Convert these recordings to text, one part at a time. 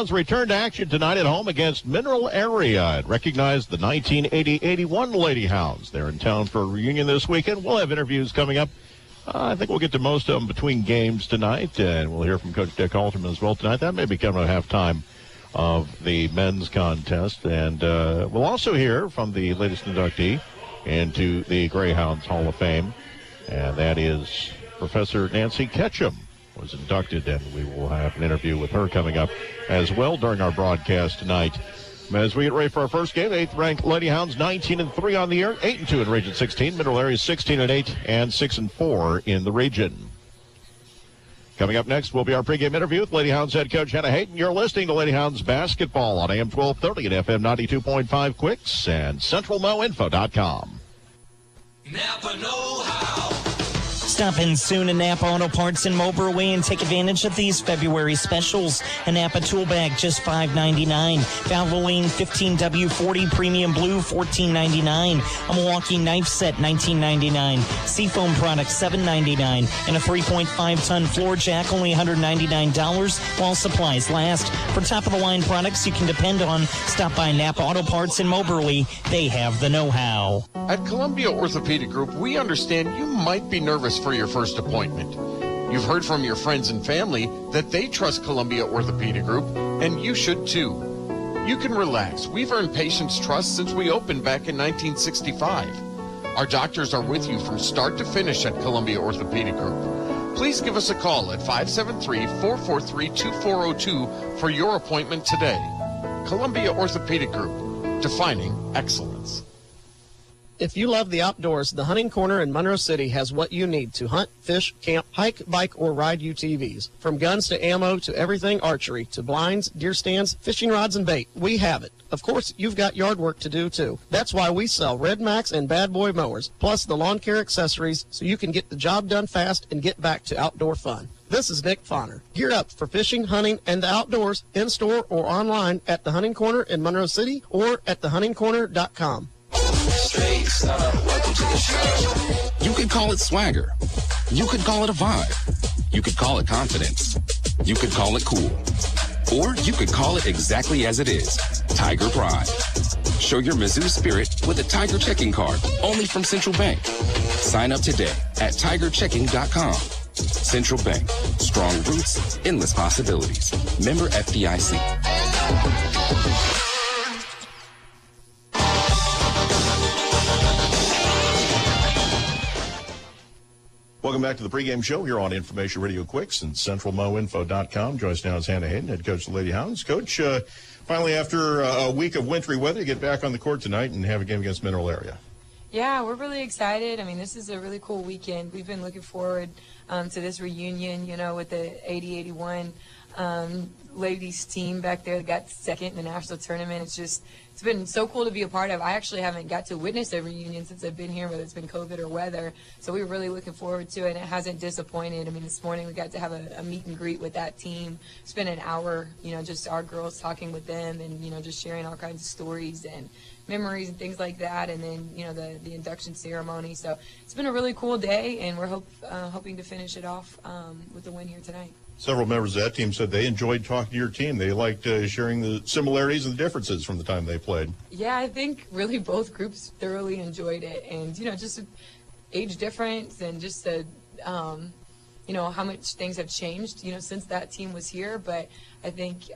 Return to action tonight at home against Mineral Area. It recognized the 1980-81 Lady Hounds. They're in town for a reunion this weekend. We'll have interviews coming up. I think we'll get to most of them between games tonight, and we'll hear from Coach Dick Alterman as well tonight. That may be coming at halftime of the men's contest. And we'll also hear from the latest inductee into the Greyhounds Hall of Fame, and that is Professor Nancy Ketchum. Was inducted, and we will have an interview with her coming up as well during our broadcast tonight. As we get ready for our first game, 8th-ranked Lady Hounds 19-3 on the year, 8-2 in Region 16. Mineral Area 16-8 and 6-4 in the region. Coming up next will be our pregame interview with Lady Hounds head coach Hannah Hayden. You're listening to Lady Hounds basketball on AM 1230 and FM 92.5 Quicks and CentralMoInfo.com. Napa know-how. Stop in soon at Napa Auto Parts in Moberly and take advantage of these February specials. A Napa tool bag, just $5.99. Valvoline 15W40 Premium Blue, $14.99. A Milwaukee knife set, $19.99. Seafoam products, $7.99. And a 3.5-ton floor jack, only $199 while supplies last. For top-of-the-line products you can depend on, stop by Napa Auto Parts in Moberly. They have the know-how. At Columbia Orthopedic Group, we understand you might be nervous for your first appointment. You've heard from your friends and family that they trust Columbia Orthopedic Group, and you should too. You can relax. We've earned patients' trust since we opened back in 1965. Our doctors are with you from start to finish at Columbia Orthopedic Group. Please give us a call at 573-443-2402 for your appointment today. Columbia Orthopedic Group, defining excellence. If you love the outdoors, the Hunting Corner in Monroe City has what you need to hunt, fish, camp, hike, bike, or ride UTVs. From guns to ammo to everything archery to blinds, deer stands, fishing rods, and bait, we have it. Of course, you've got yard work to do too. That's why we sell Red Max and Bad Boy mowers, plus the lawn care accessories so you can get the job done fast and get back to outdoor fun. This is Nick Fonner. Gear up for fishing, hunting, and the outdoors in-store or online at the Hunting Corner in Monroe City or at thehuntingcorner.com. Welcome to the show. You could call it swagger. You could call it a vibe. You could call it confidence. You could call it cool. Or you could call it exactly as it is, Tiger Pride. Show your Mizzou spirit with a Tiger checking card, only from Central Bank. Sign up today at tigerchecking.com. Central Bank. Strong roots, endless possibilities. Member FDIC. Welcome back to the pregame show here on Information Radio Quicks and CentralMoInfo.com. Join us now is Hannah Hayden, head coach of the Lady Hounds. Coach, finally after a week of wintry weather, you get back on the court tonight and have a game against Mineral Area. Yeah, we're really excited. I mean, this is a really cool weekend. We've been looking forward to this reunion, you know, with the 80-81 ladies team back there that got second in the national tournament. It's been so cool to be a part of. I actually haven't got to witness a reunion since I've been here, whether it's been COVID or weather. So we were really looking forward to it, and it hasn't disappointed. I mean, this morning we got to have a meet and greet with that team. Spent an hour, you know, just our girls talking with them and, you know, just sharing all kinds of stories and memories and things like that, and then, you know, the induction ceremony. So it's been a really cool day, and we're hoping to finish it off with the win here tonight. Several members of that team said they enjoyed talking to your team. They liked sharing the similarities and the differences from the time they played. Yeah, I think really both groups thoroughly enjoyed it. And, you know, just age difference and just the, you know, how much things have changed, you know, since that team was here. But I think,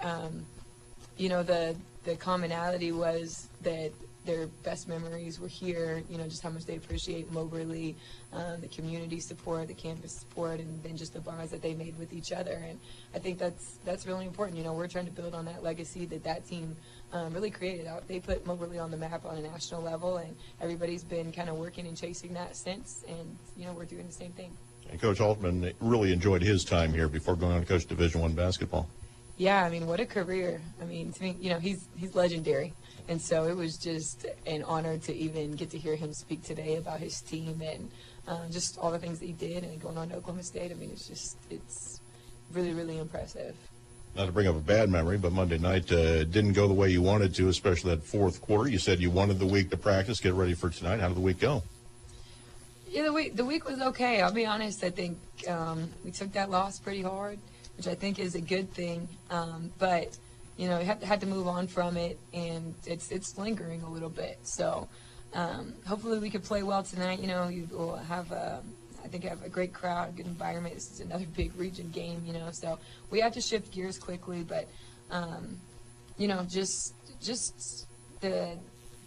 you know, the commonality was that their best memories were here, you know, just how much they appreciate Moberly, the community support, the campus support, and then just the bonds that they made with each other. And I think that's really important. You know, we're trying to build on that legacy that team really created. They put Moberly on the map on a national level, and everybody's been kind of working and chasing that since, and, you know, we're doing the same thing. And Coach Altman really enjoyed his time here before going on to coach Division I basketball. Yeah, I mean, what a career. I mean, to me, you know, he's legendary. And so it was just an honor to even get to hear him speak today about his team and just all the things that he did and going on to Oklahoma State. I mean, it's really, really impressive. Not to bring up a bad memory, but Monday night didn't go the way you wanted to, especially that fourth quarter. You said you wanted the week to practice, get ready for tonight. How did the week go? Yeah, the week was okay. I'll be honest. I think we took that loss pretty hard, which I think is a good thing. But had to move on from it, and it's lingering a little bit. So hopefully we can play well tonight. We'll have I think have a great crowd, a good environment. This is another big region game, so we have to shift gears quickly, but just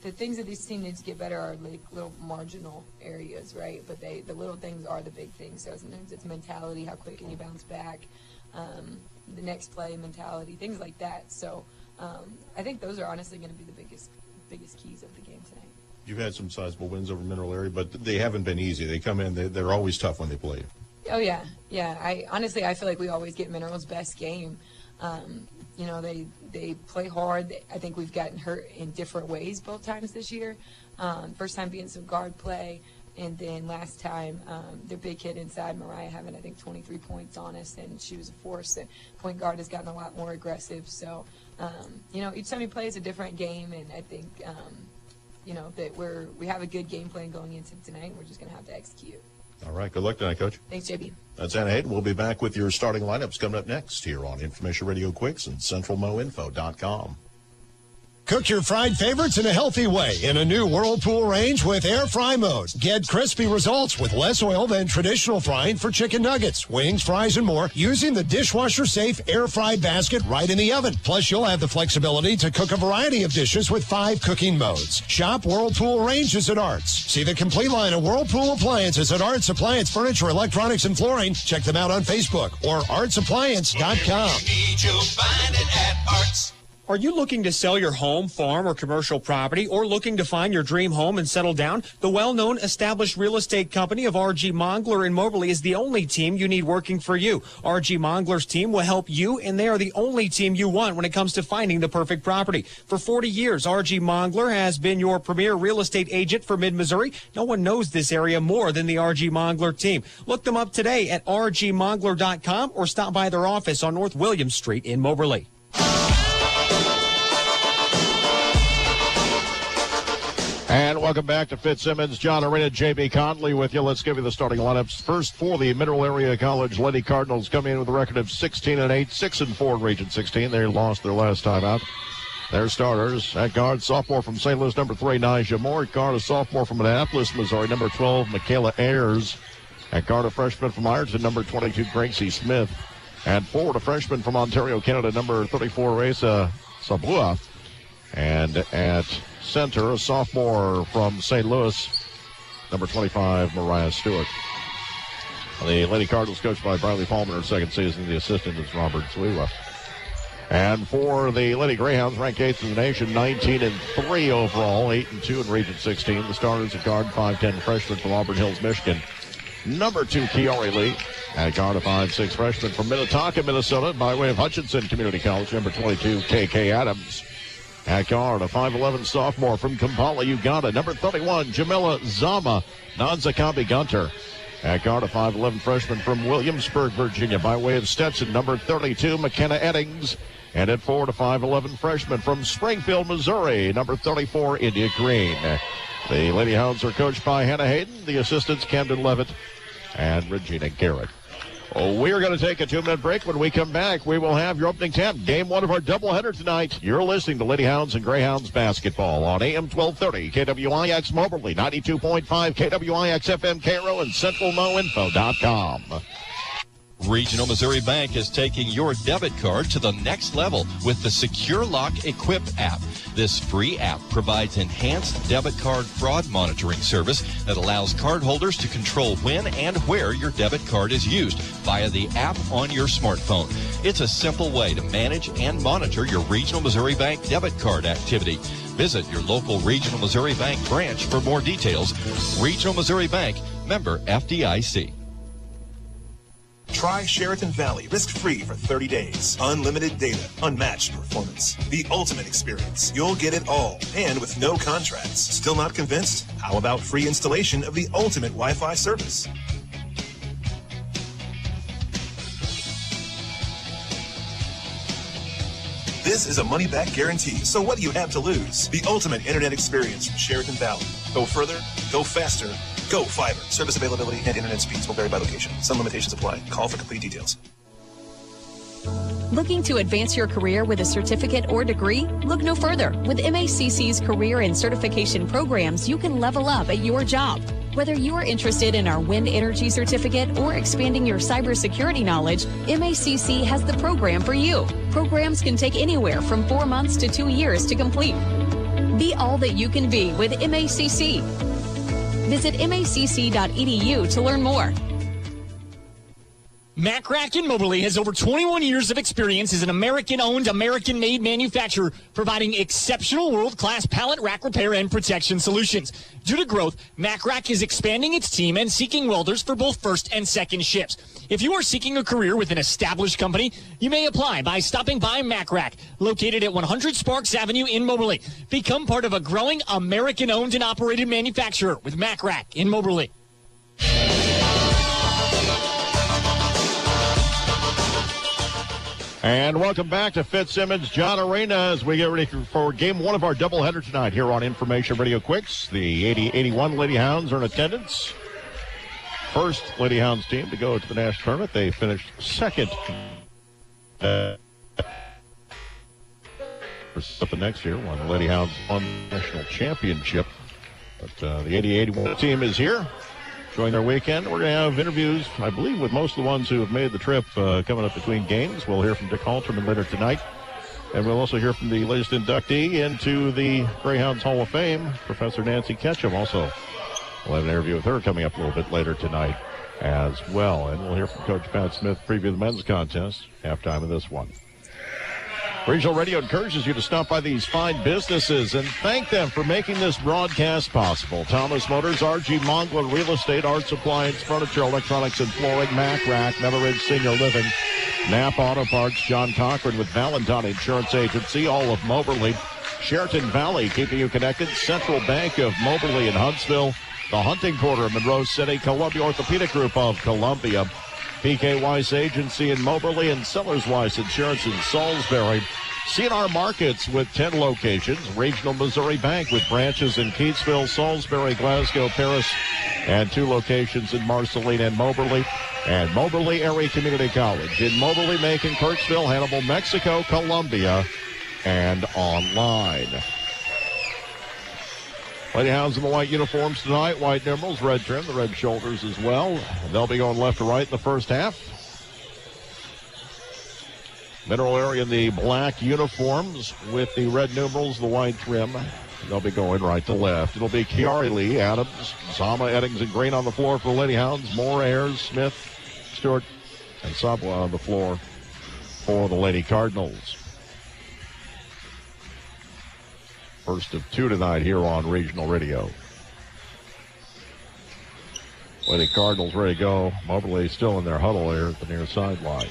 the things that this team needs to get better are like little marginal areas, right? But the little things are the big things. So sometimes it's mentality, how quick can you bounce back, the next play mentality, things like that. So I think those are honestly going to be the biggest keys of the game tonight. You've had some sizable wins over Mineral Area, but they haven't been easy. They come in, they're always tough when they play. Oh, yeah. I feel like we always get Mineral's best game. They play hard. I think we've gotten hurt in different ways both times this year. First time being some guard play, and then last time their big kid inside, Mariah, having, I think, 23 points on us, and she was a force. And point guard has gotten a lot more aggressive. So, each time we play is a different game, and I think, that we have a good game plan going into tonight. We're just going to have to execute. All right. Good luck tonight, Coach. Thanks, JB. That's Anna Hayden. We'll be back with your starting lineups coming up next here on Information Radio Quicks and CentralMoInfo.com. Cook your fried favorites in a healthy way in a new Whirlpool range with air fry mode. Get crispy results with less oil than traditional frying for chicken nuggets, wings, fries, and more using the dishwasher-safe air fried basket right in the oven. Plus, you'll have the flexibility to cook a variety of dishes with 5 cooking modes. Shop Whirlpool ranges at Arts. See the complete line of Whirlpool appliances at Arts Appliance Furniture, Electronics, and Flooring. Check them out on Facebook or artsappliance.com. You'll find it at Arts. Are you looking to sell your home, farm, or commercial property, or looking to find your dream home and settle down? The well-known established real estate company of R.G. Mongler in Moberly is the only team you need working for you. R.G. Mongler's team will help you, and they are the only team you want when it comes to finding the perfect property. For 40 years, R.G. Mongler has been your premier real estate agent for mid-Missouri. No one knows this area more than the R.G. Mongler team. Look them up today at rgmongler.com or stop by their office on North William Street in Moberly. And welcome back to Fitzsimmons. John Arena, J.B. Conley with you. Let's give you the starting lineups. First for the Mineral Area College Lady Cardinals, coming in with a record of 16-8, 6-4 in Region 16. They lost their last time out. Their starters at guard, sophomore from St. Louis, number 3, Nija Moore. At guard, a sophomore from Annapolis, Missouri, number 12, Michaela Ayers. At guard, a freshman from Ironton, number 22, Gracie Smith. At forward, a freshman from Ontario, Canada, number 34, Reza Sabua. And at center, a sophomore from St. Louis, number 25, Mariah Stewart. The Lady Cardinals coached by Briley Palmer, her second season. The assistant is Robert Zwiwa. And for the Lady Greyhounds, ranked 8th in the nation, 19-3 overall, 8-2 in Region 16. The starters at guard, 5'10 freshman from Auburn Hills, Michigan, number 2, Kiori Lee. At guard, a 5'6 freshman from Minnetonka, Minnesota, by way of Hutchinson Community College, number 22, KK Adams. At guard, a 5'11 sophomore from Kampala, Uganda, number 31, Jamila Zama Nanzakambi Gunter. At guard, a 5'11 freshman from Williamsburg, Virginia, by way of Stetson, number 32, McKenna Eddings. And at forward, a 5'11 freshman from Springfield, Missouri, number 34, India Green. The Lady Hounds are coached by Hannah Hayden, the assistants Camden Levitt and Regina Garrett. We're going to take a 2-minute break. When we come back, we will have your opening 10. Game 1 of our doubleheader tonight. You're listening to Lady Hounds and Greyhounds basketball on AM 1230, KWIX Moberly, 92.5 KWIX FM Cairo, and CentralMoInfo.com. Regional Missouri Bank is taking your debit card to the next level with the Secure Lock Equip app. This free app provides enhanced debit card fraud monitoring service that allows cardholders to control when and where your debit card is used via the app on your smartphone. It's a simple way to manage and monitor your Regional Missouri Bank debit card activity. Visit your local Regional Missouri Bank branch for more details. Regional Missouri Bank, member FDIC. Try Sheraton Valley risk-free for 30 days. Unlimited data, unmatched performance, the ultimate experience. You'll get it all, and with no contracts. Still not convinced? How about free installation of the ultimate Wi-Fi service? This is a money-back guarantee, so what do you have to lose? The ultimate internet experience from Sheraton Valley. Go further, go faster, go fiber. Service availability and internet speeds will vary by location. Some limitations apply. Call for complete details. Looking to advance your career with a certificate or degree? Look no further. With MACC's career and certification programs, you can level up at your job. Whether you are interested in our wind energy certificate or expanding your cybersecurity knowledge, MACC has the program for you. Programs can take anywhere from 4 months to 2 years to complete. Be all that you can be with MACC. Visit macc.edu to learn more. MACC in Moberly has over 21 years of experience as an American-owned, American-made manufacturer providing exceptional world-class pallet rack repair and protection solutions. Due to growth, MACC is expanding its team and seeking welders for both first and second shifts. If you are seeking a career with an established company, you may apply by stopping by MACC, located at 100 Sparks Avenue in Moberly. Become part of a growing American-owned and operated manufacturer with MACC in Moberly. And welcome back to Fitzsimmons John Arena as we get ready for game one of our doubleheader tonight here on Information Radio Quicks. The 80-81 Lady Hounds are in attendance. First Lady Hounds team to go to the national tournament. They finished second. Something next year when the Lady Hounds won the national championship. But the 80-81 team is here. Enjoying their weekend. We're going to have interviews, I believe, with most of the ones who have made the trip coming up between games. We'll hear from Dick Halterman later tonight. And we'll also hear from the latest inductee into the Greyhounds Hall of Fame, Professor Nancy Ketchum. Also, we'll have an interview with her coming up a little bit later tonight as well. And we'll hear from Coach Pat Smith preview the men's contest, halftime of this one. Regional Radio encourages you to stop by these fine businesses and thank them for making this broadcast possible. Thomas Motors, R.G. Mongler Real Estate, Arts Appliance, Furniture, Electronics, and Flooring, MACC, Meadow Ridge Senior Living, Knapp Auto Parts, John Cochran with Valentine Insurance Agency, all of Moberly, Sheraton Valley, keeping you connected, Central Bank of Moberly and Huntsville, the Hunting Quarter of Monroe City, Columbia Orthopedic Group of Columbia, PK Weiss Agency in Moberly, and Sellers Weiss Insurance in Salisbury. CNR Markets with 10 locations. Regional Missouri Bank with branches in Keatsville, Salisbury, Glasgow, Paris, and 2 locations in Marceline and Moberly. And Moberly Area Community College in Moberly, Macon, Kirksville, Hannibal, Mexico, Columbia, and online. Lady Hounds in the white uniforms tonight, white numerals, red trim, the red shoulders as well. They'll be going left to right in the first half. Mineral Area in the black uniforms with the red numerals, the white trim. They'll be going right to left. It'll be Kiari Lee, Adams, Zama, Eddings, and Green on the floor for the Lady Hounds. Moore, Ayers, Smith, Stewart, and Sabla on the floor for the Lady Cardinals. First of 2 tonight here on Regional Radio. Lady Cardinals ready to go. Moberly still in their huddle there at the near sideline.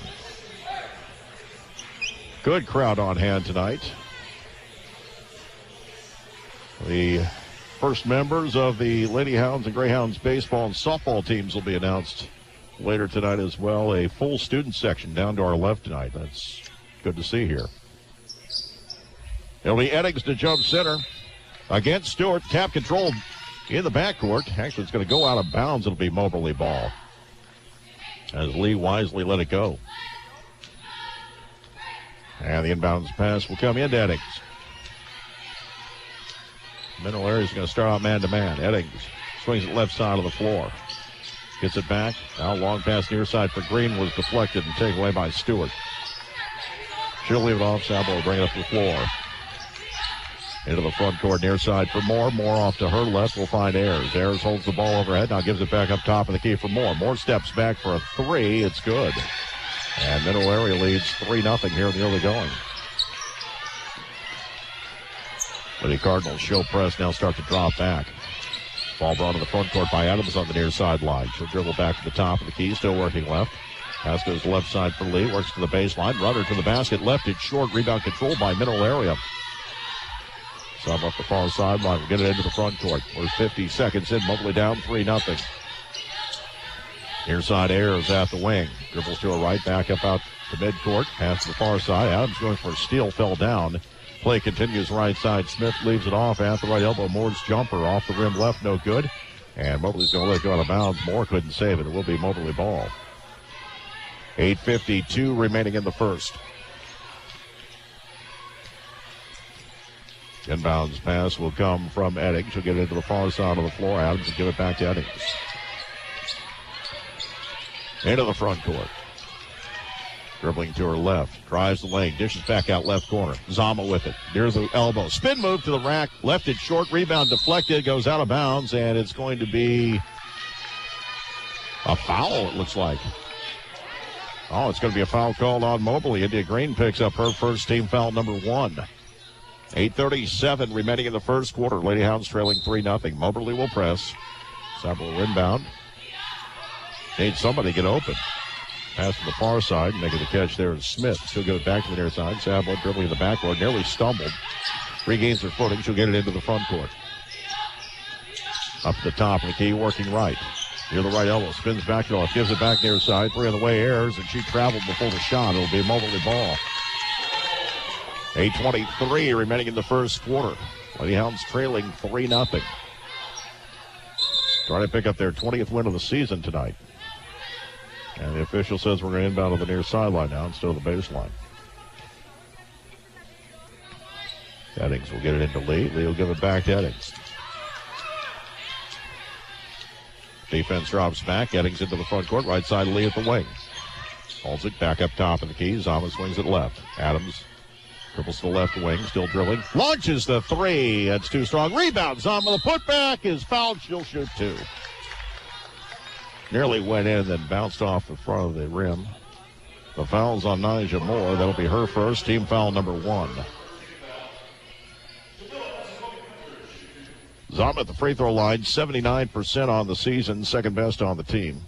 Good crowd on hand tonight. The first members of the Lady Hounds and Greyhounds baseball and softball teams will be announced later tonight as well. A full student section down to our left tonight. That's good to see here. It'll be Eddings to jump center against Stewart. Tap control in the backcourt. Actually, it's going to go out of bounds. It'll be Moberly ball as Lee wisely let it go. And the inbounds pass will come into Eddings. Mineral Area is going to start out man-to-man. Eddings swings it left side of the floor. Gets it back. Now long pass near side for Green was deflected and taken away by Stewart. She'll leave it off. Sabo will bring it up to the floor. Into the front court, near side for Moore. Moore off to her left. We'll find Ayers. Ayers holds the ball overhead. Now gives it back up top of the key for Moore. Moore steps back for a 3. It's good. And Middle Area leads 3-0 here in the early going. But the Cardinals show press, now start to drop back. Ball brought to the front court by Adams on the near sideline. She'll dribble back to the top of the key, still working left. Pass goes left side for Lee, works to the baseline. Rudder to the basket, left it short. Rebound controlled by Middle Area. Sub up the far sideline. We'll get it into the front court. We're 50 seconds in. Moberly down 3-0. Near side Ayers at the wing. Dribbles to a right, back up out to midcourt. Pass to the far side. Adams going for a steal, fell down. Play continues right side. Smith leaves it off at the right elbow. Moore's jumper off the rim left, no good. And Moberly's going to let it go out of bounds. Moore couldn't save it. It will be Moberly ball. 8:52 remaining in the first. Inbounds pass will come from Eddings. She'll get it into the far side of the floor. Adams will give it back to Eddings. Into the front court. Dribbling to her left. Drives the lane. Dishes back out left corner. Zama with it. Near the elbow. Spin move to the rack. Left it short. Rebound deflected. Goes out of bounds. And it's going to be a foul, it looks like. Oh, it's going to be a foul called on Mobley. India Green picks up her first team foul, number 1. 8:37 remaining in the first quarter. Lady Hounds trailing 3-0. Moberly will press. Sabo will inbound. Needs somebody to get open. Pass to the far side. Making the catch there is Smith. She'll give it back to the near side. Sabo dribbling in the backboard. Nearly stumbled. Regains her footing. She'll get it into the front court. Up to the top of the key, working right. Near the right elbow. Spins back to off. Gives it back near side. 3 on the way, airs, and she traveled before the shot. It'll be a Moberly ball. 8:23 remaining in the first quarter. Lady Hounds trailing 3-0. Trying to pick up their 20th win of the season tonight. And the official says we're going to inbound on the near sideline now instead of the baseline. Eddings will get it into Lee. Lee will give it back to Eddings. Defense drops back. Eddings into the front court. Right side, Lee at the wing. Holds it back up top of the key. Zama swings it left. Adams dribbles to the left wing. Still drilling. Launches the 3. That's too strong. Rebound. Zama, the putback is fouled. She'll shoot 2. Nearly went in, then bounced off the front of the rim. The foul's on Nyjah Moore. That'll be her first. Team foul number 1. Zama at the free throw line, 79% on the season, second best on the team.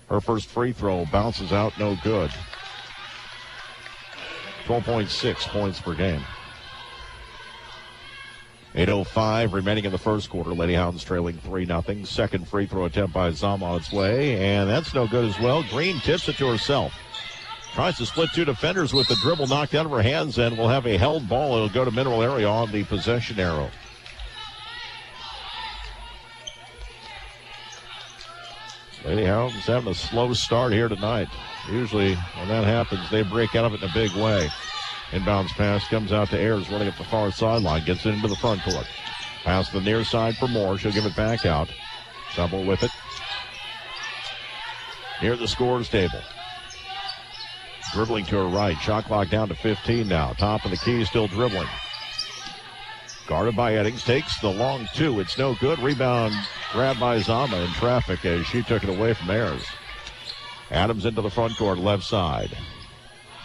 Her first free throw bounces out, no good. 12.6 points per game. 8:05 remaining in the first quarter. Lady Hounds trailing 3-0. Second free throw attempt by Zama on its way, and that's no good as well. Green tips it to herself. Tries to split 2 defenders with the dribble knocked out of her hands, and will have a held ball. It'll go to Mineral Area on the possession arrow. Lady Hounds having a slow start here tonight. Usually when that happens, they break out of it in a big way. Inbounds pass comes out to Ayers running up the far sideline. Gets it into the front court. Pass to the near side for Moore. She'll give it back out. Double with it. Near the scores table. Dribbling to her right. Shot clock down to 15 now. Top of the key, still dribbling. Guarded by Eddings. Takes the long 2. It's no good. Rebound grabbed by Zama in traffic as she took it away from Ayers. Adams into the front court, left side.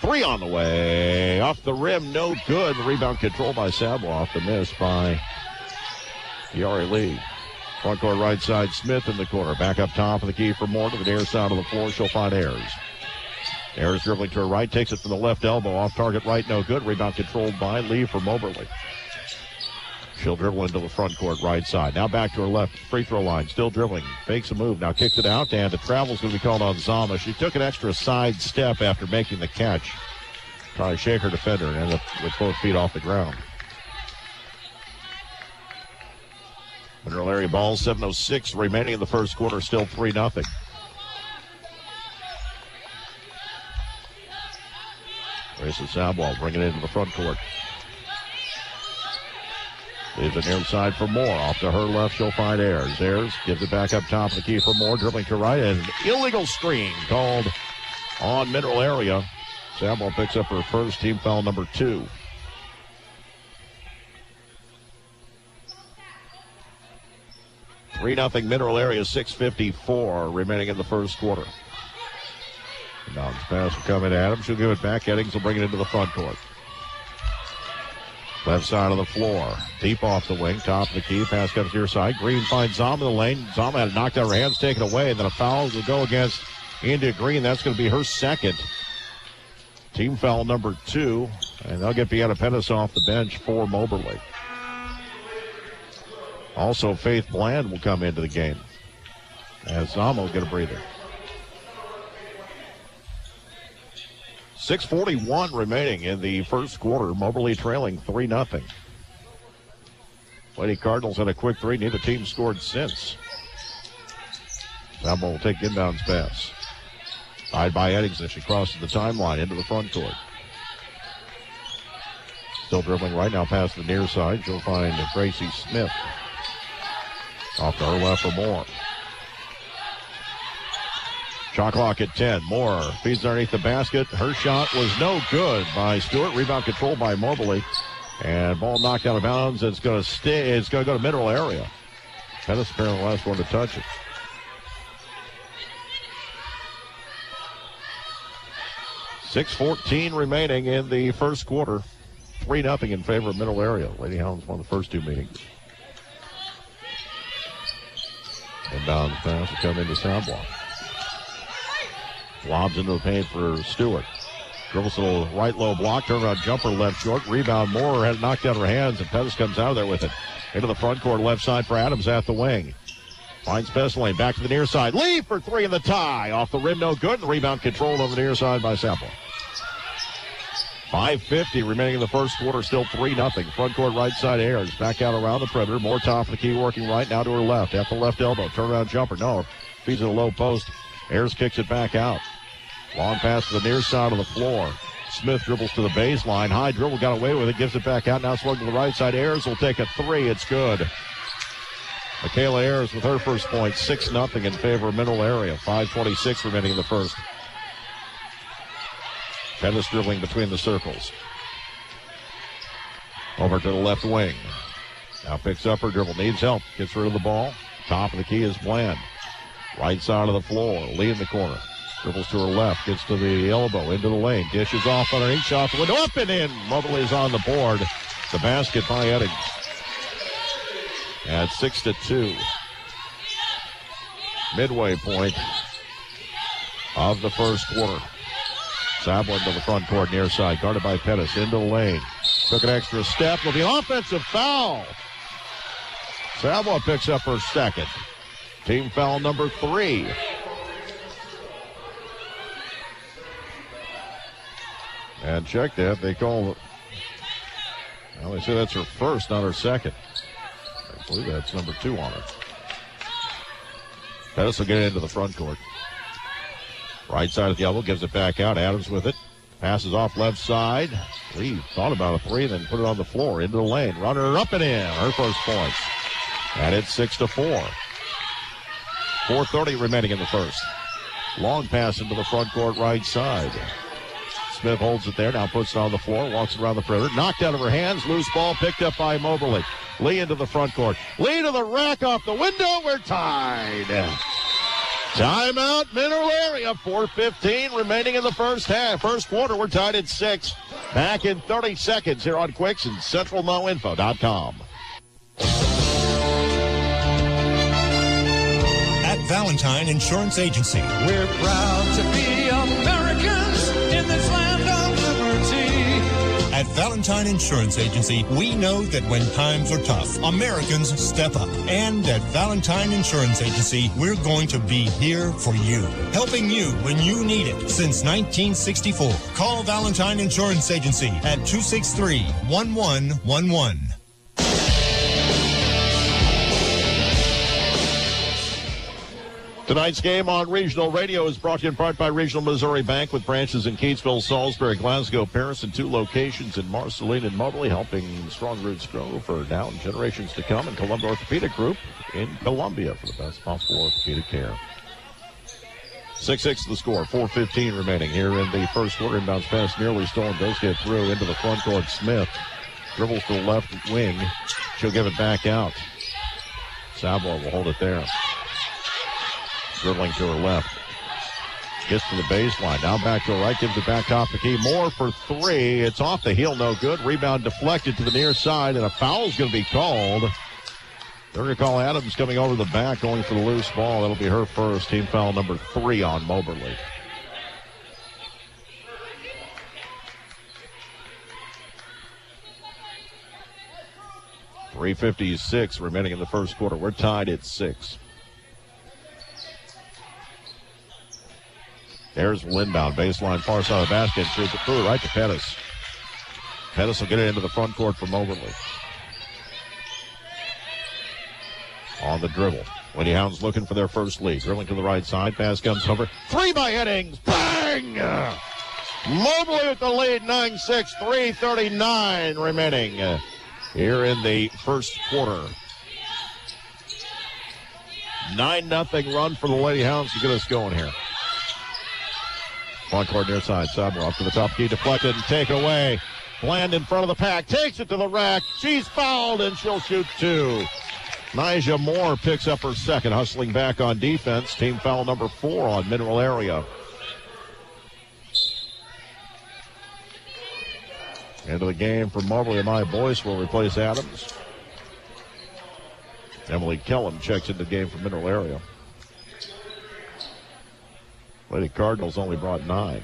3 on the way. Off the rim, no good. Rebound controlled by Sabo, off the miss by Yari Lee. Front court right side, Smith in the corner. Back up top of the key for Moore to the near side of the floor. She'll find Ayers. Ayers dribbling to her right, takes it from the left elbow. Off target right, no good. Rebound controlled by Lee for Moberly. She'll dribble into the front court right side. Now back to her left free throw line. Still dribbling. Fakes a move. Now kicks it out. And the travel's going to be called on Zama. She took an extra side step after making the catch. Trying to shake her defender and ended up with both feet off the ground. Mineral Area ball, 7:06 remaining in the first quarter. Still 3-0. Grayson Sabwell bringing it into the front court. Leaves it near side for Moore. Off to her left, she'll find Ayers. Ayers gives it back up top of the key for Moore. Dribbling to right, and an illegal screen called on Mineral Area. Sabwell picks up her first, team foul number 2. (3-0) Mineral Area, 6:54 remaining in the first quarter. Now this pass will come in to Adams. She'll give it back. Eddings will bring it into the front court. Left side of the floor. Deep off the wing. Top of the key. Pass comes to your side. Green finds Zama in the lane. Zama had it knocked out of her hands, taken away, and then a foul will go against India Green. That's going to be her second. Team foul number 2. And they'll get Deanna Pettis off the bench for Moberly. Also, Faith Bland will come into the game as Zama will get a breather. 6:41 remaining in the first quarter. Moberly trailing 3-0. Lady Cardinals had a quick 3. Neither team scored since. Zama will take inbounds pass. Tied by Eddings as she crosses the timeline into the front court. Still dribbling right now past the near side. She'll find Gracie Smith. Off to her left for Moore. Shot clock at 10. Moore feeds underneath the basket. Her shot was no good by Stewart. Rebound controlled by Mobley. And ball knocked out of bounds. It's going to stay. It's going to go to middle area. Pettis apparently the last one to touch it. .6:14 remaining in the first quarter. 3-0 in favor of middle area. Lady Hounds won the first two meetings. Inbound pass will come into sound block. Lobs into the paint for Stewart. Dribbles to the right low block. Turnaround jumper left short. Rebound Moore had knocked out her hands, and Pettis comes out of there with it. Into the front court left side for Adams at the wing. Finds Pestlane back to the near side. Lee for three in the tie. Off the rim, no good. The rebound controlled over the near side by Sample. 5:50 remaining in the first quarter. Still 3-0. Front court right side Ayers. Back out around the perimeter. More top of the key working right now to her left. At the left elbow. Turnaround jumper. No. Feeds it a low post. Ayers kicks it back out. Long pass to the near side of the floor. Smith dribbles to the baseline. High dribble, got away with it. Gives it back out. Now swung to the right side. Ayers will take a three. It's good. Michaela Ayers with her first point. 6-0 in favor of middle area. 5:26 remaining in the first. Pettis dribbling between the circles. Over to the left wing. Now picks up her dribble. Needs help. Gets rid of the ball. Top of the key is Bland. Right side of the floor. Lee in the corner. Dribbles to her left. Gets to the elbow. Into the lane. Dishes off underneath. Shot the window. Up and in. Mobley's on the board. The basket by Eddings. At 6-2. Midway point of the first quarter. Sablin to the front court near side. Guarded by Pettis. Into the lane. Took an extra step. Will be an offensive foul. Sablin picks up her second. Team foul number 3. And check that. They call it. Well, they say that's her first, not her second. I believe that's number 2 on it. Pettis will get it into the front court. Right side of the elbow, gives it back out. Adams with it. Passes off left side. Lee thought about a three, then put it on the floor. Into the lane. Runner up and in. Her first points. And it's 6-4. 4:30 remaining in the first. Long pass into the front court right side. Smith holds it there, now puts it on the floor, walks around the perimeter. Knocked out of her hands, loose ball picked up by Mobley. Lee into the front court. Lee to the rack off the window, we're tied. Timeout, middle area, 4:15 remaining in the first half. First quarter, we're tied at 6. Back in 30 seconds here on Quicks and CentralMoInfo.com. At Valentine Insurance Agency, we're proud to be Americans in this land of liberty. At Valentine Insurance Agency, we know that when times are tough, Americans step up. And at Valentine Insurance Agency, we're going to be here for you, helping you when you need it since 1964. Call Valentine Insurance Agency at 263-1111. Tonight's game on Regional Radio is brought to you in part by Regional Missouri Bank with branches in Keatsville, Salisbury, Glasgow, Paris, and 2 locations in Marceline and Mobley, helping strong roots grow for now and generations to come. And Columbia Orthopedic Group in Columbia for the best possible orthopedic care. 6-6 the score, 4:15 remaining here in the first quarter. Inbounds pass nearly stolen, does get through into the front court. Smith dribbles to the left wing. She'll give it back out. Savoy will hold it there. Dribbling to her left. Gets to the baseline. Now back to her right. Gives it back top the key. Moore for 3. It's off the heel. No good. Rebound deflected to the near side. And a foul's going to be called. They're going to call Adams coming over the back, going for the loose ball. That'll be her first. Team foul number 3 on Moberly. .356 remaining in the first quarter. We're tied at 6. There's Lindbound, baseline, far side of the basket, shoots it through right to Pettis. Pettis will get it into the front court for Moberly. On the dribble. Lady Hounds looking for their first lead. Dribbling to the right side, pass comes over. 3 by Eddings, bang! Mobley with the lead, 9-6, 3:39 remaining here in the first quarter. 9-0 run for the Lady Hounds to get us going here. Front court near side. Sabra off to the top key, deflected and taken away. Bland in front of the pack, takes it to the rack. She's fouled and she'll shoot two. Nyjah Moore picks up her second, hustling back on defense. Team foul number 4 on Mineral Area. End of the game for Mobley. Amaya Boyce will replace Adams. Emily Kellum checks into the game for Mineral Area. Lady Cardinals only brought 9.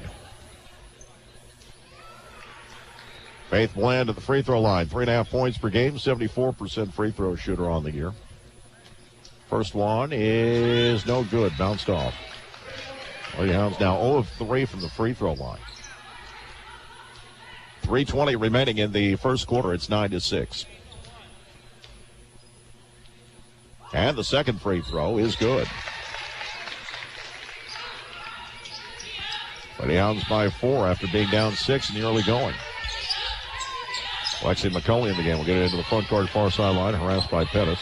Faith Bland at the free throw line. 3.5 points per game, 74% free throw shooter on the year. First one is no good, bounced off. Lady Hounds now 0 of 3 from the free throw line. 3:20 remaining in the first quarter. It's 9-6. And the second free throw is good. Lady Hounds by 4 after being down 6 in the early going. Lexi McCulley in the game will get it into the front court far sideline, harassed by Pettis.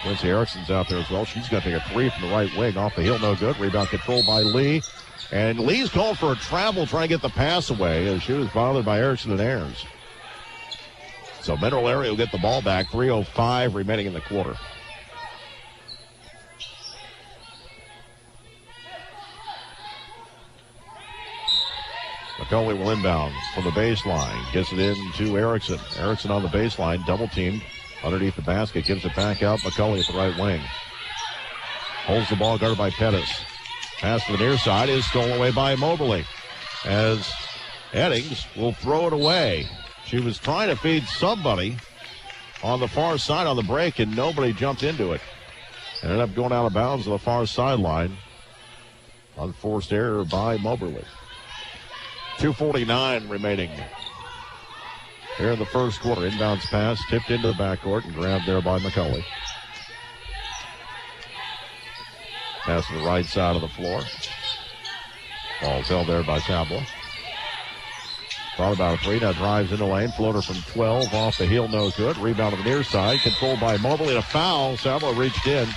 Quincy Erickson's out there as well. She's going to take a 3 from the right wing. Off the heel, no good. Rebound controlled by Lee. And Lee's called for a travel trying to get the pass away as she was bothered by Erickson and Ayers. So Mineral Area will get the ball back. 3:05 remaining in the quarter. McCulley will inbound from the baseline. Gets it in to Erickson. Erickson on the baseline, double teamed underneath the basket. Gives it back out. McCulley at the right wing. Holds the ball guarded by Pettis. Pass to the near side is stolen away by Mobley as Eddings will throw it away. She was trying to feed somebody on the far side on the break, and nobody jumped into it. Ended up going out of bounds on the far sideline. Unforced error by Moberly. 2:49 remaining here in the first quarter. Inbounds pass tipped into the backcourt and grabbed there by McCulley. Pass to the right side of the floor. Ball's held there by Sabla. Thought about a 3. Now drives in the lane. Floater from 12 off the heel, no good. Rebound on the near side. Controlled by Mobley. A foul. Sabla reached in.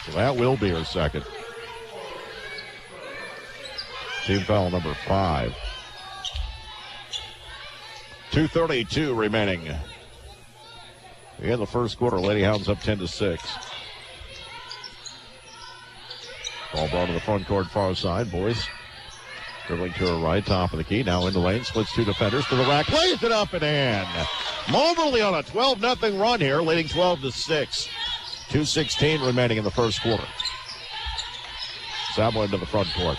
So that will be her second. Team foul number 5. 2:32 remaining in the first quarter. Lady Hounds up 10-6. Ball brought to the front court far side. Boyce dribbling to her right, top of the key. Now in the lane, splits 2 defenders to the rack. Plays it up and in. Moberly on a 12-0 run here, leading 12-6. 2:16 remaining in the first quarter. Sabla into the front court.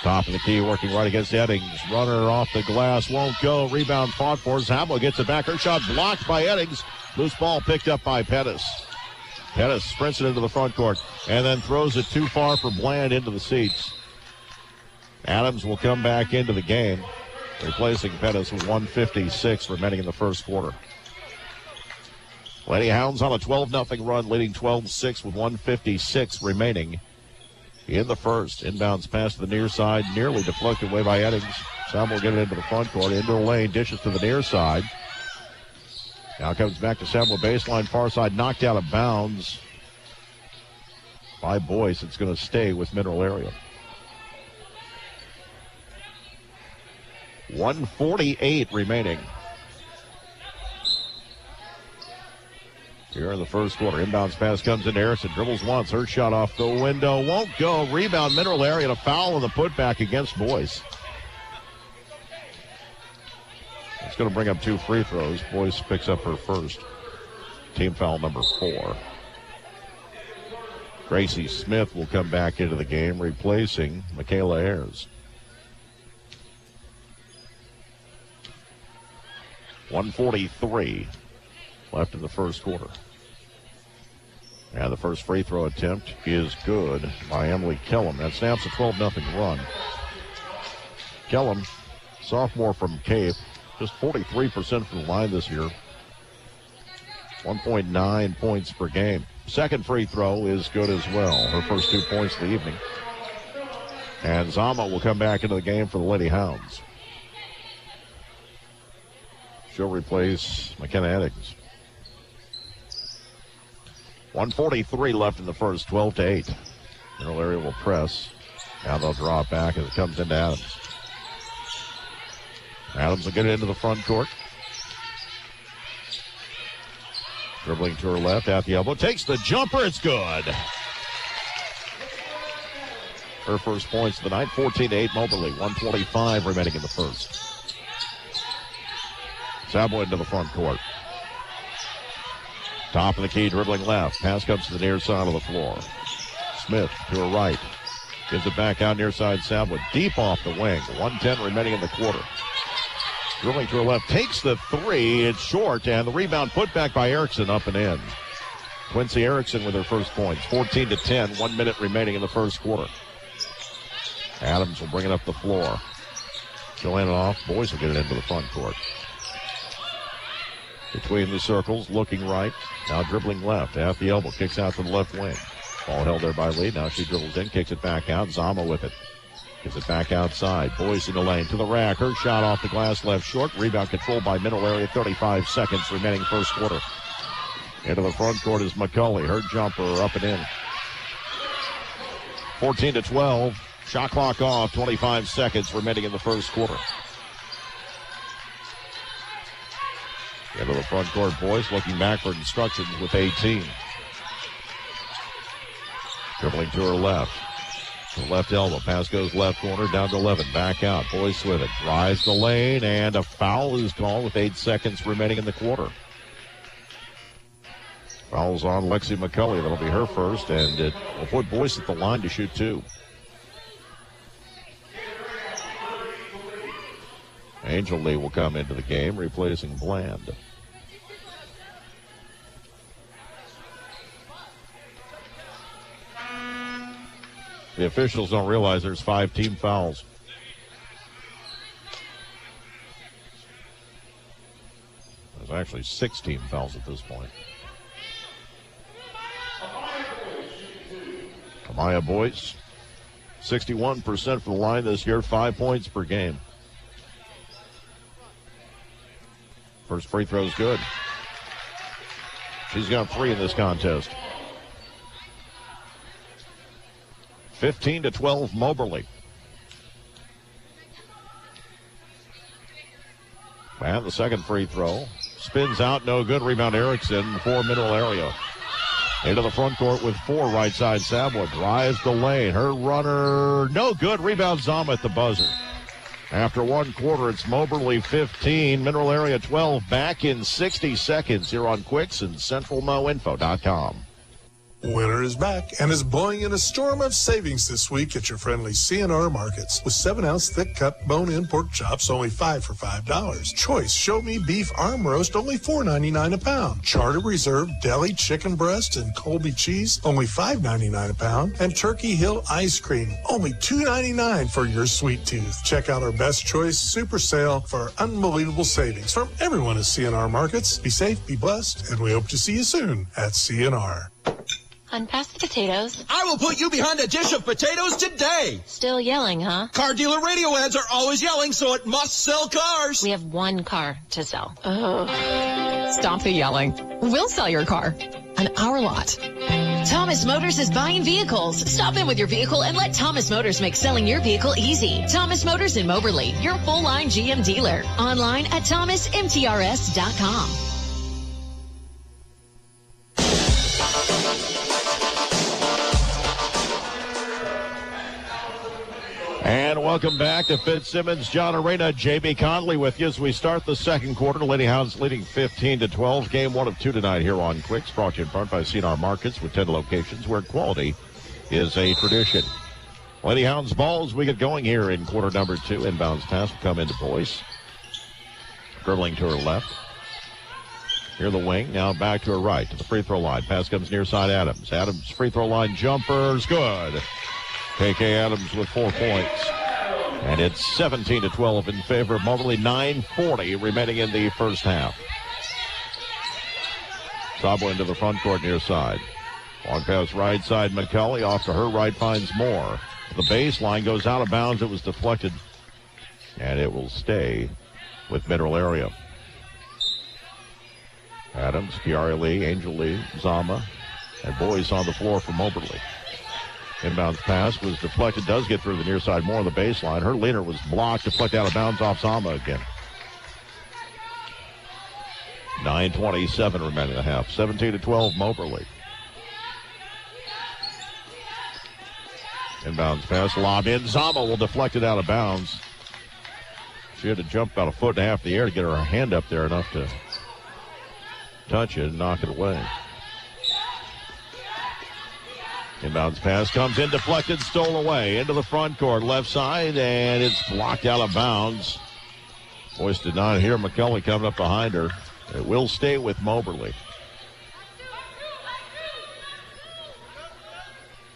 Top of the key, working right against Eddings. Runner off the glass, won't go. Rebound fought for. Sabla gets it back. Her shot blocked by Eddings. Loose ball picked up by Pettis. Pettis sprints it into the front court and then throws it too far for Bland into the seats. Adams will come back into the game, replacing Pettis with 1:56 remaining in the first quarter. Lady Hounds on a 12-0 run, leading 12-6 with 1:56 remaining in the first. Inbounds pass to the near side, nearly deflected away by Eddings. Sam will get it into the front court, into the lane, dishes to the near side. Now comes back to Sabla baseline, far side, knocked out of bounds by Boyce. It's going to stay with Mineral Area. 1:48 remaining here in the first quarter. Inbounds pass comes into Harrison. Dribbles once. Her shot off the window. Won't go. Rebound Mineral Area. And a foul on the putback against Boyce. It's going to bring up 2 free throws. Boyce picks up her first. Team foul number 4. Gracie Smith will come back into the game, replacing Michaela Ayers. 1:43 left in the first quarter. And the first free throw attempt is good by Emily Kellum. That snaps a 12-0 run. Kellum, sophomore from Cape, just 43% from the line this year. 1.9 points per game. Second free throw is good as well. Her first 2 points of the evening. And Zama will come back into the game for the Lady Hounds. She'll replace McKenna Eddings. 1:43 left in the first, 12-8. Middle area will press. Now they'll draw it back as it comes into Adams. Adams will get it into the front court. Dribbling to her left at the elbow. Takes the jumper. It's good. Her first points of the night, 14-8 Moberly. 1:25 remaining in the first. Sabo into the front court. Top of the key, dribbling left. Pass comes to the near side of the floor. Smith to her right. Gives it back out near side. Sabo deep off the wing. 1:10 remaining in the quarter. Dribbling to her left. Takes the three. It's short. And the rebound put back by Erickson up and in. Quincy Erickson with her first points. 14-10. 1 minute remaining in the first quarter. Adams will bring it up the floor. She'll hand it off. Boys will get it into the front court. Between the circles, looking right. Now dribbling left. At the elbow. Kicks out to the left wing. Ball held there by Lee. Now she dribbles in. Kicks it back out. Zama with it. Gives it back outside. Boyce in the lane to the rack. Her shot off the glass left short. Rebound controlled by middle area. 35 seconds remaining first quarter. Into the front court is McCulley. Her jumper up and in. 14-12. Shot clock off. 25 seconds remaining in the first quarter. Into the front court. Boyce looking back for instructions with 18. Dribbling to her left. The left elbow. Pass goes left corner down to 11. Back out. Boyce with it. Drives the lane, and a foul is called with 8 seconds remaining in the quarter. Foul's on Lexi McCulley. That'll be her first, and it will put Boyce at the line to shoot 2. Angel Lee will come into the game, replacing Bland. The officials don't realize there's 5 team fouls. There's actually 6 team fouls at this point. Kamaya Boyce, 61% from the line this year, 5 points per game. First free throw's good. She's got 3 in this contest. 15-12 Moberly. And the second free throw. Spins out, no good. Rebound Erickson for middle area. Into the front court with 4 right side. Sabo drives the lane. Her runner, no good. Rebound Zama at the buzzer. After 1 quarter, it's Moberly 15, middle area 12. Back in 60 seconds here on Quicks and CentralMoInfo.com. Winter is back and is blowing in a storm of savings this week at your friendly CNR markets. With 7-ounce thick-cut bone-in pork chops, only 5 for $5. Choice Show Me Beef Arm Roast, only $4.99 a pound. Charter Reserve Deli Chicken Breast and Colby Cheese, only $5.99 a pound. And Turkey Hill Ice Cream, only $2.99 for your sweet tooth. Check out our Best Choice Super Sale for unbelievable savings from everyone at CNR Markets. Be safe, be blessed, and we hope to see you soon at CNR. Unpass the potatoes. I will put you behind a dish of potatoes today. Still yelling, huh? Car dealer radio ads are always yelling, so it must sell cars. We have 1 car to sell. Stop the yelling. We'll sell your car on our lot. Thomas Motors is buying vehicles. Stop in with your vehicle and let Thomas Motors make selling your vehicle easy. Thomas Motors in Moberly, your full-line GM dealer. Online at thomasmtrs.com. And welcome back to Fitzsimmons John Arena. J.B. Conley with you as we start the second quarter. Lady Hounds leading 15-12. Game 1 of 2 tonight here on Quicks. Brought to you in part by CNR Markets with 10 locations where quality is a tradition. Lady Hounds ball as we get going here in quarter number 2. Inbounds pass will come into Boyce. Dribbling to her left. Near the wing. Now back to her right to the free throw line. Pass comes near side Adams. Adams free throw line jumper's good. KK Adams with 4 points. And it's 17-12 in favor of Moberly. 9:40 remaining in the first half. Sabo into the front court near side. Long pass right side. McCulley off to her right finds Moore. The baseline goes out of bounds. It was deflected, and it will stay with Mineral Area. Adams, Kiara Lee, Angel Lee, Zama, and Boyce on the floor for Moberly. Inbounds pass was deflected, does get through the near side, more on the baseline. Her leaner was blocked, deflected out of bounds off Zama again. 9:27 remaining in the half. 17-12 Moberly. Inbounds pass, lob in. Zama will deflect it out of bounds. She had to jump about a foot and a half in the air to get her hand up there enough to touch it and knock it away. Inbounds pass comes in, deflected, stole away into the front court, left side, and it's blocked out of bounds. Boyce did not hear McKelly coming up behind her. It will stay with Moberly.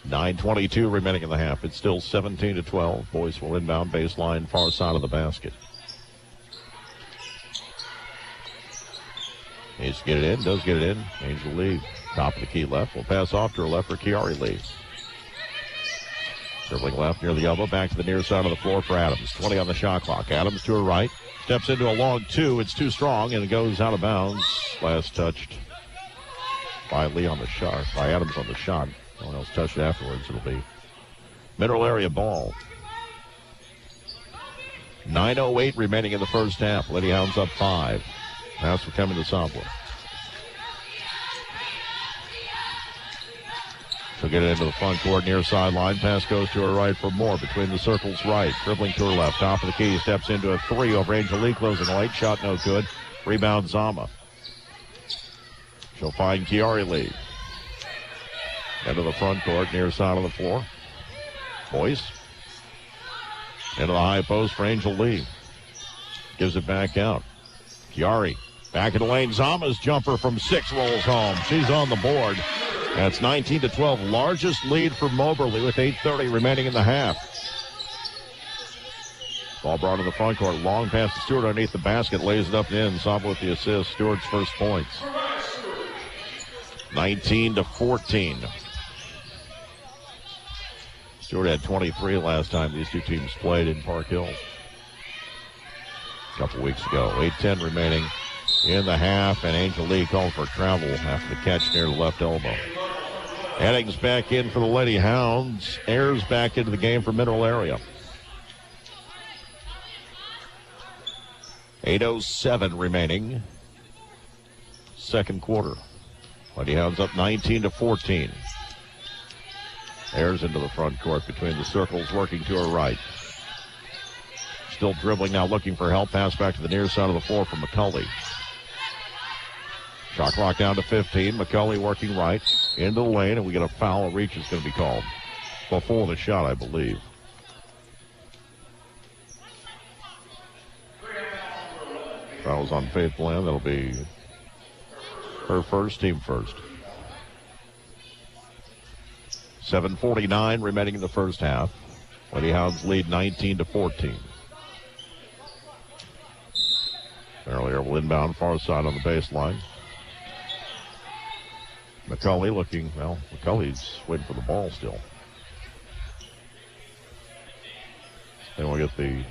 9:22 remaining in the half. It's still 17-12. Boyce will inbound baseline, far side of the basket. Needs to get it in, does get it in. Angel Lee, top of the key left. Will pass off to her left for Kiari Lee. Dribbling left near the elbow, back to the near side of the floor for Adams. 20 on the shot clock. Adams to her right. Steps into a long two. It's too strong, and it goes out of bounds. Last touched by Lee on the shot, by Adams on the shot. No one else touched it afterwards. It'll be Mineral Area ball. 9:08 remaining in the first half. Lady Hounds up 5. Pass will come into Sobler. She'll get it into the front court near sideline. Pass goes to her right for Moore between the circles right. Dribbling to her left. Top of the key. Steps into a three over Angel Lee. Closing late. Shot no good. Rebound Zama. She'll find Kiari Lee. Into the front court near side of the floor. Boyce. Into the high post for Angel Lee. Gives it back out. Kiari. Back in the lane. Zama's jumper from 6 rolls home. She's on the board. That's 19-12. Largest lead for Moberly with 8:30 remaining in the half. Ball brought to the front court. Long pass to Stewart underneath the basket. Lays it up and in. Zama with the assist. Stewart's first points. 19-14. Stewart had 23 last time these two teams played in Park Hill a couple weeks ago. 8:10 remaining in the half, and Angel Lee called for travel after the catch near the left elbow. Eddings back in for the Lady Hounds. Ayers back into the game for Mineral Area. 8:07 remaining. Second quarter. Lady Hounds up 19-14. Ayers into the front court between the circles, working to her right. Still dribbling now, looking for help. Pass back to the near side of the floor for McCulley. Shot clock down to 15. McCulley working right into the lane, and we get a foul. A reach is going to be called before the shot, I believe. Fouls on Faith Bland. That'll be her first, team first. 7:49 remaining in the first half. Lady Hounds lead 19-14. Earlier will inbound far side on the baseline. McCulley looking, well, McCulley's waiting for the ball still. Then we'll get the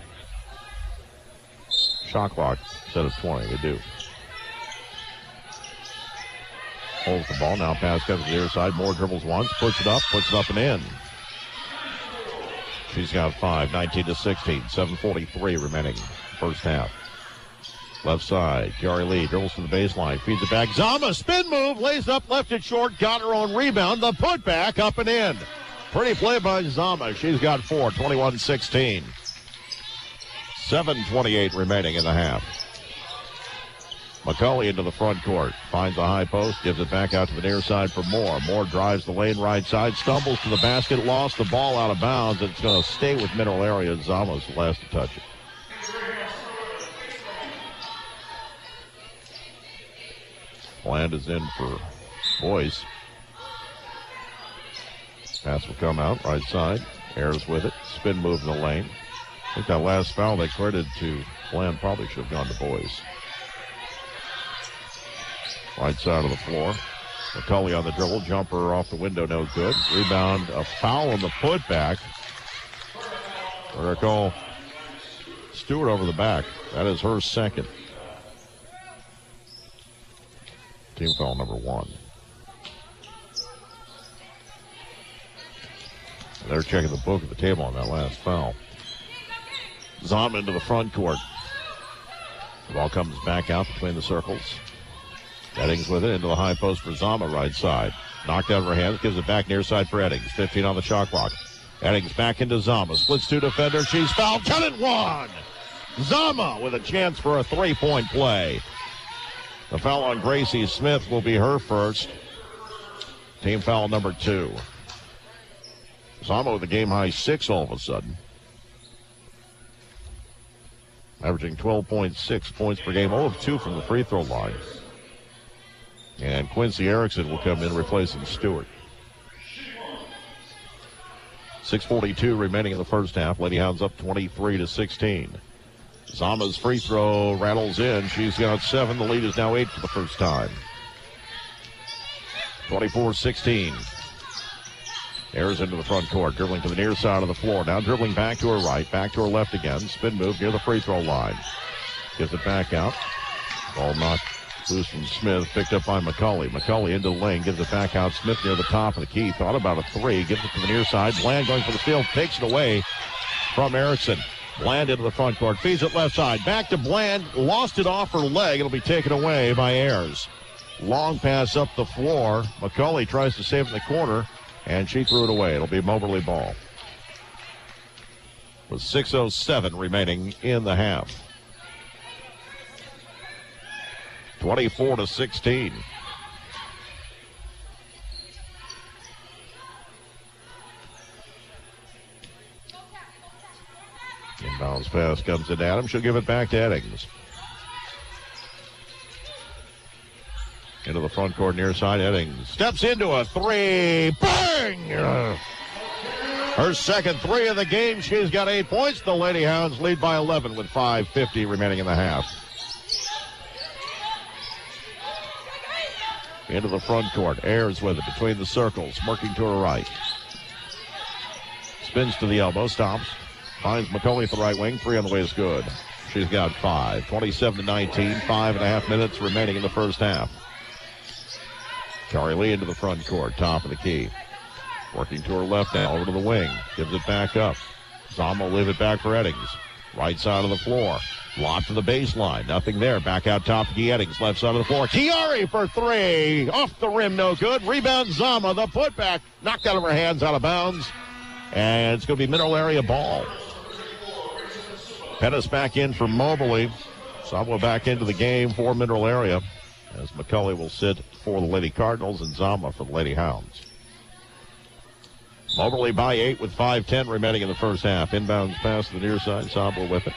shot clock set of 20. They do. Holds the ball. Now pass comes to the other side. Moore dribbles once. Puts it up and in. She's got 5. 19-16. 7:43 remaining first half. Left side. Kiari Lee dribbles to the baseline. Feeds it back. Zama, spin move. Lays up, left it short. Got her own rebound. The putback up and in. Pretty play by Zama. She's got 4. 21-16. 7:28 remaining in the half. McCulley into the front court. Finds a high post. Gives it back out to the near side for Moore. Moore drives the lane right side. Stumbles to the basket. Lost the ball out of bounds. It's going to stay with Mineral Area. Zama's the last to touch it. Bland is in for Boyce. Pass will come out right side. Ayers with it. Spin move in the lane. I think that last foul they credited to Bland probably should have gone to Boyce. Right side of the floor. McCulley on the dribble. Jumper off the window, no good. Rebound, a foul on the putback. We're going to call Stewart over the back. That is her second. Team foul number 1. They're checking the book at the table on that last foul. Zama into the front court. The ball comes back out between the circles. Eddings with it into the high post for Zama, right side. Knocked out of her hands, gives it back near side for Eddings. 15 on the shot clock. Eddings back into Zama. Splits 2 defenders. She's fouled. Count it 1. Zama with a chance for a 3-point play. The foul on Gracie Smith will be her first. Team foul number 2. Zama with a game-high 6 all of a sudden. Averaging 12.6 points per game. 0 of 2 from the free throw line. And Quincy Erickson will come in replacing Stewart. 6:42 remaining in the first half. Lady Hounds up 23-16. Zama's free throw rattles in. She's got 7. The lead is now 8 for the first time. 24-16. Ayers into the front court, dribbling to the near side of the floor. Now dribbling back to her right, back to her left again. Spin move near the free throw line. Gives it back out. Ball knocked loose from Smith, picked up by McCulley. McCulley into the lane, gives it back out. Smith near the top of the key. Thought about a 3, gives it to the near side. Bland going for the steal, takes it away from Erickson. Bland into the front court, feeds it left side. Back to Bland, lost it off her leg. It'll be taken away by Ayers. Long pass up the floor. McCulley tries to save it in the corner, and she threw it away. It'll be Moberly ball. With 6:07 remaining in the half. 24-16. Inbounds pass comes to Adams. She'll give it back to Eddings. Into the front court near side. Eddings steps into a 3. Bang! Her second 3 of the game. She's got 8 points. The Lady Hounds lead by 11 with 5:50 remaining in the half. Into the front court. Ayers with it between the circles. Working to her right. Spins to the elbow. Stops. Finds McCulley at the right wing. 3 on the way is good. She's got 5. 27-19. 5.5 minutes remaining in the first half. Kari Lee into the front court. Top of the key. Working to her left now. Over to the wing. Gives it back up. Zama will leave it back for Eddings. Right side of the floor. Locked to the baseline. Nothing there. Back out top of Eddings. Left side of the floor. Chiari for 3. Off the rim. No good. Rebound Zama. The putback. Knocked out of her hands. Out of bounds. And it's going to be middle area ball. Pettis back in for Moberly. Zama back into the game for middle area. As McCulley will sit for the Lady Cardinals and Zama for the Lady Hounds. Moberly by 8 with 5:10 remaining in the first half. Inbounds pass to the near side. Zama with it.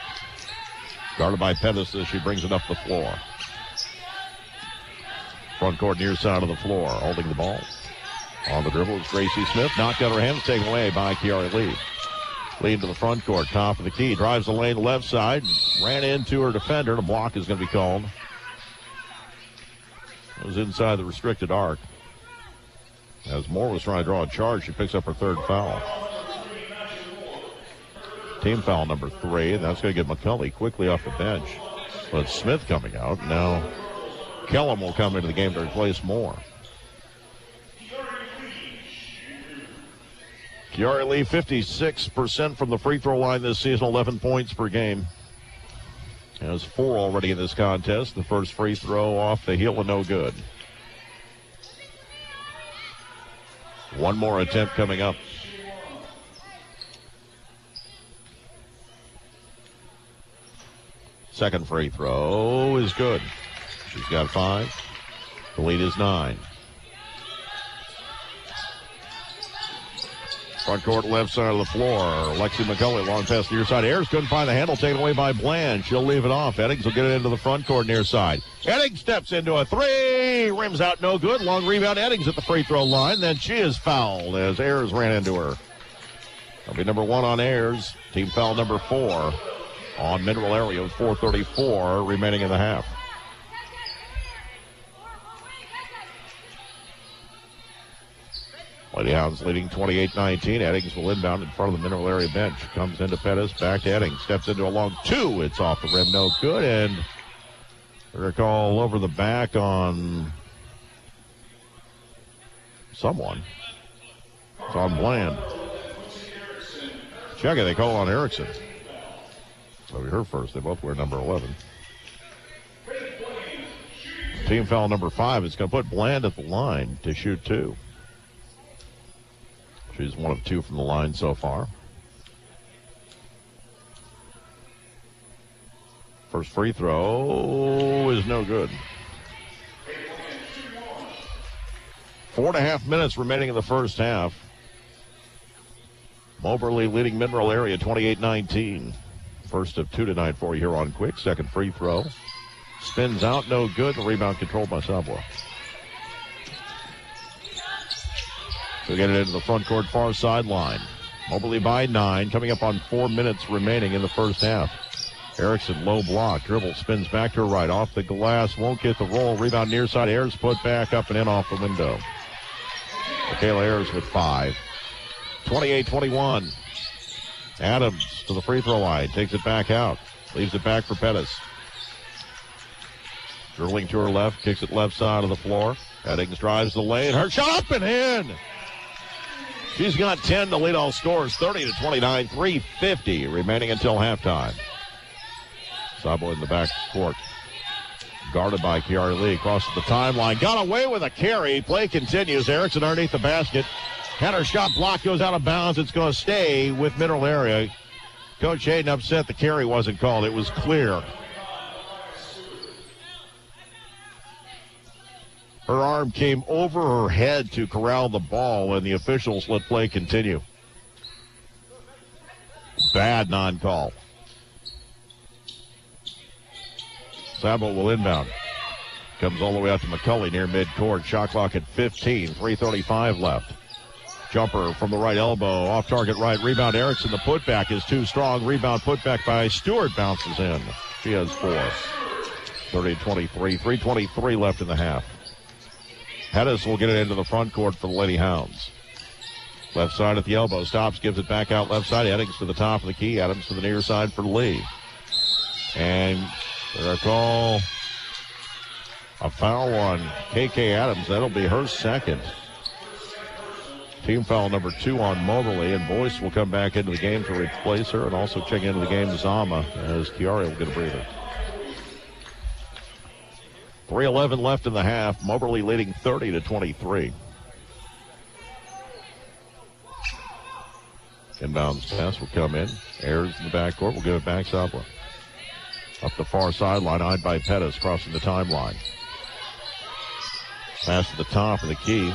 Guarded by Pettis as she brings it up the floor. Front court near side of the floor. Holding the ball. On the dribble is Gracie Smith. Knocked out her hands, taken away by Kiara Lee. Lead to the front court. Top of the key. Drives the lane left side. Ran into her defender. The block is going to be called. It was inside the restricted arc. As Moore was trying to draw a charge, she picks up her 3rd foul. Team foul number 3, and that's going to get McCulley quickly off the bench. But Smith coming out. Now Kellum will come into the game to replace Moore. Kiara Lee, 56% from the free throw line this season, 11 points per game. Has 4 already in this contest. The first free throw off the heel and no good. One more attempt coming up. Second free throw is good. She's got 5. The lead is 9. Front court left side of the floor. Lexi McCulley, long pass near side. Ayers couldn't find the handle, taken away by Bland. She'll leave it off. Eddings will get it into the front court near side. Eddings steps into a 3. Rims out, no good. Long rebound. Eddings at the free throw line. Then she is fouled as Ayers ran into her. That'll be number 1 on Ayers. Team foul number 4 on Mineral Area with 4:34 remaining in the half. Lady Hounds leading 28-19. Eddings will inbound in front of the Mineral Area bench. Comes into Pettis, back to Eddings. Steps into a long two. It's off the rim, no good. And they're call over the back on someone. It's on Bland. Check it, they call on Erickson. So we heard first. They both wear number 11. Team foul number 5 is going to put Bland at the line to shoot 2. She's 1 of 2 from the line so far. First free throw is no good. 4.5 minutes remaining in the first half. Moberly leading Mineral Area 28-19. First of 2 tonight for you here on Quick. Second free throw. Spins out, no good. The rebound controlled by Sabwa. So get it into the front court far sideline. Moberly by 9, coming up on 4 minutes remaining in the first half. Erickson, low block, dribble, spins back to her right, off the glass, won't get the roll. Rebound near side, Ayers put back up and in off the window. Michaela Ayers with 5. 28-21. Adams to the free throw line, takes it back out, leaves it back for Pettis. Dribbling to her left, kicks it left side of the floor. Eddings drives the lane, her shot up and in. She's got 10 to lead all scores, 30-29, 3:50 remaining until halftime. Sabo in the back court. Guarded by Kiara Lee. Crosses the timeline. Got away with a carry. Play continues. Erickson underneath the basket. Had her shot blocked. Goes out of bounds. It's going to stay with Mineral Area. Coach Hayden upset the carry wasn't called. It was clear. Her arm came over her head to corral the ball, and the officials let play continue. Bad non-call. Sabo will inbound. Comes all the way out to McCulley near midcourt. Shot clock at 15. 3:35 left. Jumper from the right elbow. Off target right. Rebound Erickson. The putback is too strong. Rebound putback by Stewart bounces in. She has 4. 30-23. 3:23 left in the half. Pettis will get it into the front court for the Lady Hounds. Left side at the elbow. Stops, gives it back out left side. Eddings to the top of the key. Adams to the near side for Lee. And they're call a foul on KK Adams. That'll be her second. Team foul number 2 on Moberly, and Boyce will come back into the game to replace her, and also check into the game Zama as Chiari will get a breather. 3:11 left in the half. Moberly leading 30-23. Inbounds pass will come in. Ayers in the backcourt will give it back Sabla. Up the far sideline, eyed by Pettis, crossing the timeline. Pass to the top of the key.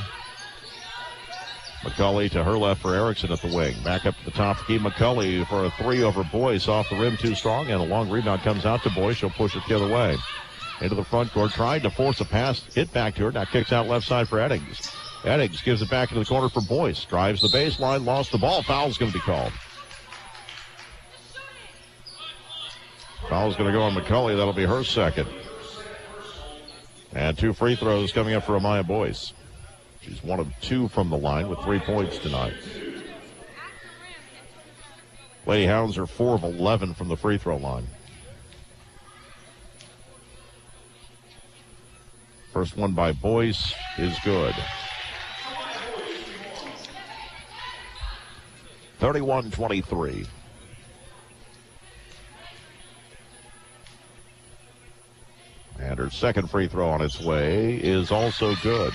McCulley to her left for Erickson at the wing. Back up to the top of the key. McCulley for a 3 over Boyce. Off the rim too strong, and a long rebound comes out to Boyce. She'll push it the other way. Into the front court, tried to force a pass, hit back to her. Now kicks out left side for Eddings. Eddings gives it back into the corner for Boyce. Drives the baseline, lost the ball. Foul's going to be called. Foul's going to go on McCulley. That'll be her second. And 2 free throws coming up for Amaya Boyce. She's 1 of 2 from the line with 3 points tonight. Lady Hounds are 4 of 11 from the free throw line. First one by Boyce is good. 31-23. And her second free throw on its way is also good.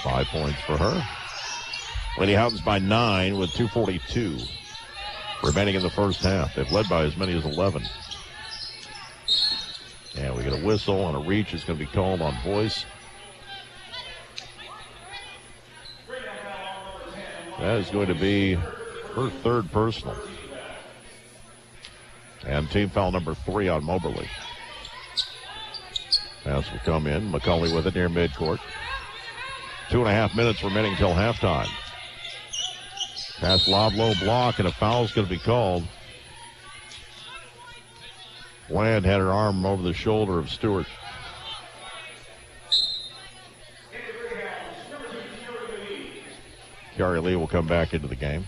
5 points for her. Lady Hounds by 9 with 2:42 remaining in the first half. They've led by as many as 11. And we get a whistle, and a reach is going to be called on Boyce. That is going to be her 3rd personal. And team foul number 3 on Moberly. Pass will come in. McCulley with it near midcourt. 2.5 minutes remaining till halftime. Pass lob, low block, and a foul is going to be called. Bland had her arm over the shoulder of Stewart. Kiara Lee will come back into the game.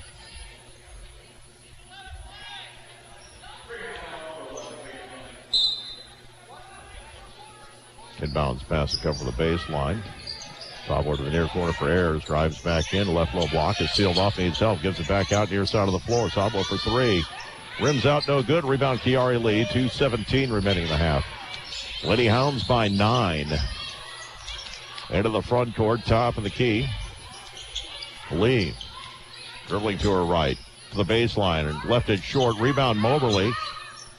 Inbounds pass to cover the baseline. Sablo to the near corner for Ayers. Drives back in. Left low block is sealed off. Needs help. Gives it back out near side of the floor. Sablo for three. Rims out, no good. Rebound, Kiara Lee. 2:17 remaining in the half. Lady Hounds by 9. Into the front court, top of the key. Lee dribbling to her right. To the baseline and left it short. Rebound, Moberly.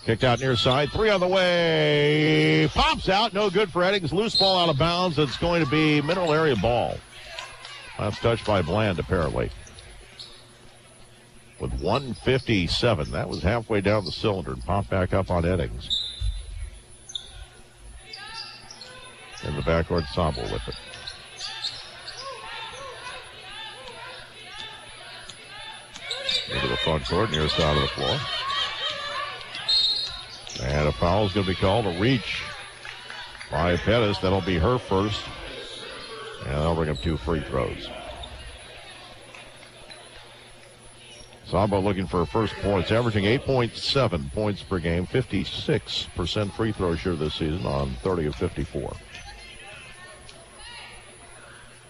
Kicked out near side. Three on the way. Pops out. No good for Eddings. Loose ball out of bounds. It's going to be middle area ball. Last touch by Bland, apparently. With 1:57. That was halfway down the cylinder and popped back up on Eddings. In the backcourt, Sablo with it. Into the front court, near side of the floor. And a foul is going to be called. A reach by Pettis. That'll be her first. And that'll bring up 2 free throws. Sablo looking for her first points, averaging 8.7 points per game, 56% free throw share this season on 30 of 54.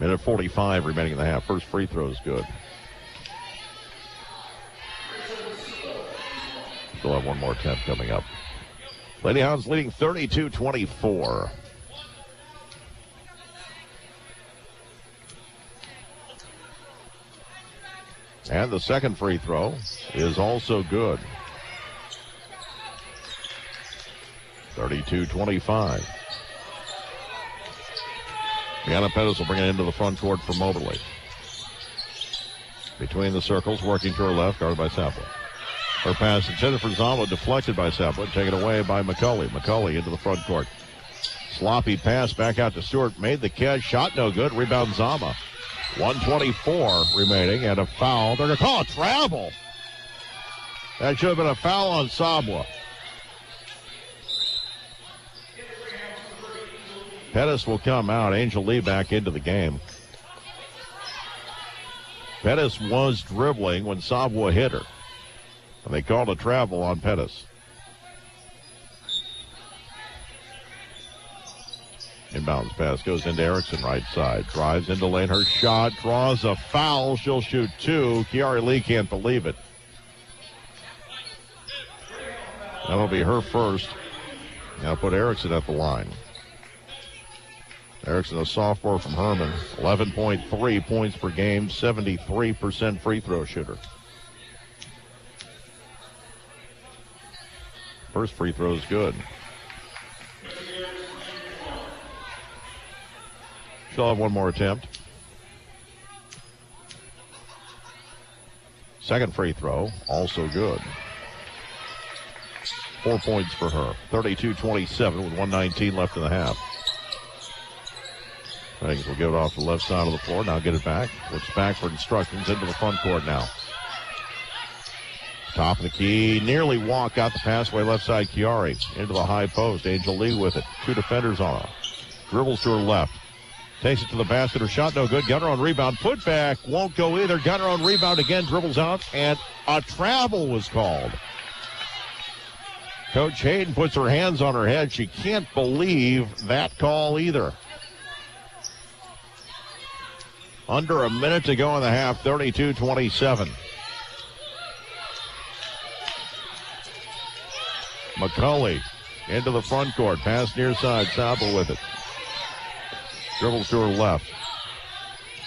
Minute 45 remaining in the half. First free throw is good. Still have one more attempt coming up. Lady Hounds leading 32-24. And the second free throw is also good. 32-25. Brianna Pettis will bring it into the front court for Moberly. Between the circles, working to her left, guarded by Sapler. Her pass intended for Zama, deflected by Sapler, taken away by McCulley. McCulley into the front court. Sloppy pass back out to Stewart, made the catch, shot no good, rebound Zama. 1:24 remaining and a foul. They're going to call a travel. That should have been a foul on Sabla. Pettis will come out. Angel Lee back into the game. Pettis was dribbling when Sabla hit her. And they called a travel on Pettis. Inbounds pass goes into Erickson, right side. Drives into lane. Her shot draws a foul. She'll shoot 2. Kiara Lee can't believe it. That'll be her first. Now put Erickson at the line. Erickson, a sophomore from Herman. 11.3 points per game. 73% free throw shooter. First free throw is good. She'll have one more attempt. Second free throw, also good. 4 points for her. 32-27 with 1:19 left in the half. Eddings will give it off the left side of the floor. Now get it back. Looks back for instructions into the front court now. Top of the key, nearly walk out the passway left side. Chiari into the high post. Angel Lee with it. 2 defenders on her. Dribbles to her left. Takes it to the basket. Her shot no good. Got her on rebound. Put back won't go either. Got her on rebound again. Dribbles out. And a travel was called. Coach Hayden puts her hands on her head. She can't believe that call either. Under a minute to go in the half. 32-27. McCulley into the front court. Pass near side. Sabel with it. Dribbles to her left.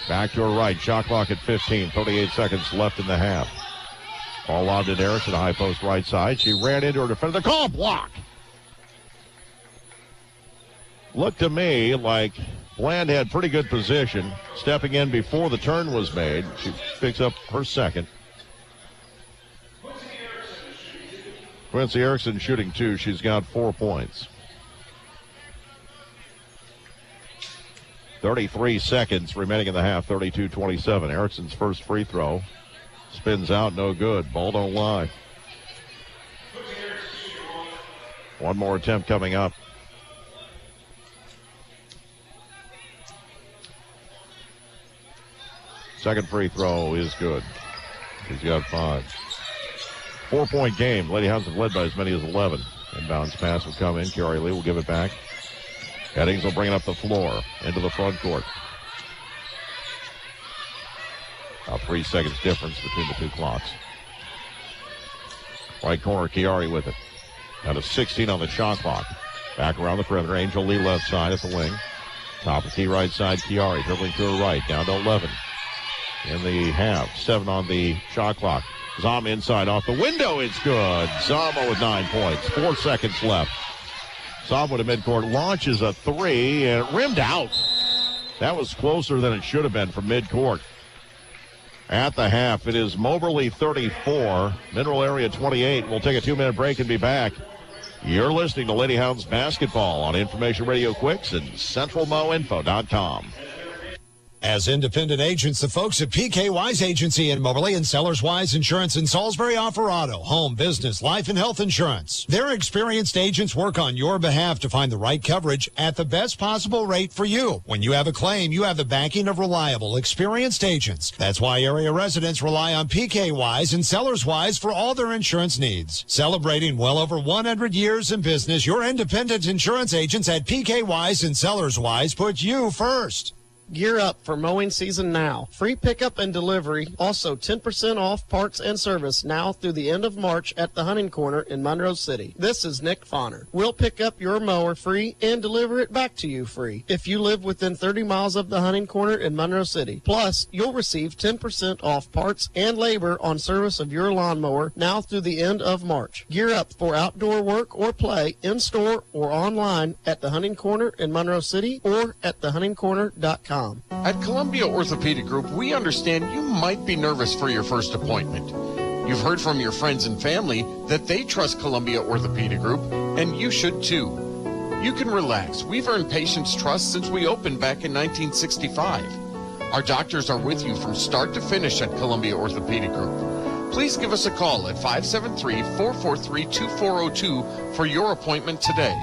Back to her right. Shot clock at 15. 38 seconds left in the half. Ball lobbed to Erickson. High post right side. She ran into her defender. Call block. Looked to me like Bland had pretty good position. Stepping in before the turn was made. She picks up her second. Quincy Erickson shooting 2. She's got 4 points. 33 seconds remaining in the half. 32-27. Erickson's first free throw. Spins out, no good. Ball don't lie. One more attempt coming up. Second free throw is good. He's got 5. 4-point game. Lady Hounds have led by as many as 11. Inbounds pass will come in. Kiari Lee will give it back. Eddings will bring it up the floor into the front court. About 3 seconds difference between the two clocks. Right corner, Kiari with it. Down to 16 on the shot clock. Back around the perimeter. Angel Lee left side at the wing. Top of key right side, Kiari dribbling to her right. Down to 11 in the half. 7 on the shot clock. Zama inside off the window. It's good. Zama with 9 points. 4 seconds left. Zama to midcourt launches a 3 and it rimmed out. That was closer than it should have been from midcourt. At the half, it is Moberly 34, Mineral Area 28. We'll take a 2-minute break and be back. You're listening to Lady Hounds basketball on Information Radio Quicks and CentralMoInfo.com. As independent agents, the folks at PK Wise Agency in Moberly and Sellers Wise Insurance in Salisbury offer auto, home, business, life, and health insurance. Their experienced agents work on your behalf to find the right coverage at the best possible rate for you. When you have a claim, you have the backing of reliable, experienced agents. That's why area residents rely on PK Wise and Sellers Wise for all their insurance needs. Celebrating well over 100 years in business, your independent insurance agents at PK Wise and Sellers Wise put you first. Gear up for mowing season now. Free pickup and delivery. Also 10% off parts and service now through the end of March at the Hunting Corner in Monroe City. This is Nick Fonner. We'll pick up your mower free and deliver it back to you free if you live within 30 miles of the Hunting Corner in Monroe City. Plus, you'll receive 10% off parts and labor on service of your lawnmower now through the end of March. Gear up for outdoor work or play in-store or online at the Hunting Corner in Monroe City or at thehuntingcorner.com. At Columbia Orthopedic Group, we understand you might be nervous for your first appointment. You've heard from your friends and family that they trust Columbia Orthopedic Group, and you should too. You can relax. We've earned patients' trust since we opened back in 1965. Our doctors are with you from start to finish at Columbia Orthopedic Group. Please give us a call at 573-443-2402 for your appointment today.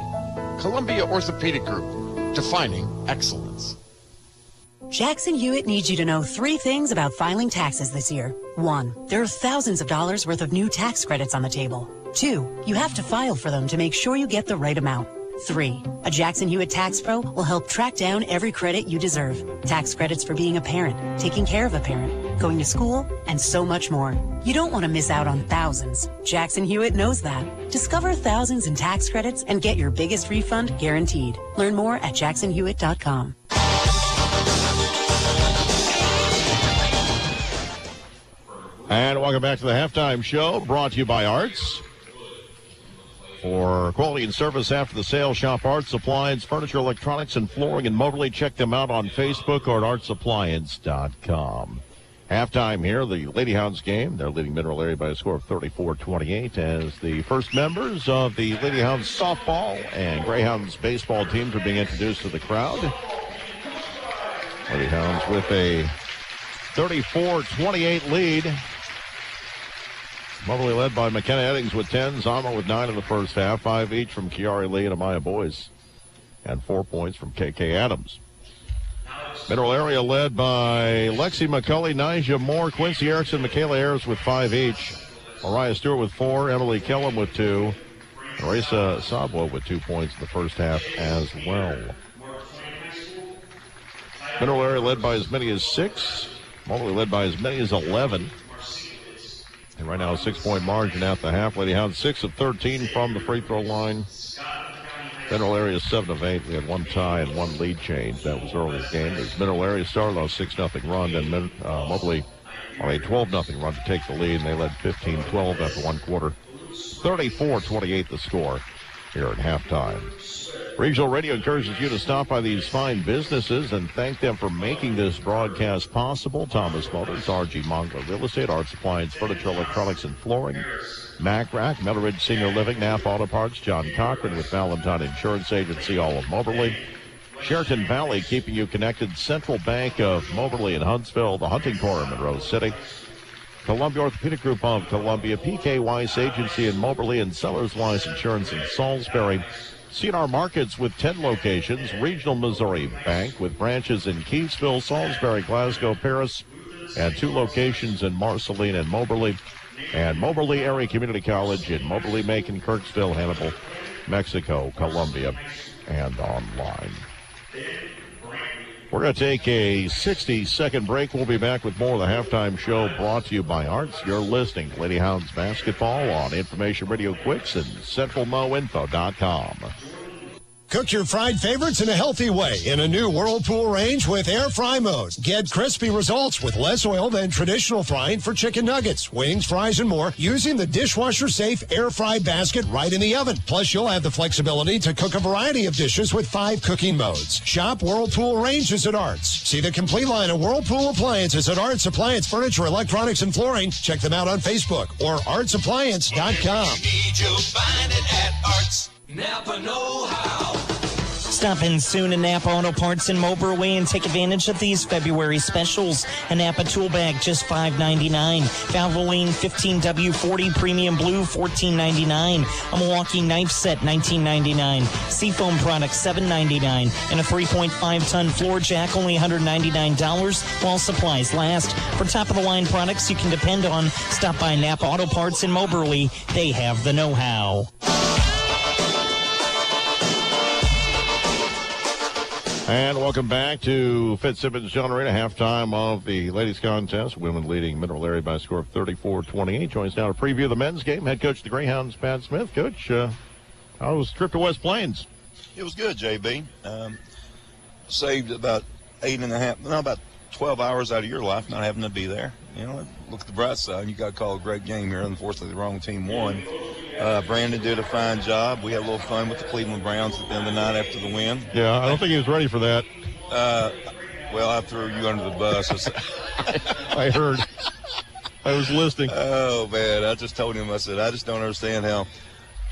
Columbia Orthopedic Group, defining excellence. Jackson Hewitt needs you to know 3 things about filing taxes this year. 1, there are thousands of dollars worth of new tax credits on the table. 2, you have to file for them to make sure you get the right amount. 3, a Jackson Hewitt Tax Pro will help track down every credit you deserve. Tax credits for being a parent, taking care of a parent, going to school, and so much more. You don't want to miss out on thousands. Jackson Hewitt knows that. Discover thousands in tax credits and get your biggest refund guaranteed. Learn more at jacksonhewitt.com. And welcome back to the halftime show, brought to you by Arts. For quality and service after the sale, shop Arts Appliance, Furniture, Electronics, and Flooring in Moberly. Check them out on Facebook or at artsappliance.com. Halftime here, the Lady Hounds game. They're leading Mineral Area by a score of 34-28 as the first members of the Lady Hounds softball and Greyhounds baseball teams are being introduced to the crowd. Lady Hounds with a 34-28 lead. Moberly led by McKenna Eddings with 10, Zama with 9 in the first half, 5 each from Kiari Lee and Amaya Boyce, and 4 points from KK Adams. Mineral Area led by Lexi McCulley, Nija Moore, Quincy Erickson, Michaela Ayers with 5 each, Mariah Stewart with 4, Emily Kellum with 2, and Raisa Sabwa with 2 points in the first half as well. Mineral Area led by as many as 6, Moberly led by as many as 11. And right now a 6-point margin at the half. Lady Hounds 6 of 13 from the free throw line. Mineral Area 7 of 8. We had 1 tie and 1 lead change. That was early in the game. As Mineral Area started on a 6-0 run, then Moberly on a 12-0 run to take the lead, and they led 15-12 after 1 quarter. 34-28 the score here at halftime. Regional Radio encourages you to stop by these fine businesses and thank them for making this broadcast possible. Thomas Motors, RG Mongler Real Estate, Arts Appliance, Furniture, Electronics, and Flooring, MACC, Metal Ridge Senior Living, Napa Auto Parts, John Cochran with Valentine Insurance Agency, all of Moberly, Sheraton Valley, keeping you connected, Central Bank of Moberly and Huntsville, the Hunting Corner in Monroe City, Columbia Orthopedic Group of Columbia, PK Wise Agency in Moberly, and Sellers Wise Insurance in Salisbury. C&R Markets with 10 locations, Regional Missouri Bank with branches in Keysville, Salisbury, Glasgow, Paris, and 2 locations in Marceline and Moberly, and Moberly Area Community College in Moberly, Macon, Kirksville, Hannibal, Mexico, Columbia, and online. We're going to take a 60-second break. We'll be back with more of the halftime show brought to you by Arts. You're listening to Lady Hounds basketball on Information Radio Quicks and CentralMoInfo.com. Cook your fried favorites in a healthy way in a new Whirlpool range with air fry mode. Get crispy results with less oil than traditional frying for chicken nuggets, wings, fries, and more using the dishwasher-safe air fry basket right in the oven. Plus, you'll have the flexibility to cook a variety of dishes with 5 cooking modes. Shop Whirlpool ranges at Arts. See the complete line of Whirlpool appliances at Arts Appliance Furniture, Electronics, and Flooring. Check them out on Facebook or artsappliance.com. You'll find it at Arts. Napa know-how. Stop in soon at Napa Auto Parts in Moberly and take advantage of these February specials. A Napa tool bag, just $5.99. Valvoline 15W40 Premium Blue, $14.99. A Milwaukee knife set, $19.99. Seafoam products, $7.99. And a 3.5-ton floor jack, only $199 while supplies last. For top-of-the-line products you can depend on, stop by Napa Auto Parts in Moberly. They have the know-how. And welcome back to Fitzsimmons Generator, halftime of the ladies contest. Women leading Mineral Area by a score of 34-28. Joins now to preview the men's game. Head coach of the Greyhounds, Pat Smith. Coach, how was the trip to West Plains? It was good, JB. Saved about 12 hours out of your life not having to be there. You know, look at the bright side. You got to call a great game here. Unfortunately, the wrong team won. Brandon did a fine job. We had a little fun with the Cleveland Browns at the end of the night after the win. Yeah, I don't think he was ready for that. Well, I threw you under the bus. I heard. I was listening. Oh, man. I just told him, I said, I just don't understand how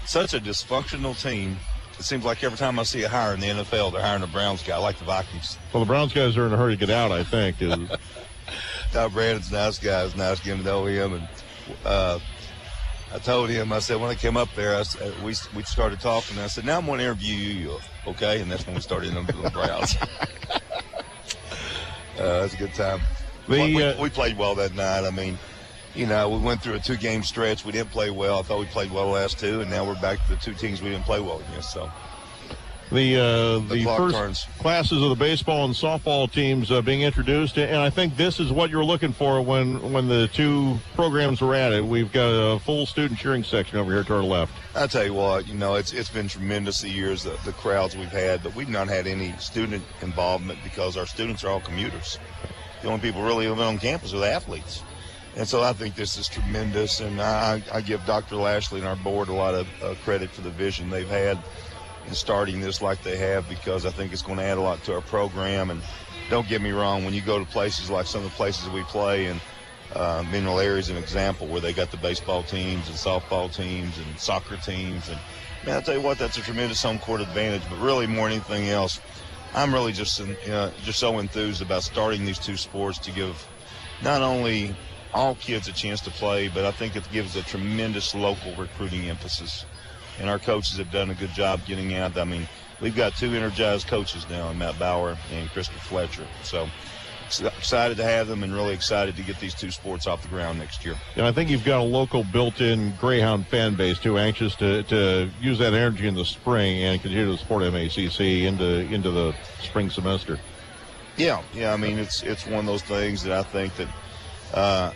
such a dysfunctional team. It seems like every time I see a hire in the NFL, they're hiring a Browns guy, like the Vikings. Well, the Browns guys are in a hurry to get out, I think. Now, Brandon's a nice guy. It's nice getting to know him. And I told him, I said, when I came up there, we started talking. And I said, now I'm going to interview you, okay? And that's when we started in the Browns. That's a good time. We played well that night. I mean, you know, we went through a 2-game stretch. We didn't play well. I thought we played well the last 2, and now we're back to the 2 teams we didn't play well against. So the first turns. Classes of the baseball and softball teams being introduced, and I think this is what you're looking for when the 2 programs were at it. We've got a full student cheering section over here to our left. I tell you what, you know, it's been tremendous the years, the crowds we've had, but we've not had any student involvement because our students are all commuters. The only people really living on campus are the athletes. And so I think this is tremendous, and I give Dr. Lashley and our board a lot of credit for the vision they've had in starting this like they have, because I think it's going to add a lot to our program. And don't get me wrong, when you go to places like some of the places we play, and Mineral Area is an example where they got the baseball teams and softball teams and soccer teams. And, man, I'll tell you what, that's a tremendous home court advantage. But really, more than anything else, I'm really just so enthused about starting these 2 sports to give not only all kids a chance to play, but I think it gives a tremendous local recruiting emphasis. And our coaches have done a good job getting out. I mean, we've got 2 energized coaches now, Matt Bauer and Christopher Fletcher. So excited to have them, and really excited to get these 2 sports off the ground next year. And I think you've got a local built-in Greyhound fan base, too, anxious to use that energy in the spring and continue to support MACC into the spring semester. Yeah. I mean, it's one of those things that I think that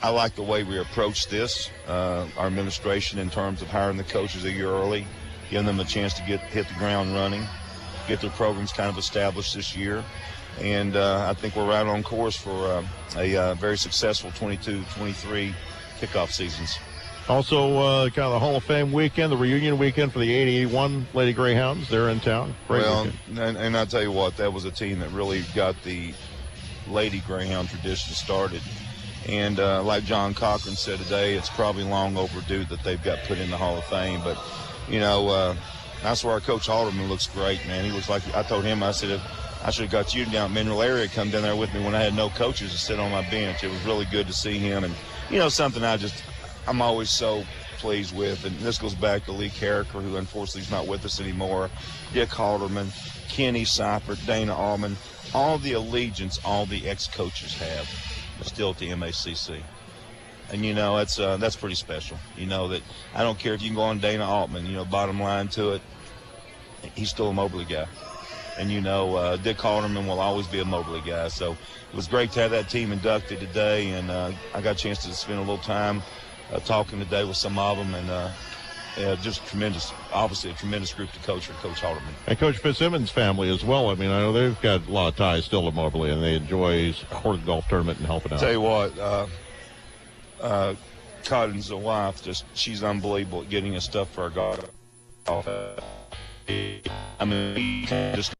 I like the way we approach this, our administration, in terms of hiring the coaches a year early, giving them a chance to hit the ground running, get their programs kind of established this year. And I think we're right on course for a very successful 22-23 kickoff seasons. Also, kind of the Hall of Fame weekend, the reunion weekend for the 80-81 Lady Greyhounds. They're in town. Great weekend. And I'll tell you what, that was a team that really got the Lady Greyhound tradition started. And like John Cochran said today, it's probably long overdue that they've got put in the Hall of Fame. But, you know, that's where our coach Halderman looks great, man. He looks like, I told him, I said, I should have got you down at Mineral Area, come down there with me when I had no coaches to sit on my bench. It was really good to see him. And, you know, something I'm always so pleased with, and this goes back to Lee Carricker, who unfortunately is not with us anymore, Dick Halderman, Kenny Seifert, Dana Allman, all the allegiance all the ex-coaches have. still at the MACC. And, you know, that's pretty special. You know, that I don't care if you can go on Dana Altman, you know, bottom line to it, he's still a Moberly guy. And, you know, Dick Halderman will always be a Moberly guy. So it was great to have that team inducted today, and I got a chance to spend a little time talking today with some of them, and just tremendous, obviously a tremendous group to coach for Coach Halderman. And Coach Fitzsimmons' family as well. I mean, I know they've got a lot of ties still to Moberly, and they enjoy Horton Golf Tournament and helping out. Tell you what, Cotton's wife, she's unbelievable at getting us stuff for our golf. I mean, just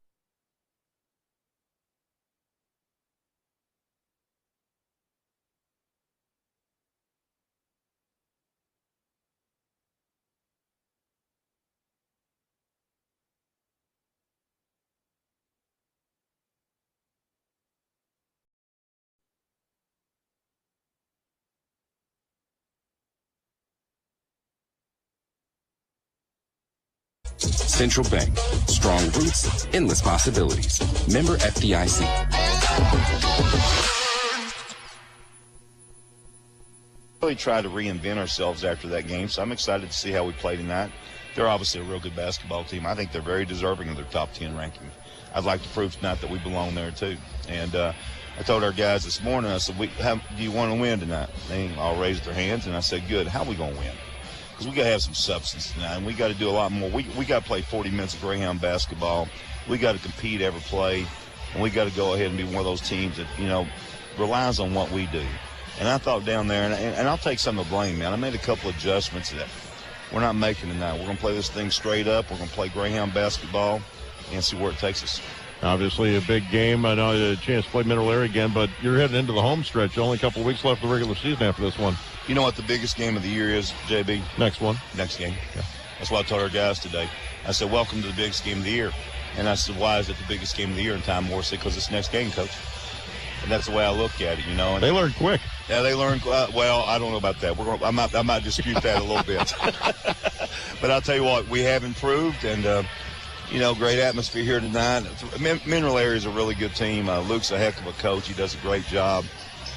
Central Bank. Strong roots, endless possibilities. Member FDIC. Really tried to reinvent ourselves after that game, so I'm excited to see how we play tonight. They're obviously a real good basketball team. I think they're very deserving of their top 10 ranking. I'd like to prove tonight that we belong there too. And I told our guys this morning, I said, how do you want to win tonight? They all raised their hands, and I said, good. How are we going to win? Because we got to have some substance tonight, and we got to do a lot more. We got to play 40 minutes of Greyhound basketball. We got to compete every play, and we got to go ahead and be one of those teams that, you know, relies on what we do. And I thought down there, and I'll take some of the blame, man. I made a couple adjustments that we're not making tonight. We're going to play this thing straight up. We're going to play Greyhound basketball and see where it takes us. Obviously a big game. I know you had a chance to play Mineral Area again, but you're heading into the home stretch. Only a couple of weeks left of the regular season after this one. You know what the biggest game of the year is, JB? Next one. Next game. Yeah. That's what I told our guys today. I said, welcome to the biggest game of the year. And I said, why is it the biggest game of the year in Time Morrissey? Because it's next game, Coach. And that's the way I look at it, you know. And they learn quick. Yeah, they learn. Well, I don't know about that. I might dispute that a little bit. But I'll tell you what, we have improved, and you know, great atmosphere here tonight. Mineral Area is a really good team. Luke's a heck of a coach. He does a great job.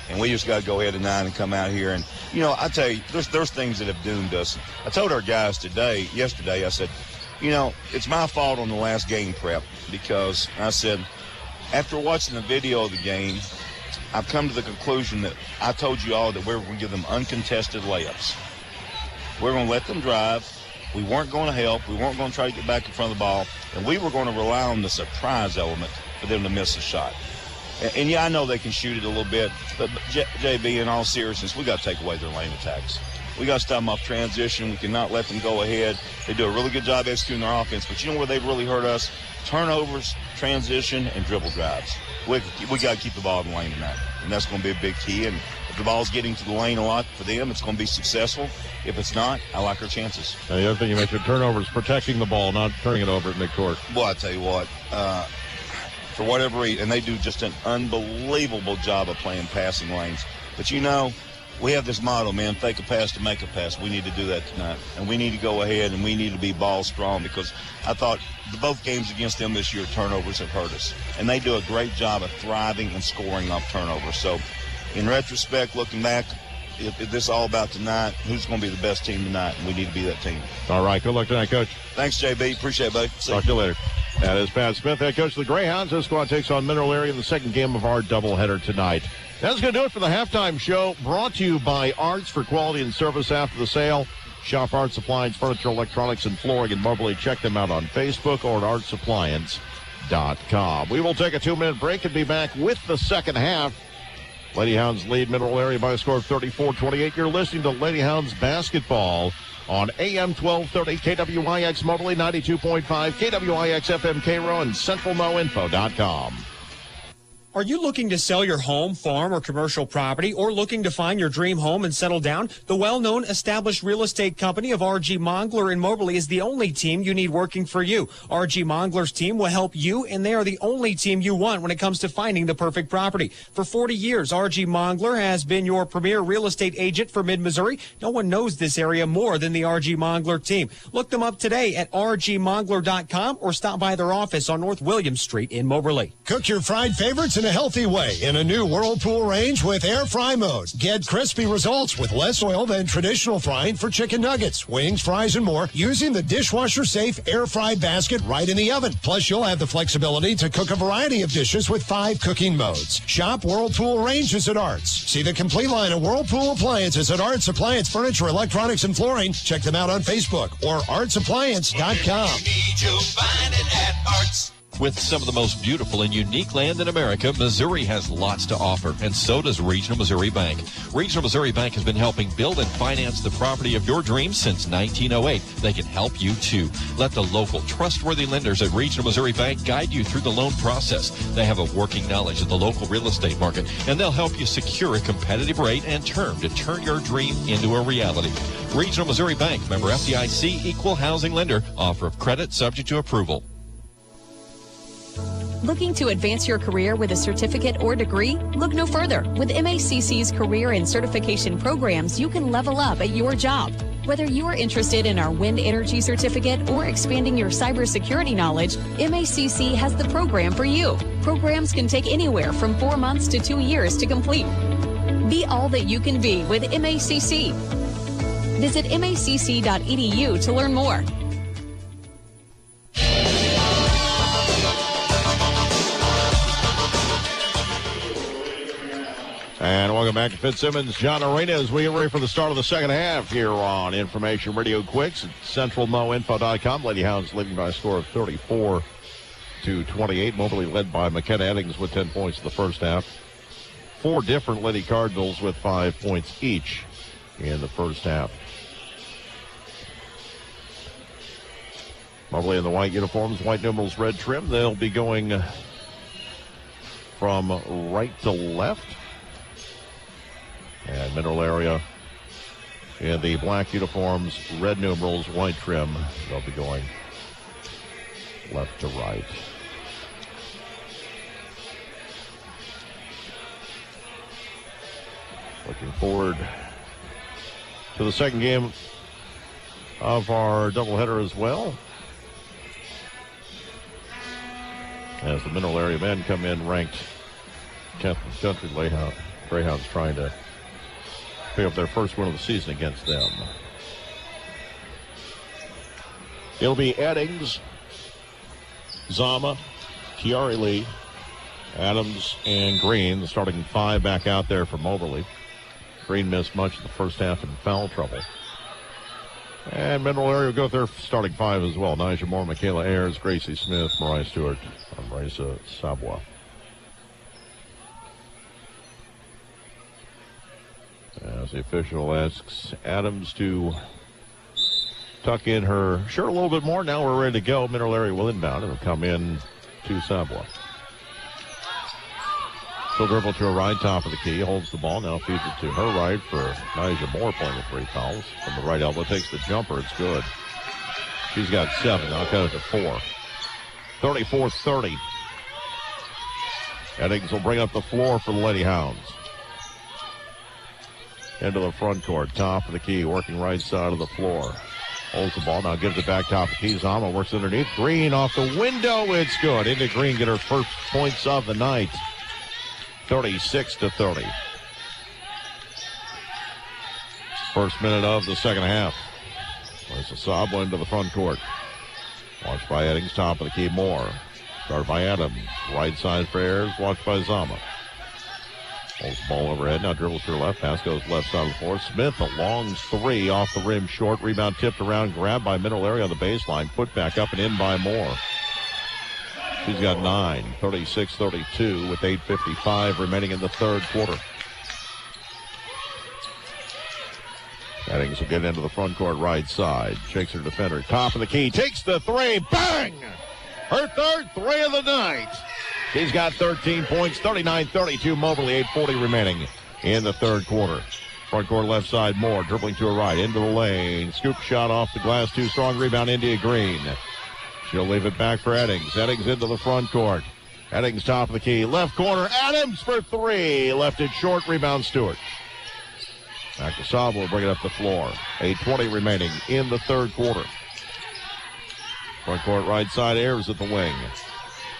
And we just got to go ahead tonight and come out here. And, you know, I tell you, there's things that have doomed us. I told our guys yesterday, I said, you know, it's my fault on the last game prep, because I said, after watching the video of the game, I've come to the conclusion that I told you all that we were going to give them uncontested layups. We're going to let them drive. We weren't going to help. We weren't going to try to get back in front of the ball. And we were going to rely on the surprise element for them to miss a shot. And yeah, I know they can shoot it a little bit, but JB, in all seriousness, we got to take away their lane attacks. We got to stop them off transition. We cannot let them go ahead. They do a really good job executing their offense, but you know where they've really hurt us? Turnovers, transition, and dribble drives. We got to keep the ball in the lane tonight, and that's going to be a big key. And if the ball's getting to the lane a lot for them, it's going to be successful. If it's not, I like our chances. Now, the other thing you mentioned, turnovers, protecting the ball, not turning it over at midcourt. Well, I tell you what, for whatever reason, and they do just an unbelievable job of playing passing lanes. But, you know, we have this motto, man, fake a pass to make a pass. We need to do that tonight. And we need to go ahead and we need to be ball strong, because I thought both games against them this year, turnovers have hurt us. And they do a great job of thriving and scoring off turnovers. So, in retrospect, looking back, if this is all about tonight, who's going to be the best team tonight? And we need to be that team. All right. Good luck tonight, Coach. Thanks, JB. Appreciate it, buddy. Talk to you later. That is Pat Smith, head coach of the Greyhounds. This squad takes on Mineral Area in the second game of our doubleheader tonight. That's going to do it for the halftime show, brought to you by Arts for quality and service after the sale. Shop Arts Appliance, Furniture, Electronics, and Flooring in Moberly. Check them out on Facebook or at artsappliance.com. We will take a 2-minute break and be back with the second half. Lady Hounds lead Mineral Area by a score of 34-28. You're listening to Lady Hounds basketball on AM 1230 KWIX Moberly, 92.5 KWIX FM Cairo, and CentralMoInfo.com. Are you looking to sell your home, farm, or commercial property, or looking to find your dream home and settle down? The well-known established real estate company of R.G. Mongler in Moberly is the only team you need working for you. R.G. Mongler's team will help you, and they are the only team you want when it comes to finding the perfect property. For 40 years, R.G. Mongler has been your premier real estate agent for mid-Missouri. No one knows this area more than the R.G. Mongler team. Look them up today at rgmongler.com or stop by their office on North William Street in Moberly. Cook your fried favorites in a healthy way in a new Whirlpool range with air fry mode. Get crispy results with less oil than traditional frying for chicken nuggets, wings, fries, and more using the dishwasher-safe air fry basket right in the oven. Plus, you'll have the flexibility to cook a variety of dishes with 5 cooking modes. Shop Whirlpool ranges at Arts. See the complete line of Whirlpool appliances at Arts Appliance Furniture, Electronics, and Flooring. Check them out on Facebook or artsappliance.com. You'll find it at Arts. With some of the most beautiful and unique land in America, Missouri has lots to offer, and so does Regional Missouri Bank. Regional Missouri Bank has been helping build and finance the property of your dreams since 1908. They can help you, too. Let the local, trustworthy lenders at Regional Missouri Bank guide you through the loan process. They have a working knowledge of the local real estate market, and they'll help you secure a competitive rate and term to turn your dream into a reality. Regional Missouri Bank, member FDIC, equal housing lender, offer of credit subject to approval. Looking to advance your career with a certificate or degree? Look no further. With MACC's career and certification programs, you can level up at your job. Whether you are interested in our wind energy certificate or expanding your cybersecurity knowledge, MACC has the program for you. Programs can take anywhere from 4 months to 2 years to complete. Be all that you can be with MACC. Visit macc.edu to learn more. And welcome back to Fitzsimmons, John Arena, as we get ready for the start of the second half here on Information Radio Quicks at centralmoinfo.com. Lady Hounds leading by a score of 34-28. Moberly led by McKenna Eddings with 10 points in the first half. 4 different Lady Cardinals with 5 points each in the first half. Moberly in the white uniforms, white numerals, red trim. They'll be going from right to left. And Mineral Area in the black uniforms, red numerals, white trim. They'll be going left to right. Looking forward to the second game of our doubleheader as well, as the Mineral Area men come in ranked 10th in the country. Greyhounds trying to pick up their first win of the season against them. It'll be Eddings, Zama, Tiari Lee, Adams, and Green. The starting 5 back out there for Moberly. Green missed much of the first half in foul trouble. And Mineral Area will go with their starting 5 as well. Nigel Moore, Michaela Ayers, Gracie Smith, Mariah Stewart, and Marisa Savoie. As the official asks Adams to tuck in her shirt a little bit more. Now we're ready to go. Mineral Area will inbound. It'll come in to Savoie. She'll dribble to her right, top of the key, holds the ball, now feeds it to her right for Nigel Moore, playing with 3 fouls. From the right elbow, takes the jumper. It's good. She's got 7. I'll cut it to 4. 34-30. Eddings will bring up the floor for the Lady Hounds. Into the front court, top of the key, working right side of the floor. Holds the ball, now gives it back top of the key. Zama works underneath. Green off the window, it's good. Into Green, get her first points of the night. 36-30. First minute of the second half. There's a Savoie into the front court. Watched by Eddings, top of the key, Moore. Started by Adams. Right side for Ayers, watched by Zama. Holds the ball overhead, now dribbles to her left. Pass goes left side of the floor. Smith, a long 3 off the rim, short. Rebound tipped around, grabbed by Mineral Area on the baseline. Put back up and in by Moore. She's got 9, 36-32 with 8:55 remaining in the third quarter. Eddings will get into the front court right side. Shakes her defender. Top of the key. Takes the 3. Bang! Her third 3 of the night. She's got 13 points. 39-32 Moberly. 8:40 remaining in the third quarter. Front court left side. Moore dribbling to her right. Into the lane. Scoop shot off the glass. Too strong. Rebound. India Green. She'll leave it back for Eddings. Eddings into the front court. Eddings top of the key. Left corner. Adams for 3. Left it short. Rebound Stewart. Back to Savoie will bring it up the floor. 8:20 remaining in the third quarter. Front court right side. Ayers at the wing.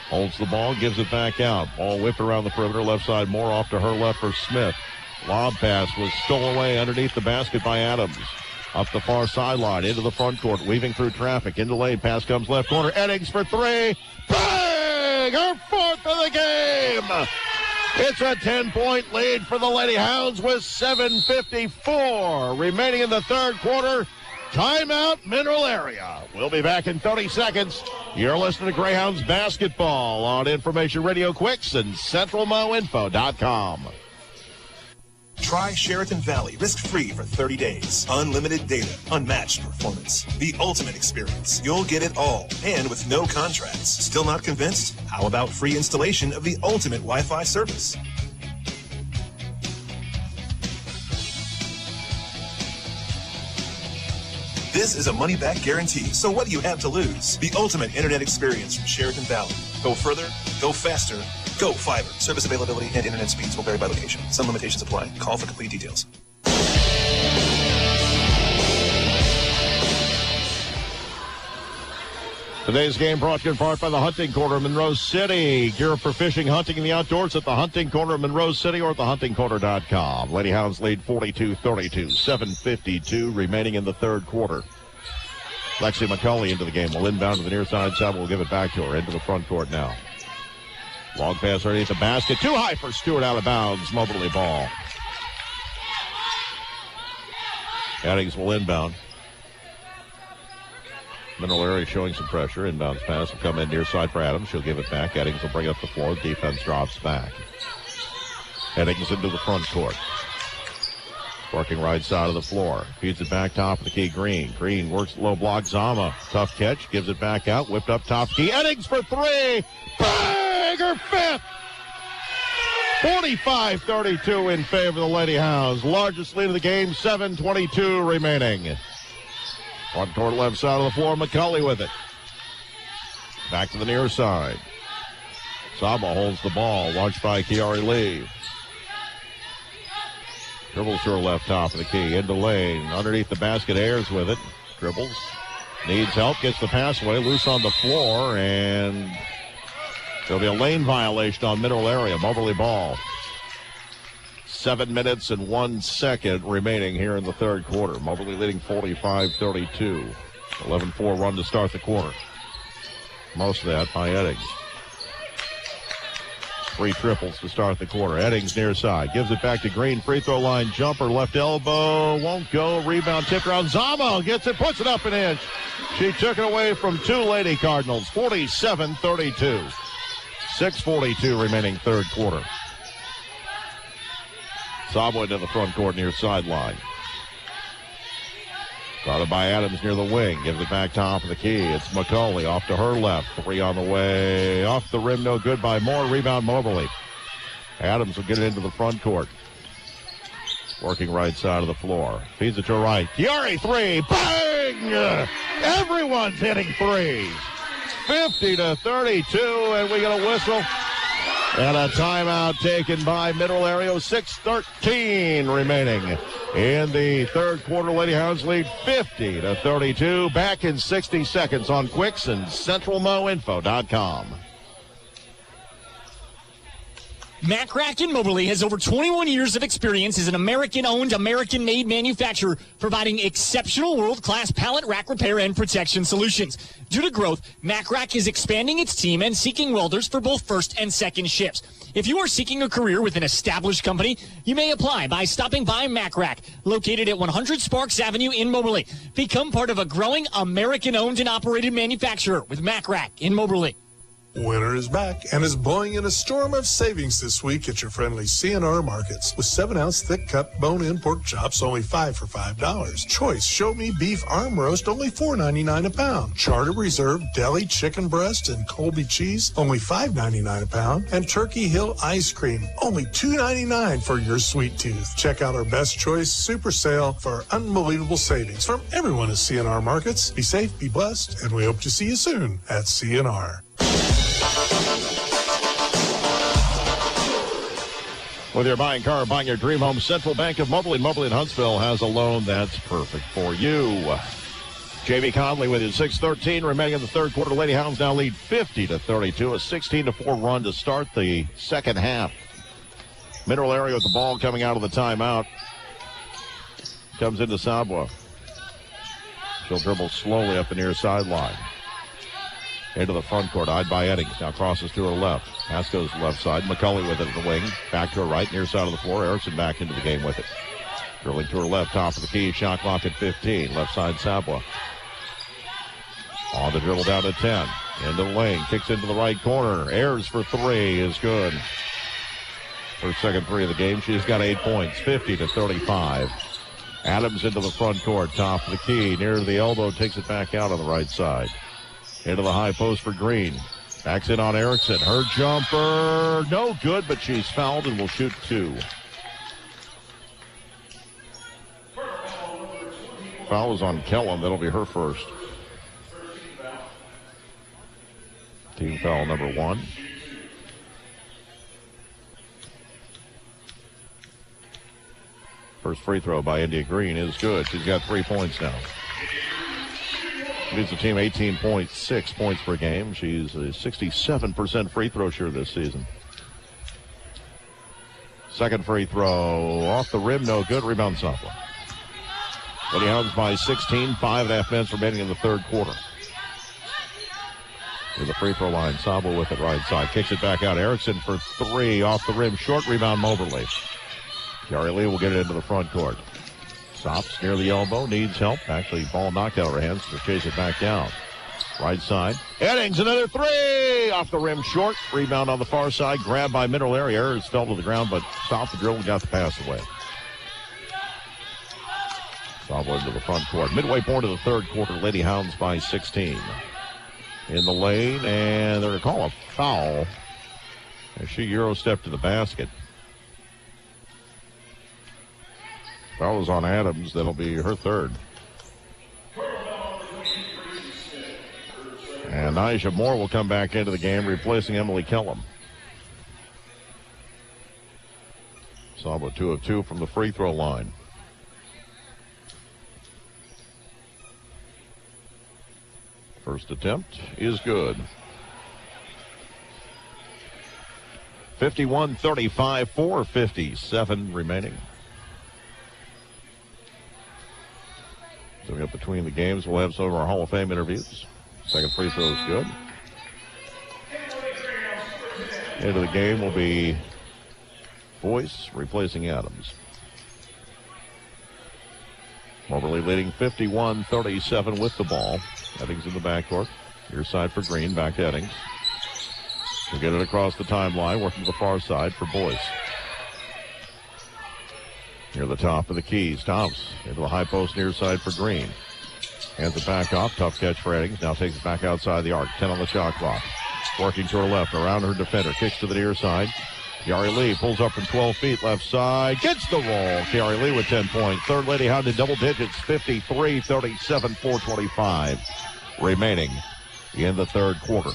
Holds the ball, gives it back out. Ball whipped around the perimeter, left side, more off to her left for Smith. Lob pass was stolen away underneath the basket by Adams. Up the far sideline, into the front court, weaving through traffic, into lane, pass comes left corner. Eddings for three. Bang! Her fourth of the game! It's a 10-point lead for the Lady Hounds with 7:54 remaining in the third quarter. Timeout, Mineral Area. We'll be back in 30 seconds. You're listening to Greyhounds basketball on Information Radio Quicks and CentralMoInfo.com. Try Sheraton Valley risk-free for 30 days. Unlimited data, unmatched performance, the ultimate experience. You'll get it all, and with no contracts. Still not convinced? How about free installation of the ultimate Wi-Fi service? This is a money-back guarantee, so what do you have to lose? The ultimate internet experience from Sheraton Valley. Go further, go faster, go fiber. Service availability and internet speeds will vary by location. Some limitations apply. Call for complete details. Today's game brought to you in part by the Hunting Corner of Monroe City. Gear up for fishing, hunting, and the outdoors at the Hunting Corner of Monroe City or at thehuntingcorner.com. Lady Hounds lead 42-32, 7:52 remaining in the third quarter. Lexi McCulley into the game. Will inbound to the near side. We'll give it back to her into the front court now. Long pass underneath the basket. Too high for Stewart, out of bounds. Mobley ball. Eddings will inbound. Mineral Area showing some pressure. Inbounds pass will come in near side for Adams. She'll give it back. Eddings will bring up the floor. Defense drops back. Eddings into the front court. Working right side of the floor. Feeds it back top of the key. Green. Green works low block. Zama. Tough catch. Gives it back out. Whipped up top key. Eddings for three. Bang! Her fifth. 45-32 in favor of the Lady Hounds. Largest lead of the game. 7:22 remaining. Front court left side of the floor, McCulley with it. Back to the near side. Saba holds the ball, watched by Kiari Lee. Dribbles to her left top of the key, into lane, underneath the basket, Ayers with it. Dribbles, needs help, gets the pass away, loose on the floor, and there'll be a lane violation on Mineral Area. Moberly ball. 7 minutes and 1 second remaining here in the third quarter. Moberly leading 45-32. 11-4 run to start the quarter. Most of that by Eddings. 3 triples to start the quarter. Eddings near side. Gives it back to Green. Free throw line jumper. Left elbow. Won't go. Rebound tipped around. Zamo gets it. Puts it up an inch. She took it away from 2 Lady Cardinals. 47-32. 6:42 remaining third quarter. Sabo into the front court near sideline. Guarded by Adams near the wing. Gives it back top of the key. It's McCulley off to her left. 3 on the way. Off the rim, no good by Moore. Rebound Moberly. Adams will get it into the front court. Working right side of the floor. Feeds it to right. Chiari 3. Bang! Everyone's hitting threes. 50-32, and we get a whistle. And a timeout taken by Mineral Area. 6:13 remaining in the third quarter. Lady Hounds lead 50-32. Back in 60 seconds on Quicks and CentralMoInfo.com. MACC in Moberly has over 21 years of experience as an American-owned, American-made manufacturer providing exceptional world-class pallet rack repair and protection solutions. Due to growth, MACC is expanding its team and seeking welders for both first and second shifts. If you are seeking a career with an established company, you may apply by stopping by MACC, located at 100 Sparks Avenue in Moberly. Become part of a growing American-owned and operated manufacturer with MACC in Moberly. Winter is back and is blowing in a storm of savings this week at your friendly CNR markets. With 7-ounce thick cut bone-in pork chops, only 5 for $5. Choice show me beef arm roast, only $4.99 a pound. Charter Reserve deli chicken breast and Colby cheese, only $5.99 a pound. And Turkey Hill ice cream, only $2.99 for your sweet tooth. Check out our best choice super sale for unbelievable savings from everyone at CNR markets. Be safe, be blessed, and we hope to see you soon at CNR. Whether you're buying a car or buying your dream home, Central Bank of Moberly and Huntsville has a loan that's perfect for you. J.B. Conley with his 6:13 remaining in the third quarter. Lady Hounds now lead 50-32, a 16-4 run to start the second half. Mineral Area with the ball coming out of the timeout. Comes into Sabwa. She'll dribble slowly up the near sideline. Into the front court, eyed by Eddings. Now crosses to her left. Pass goes left side. McCulley with it at the wing. Back to her right, near side of the floor. Erickson back into the game with it. Dribbling to her left, top of the key. Shot clock at 15. Left side, Sabwa. On the dribble down to 10. Into the lane. Kicks into the right corner. Ayers for three is good. Her second three of the game. She's got 8 points. 50-35. Adams into the front court. Top of the key. Near the elbow. Takes it back out on the right side. Into the high post for Green. Backs in on Erickson. Her jumper. No good, but she's fouled and will shoot two. Foul is on Kellum. That'll be her first. Team foul number one. First free throw by India Green is good. She's got 3 points now. Leads the team 18.6 points per game. She's a 67% free throw shooter this season. Second free throw off the rim, no good. Rebound Sabwa. Lady Hounds by 16, 5.5 minutes remaining in the third quarter. To the free throw line, Sabwa with it right side. Kicks it back out. Erickson for three off the rim. Short rebound Moberly. Kiari Lee will get it into the front court. Stops near the elbow, needs help. Actually, ball knocked out of her hands to chase it back down. Right side. Eddings, another three! Off the rim, short. Rebound on the far side. Grabbed by Mineral Area. Ayers fell to the ground, but stopped the dribble and got the pass away. Sabwa into the front court. Midway point of the third quarter. Lady Hounds by 16. In the lane, and they're going to call a foul as she Euro-stepped to the basket. Foul is on Adams. That'll be her third. And Nyjah Moore will come back into the game, replacing Emily Kellum. Sabwa 2 of 2 from the free throw line. First attempt is good. 51-35, 4:57 remaining. Coming up between the games, we'll have some of our Hall of Fame interviews. Second free throw is good. Into the game will be Boyce replacing Adams. Moberly leading 51-37 with the ball. Eddings in the backcourt. Near side for Green. Back to Eddings. We'll get it across the timeline. Working to the far side for Boyce. Near the top of the key. Stops into the high post near side for Green. Hands it back off. Tough catch for Eddings. Now takes it back outside the arc. 10 on the shot clock. Working to her left. Around her defender. Kicks to the near side. Kiari Lee pulls up from 12 feet left side. Gets the roll. Kiari Lee with 10 points. Third Lady Hound in double digits. 53-37, 4:25 remaining in the third quarter.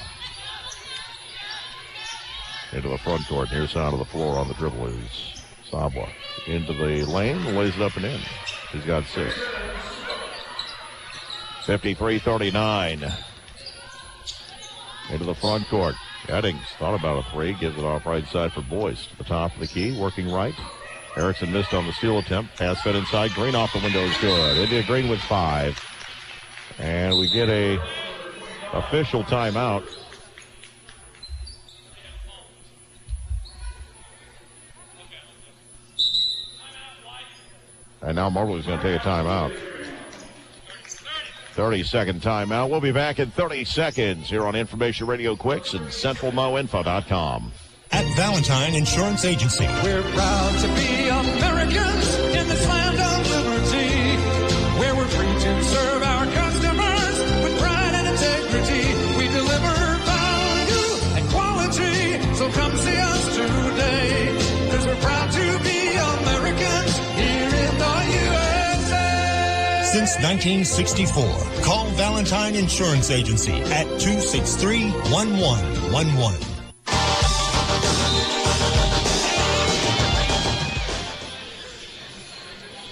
Into the front court. Near side of the floor on the dribble is Sabwa. Into the lane. Lays it up and in. She's got 6. 53-39. Into the front court. Eddings thought about a three. Gives it off right side for Boyce. To the top of the key. Working right. Erickson missed on the steal attempt. Pass fed inside. Green off the window is good. India Green with 5. And we get a official timeout. And now Moberly's going to take a timeout. 30-second timeout. We'll be back in 30 seconds here on Information Radio Quicks and CentralMoInfo.com. At Valentine Insurance Agency. We're proud to be Americans in this land of liberty, where we're free to serve our customers with pride and integrity. We deliver value and quality, so come see us today, because we're proud to be Americans here in the USA. Since 1964, call Valentine Insurance Agency at 263-1111.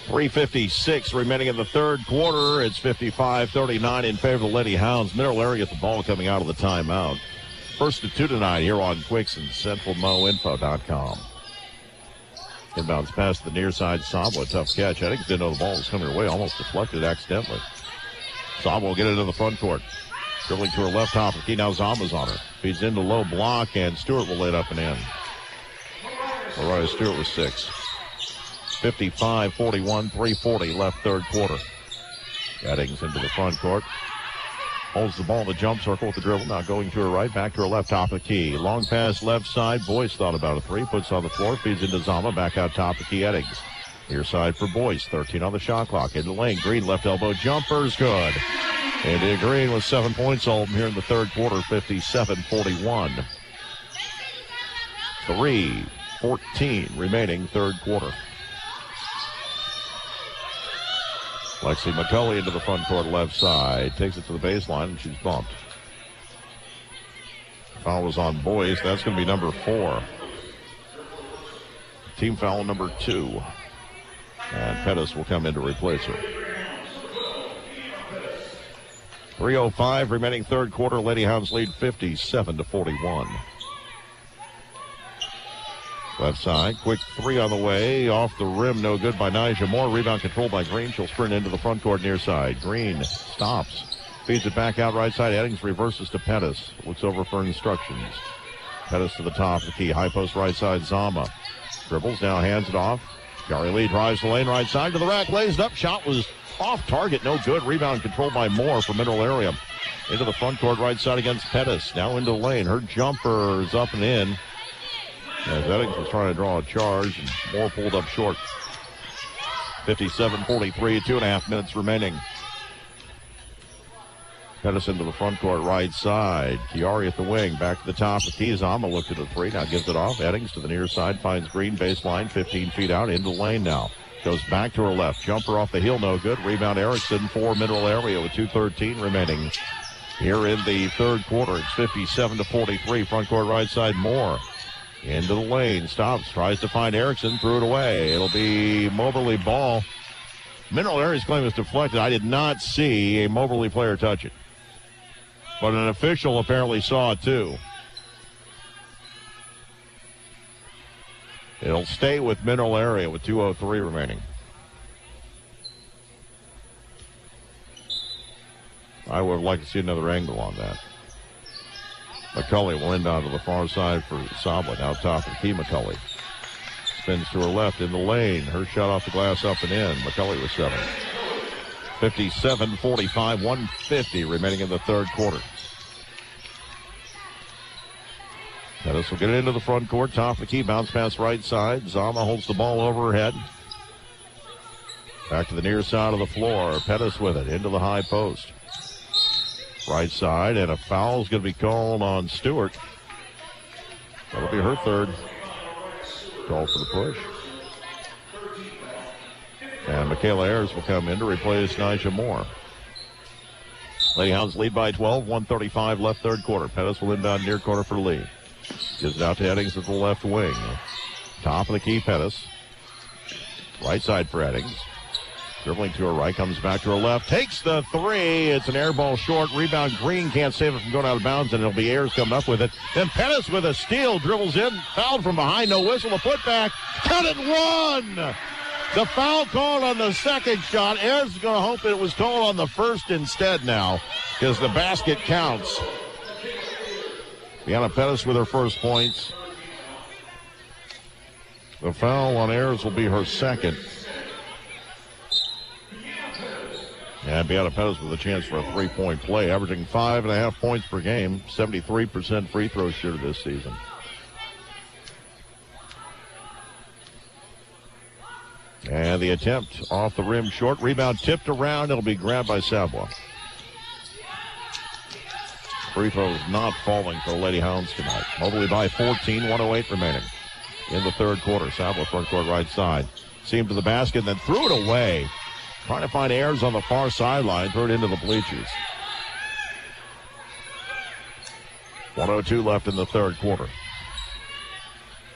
3:56 remaining in the third quarter. It's 55-39 in favor of the Lady Hounds. Mineral Area at the ball coming out of the timeout. First to 2 tonight here on Quicks and CentralMoInfo.com. Inbounds pass to the near side. Sabla, tough catch. Eddings didn't know the ball was coming her way. Almost deflected accidentally. Sabla will get it into the front court. Dribbling to her left top. The key now Zama's on her. Feeds into low block, and Stewart will lay it up and in. Mariah Stewart with 6. 55-41, 3:40 left third quarter. Eddings into the front court. Holds the ball in the jump circle with the dribble. Now going to her right, back to her left, top of the key. Long pass left side. Boyce thought about a 3. Puts on the floor, feeds into Zama. Back out top of the key, Eddings. Near side for Boyce. 13 on the shot clock. Into the lane. Green left elbow jumper's good. India Green with 7 points all here in the third quarter. 57-41. 3:14 remaining third quarter. Lexi McCulley into the front court left side. Takes it to the baseline, and she's bumped. Foul was on Boyce. That's going to be number 4. Team foul number 2. And Pettis will come in to replace her. 3:05 remaining third quarter. Lady Hounds lead 57-41. Left side, quick 3 on the way, off the rim, no good by Nyjah Moore. Rebound controlled by Green. She'll sprint into the front court near side. Green stops, feeds it back out right side. Eddings reverses to Pettis. Looks over for instructions. Pettis to the top of the key. High post right side, Zama. Dribbles, now hands it off. Gary Lee drives the lane right side to the rack, lays it up. Shot was off target, no good. Rebound controlled by Moore from Mineral Area. Into the front court right side against Pettis. Now into the lane. Her jumper is up and in. As Eddings was trying to draw a charge, and Moore pulled up short. 57-43, 2.5 minutes remaining. Pettis into the front court right side. Chiari at the wing, back to the top of the key. Zama looked at a 3, now gives it off. Eddings to the near side, finds Green, baseline, 15 feet out, into the lane now. Goes back to her left, jumper off the heel, no good. Rebound Erickson for Mineral Area with 2:13 remaining. Here in the third quarter, it's 57-43, front court right side, Moore. Into the lane, stops, tries to find Erickson, threw it away. It'll be Moberly ball. Mineral Area's claim is deflected. I did not see a Moberly player touch it, but an official apparently saw it too. It'll stay with Mineral Area with 2:03 remaining. I would like to see another angle on that. McCulley will end down to the far side for Sabla. Now top of the key, McCulley. Spins to her left in the lane. Her shot off the glass up and in. McCulley with 7. 57-45, 150 remaining in the third quarter. Pettis will get it into the front court. Top of the key, bounce pass right side. Zama holds the ball over her head. Back to the near side of the floor. Pettis with it into the high post. Right side, and a foul is going to be called on Stewart. That'll be her third. Call for the push. And Michaela Ayers will come in to replace Nyjah Moore. Lady Hounds lead by 12, 1:35 left third quarter. Pettis will inbound near corner for Lee. Gives it out to Eddings at the left wing. Top of the key, Pettis. Right side for Eddings. Dribbling to her right, comes back to her left, takes the 3. It's an air ball short. Rebound, Green can't save it from going out of bounds, and it'll be Ayers coming up with it. Then Pettis with a steal, dribbles in, fouled from behind, no whistle, a putback. Count it, 1. The foul called on the second shot. Ayers is going to hope it was called on the first instead now, because the basket counts. Deanna Pettis with her first points. The foul on Ayers will be her second. And Deanna Pettis with a chance for a 3-point play, averaging 5.5 points per game, 73% free throw shooter this season. And the attempt off the rim short. Rebound tipped around. It'll be grabbed by Savoie. Free throws not falling for the Lady Hounds tonight. Moberly by 14, 1:08 remaining in the third quarter. Savoie front court right side. Seamed to the basket and then threw it away. Trying to find Ayers on the far sideline. Threw it into the bleachers. 1:02 left in the third quarter.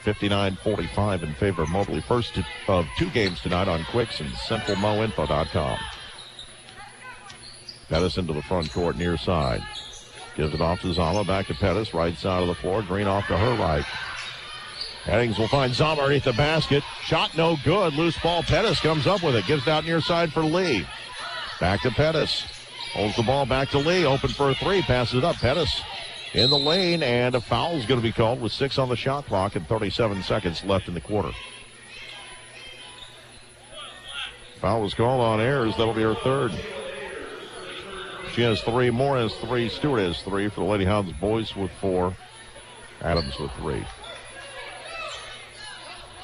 59-45 in favor of Moberly. First of two games tonight on Quicks and CentralMoInfo.com. Pettis into the front court, near side. Gives it off to Zama, back to Pettis, right side of the floor. Green off to her right. Eddings will find Zama underneath the basket. Shot no good. Loose ball. Pettis comes up with it. Gives it out near side for Lee. Back to Pettis. Holds the ball back to Lee. Open for a three. Passes it up. Pettis in the lane, and a foul is going to be called with 6 on the shot clock and 37 seconds left in the quarter. Foul was called on Ayers. That'll be her third. She has 3. Moore has 3. Stewart has 3 for the Lady Hounds. Boyce with 4. Adams with 3.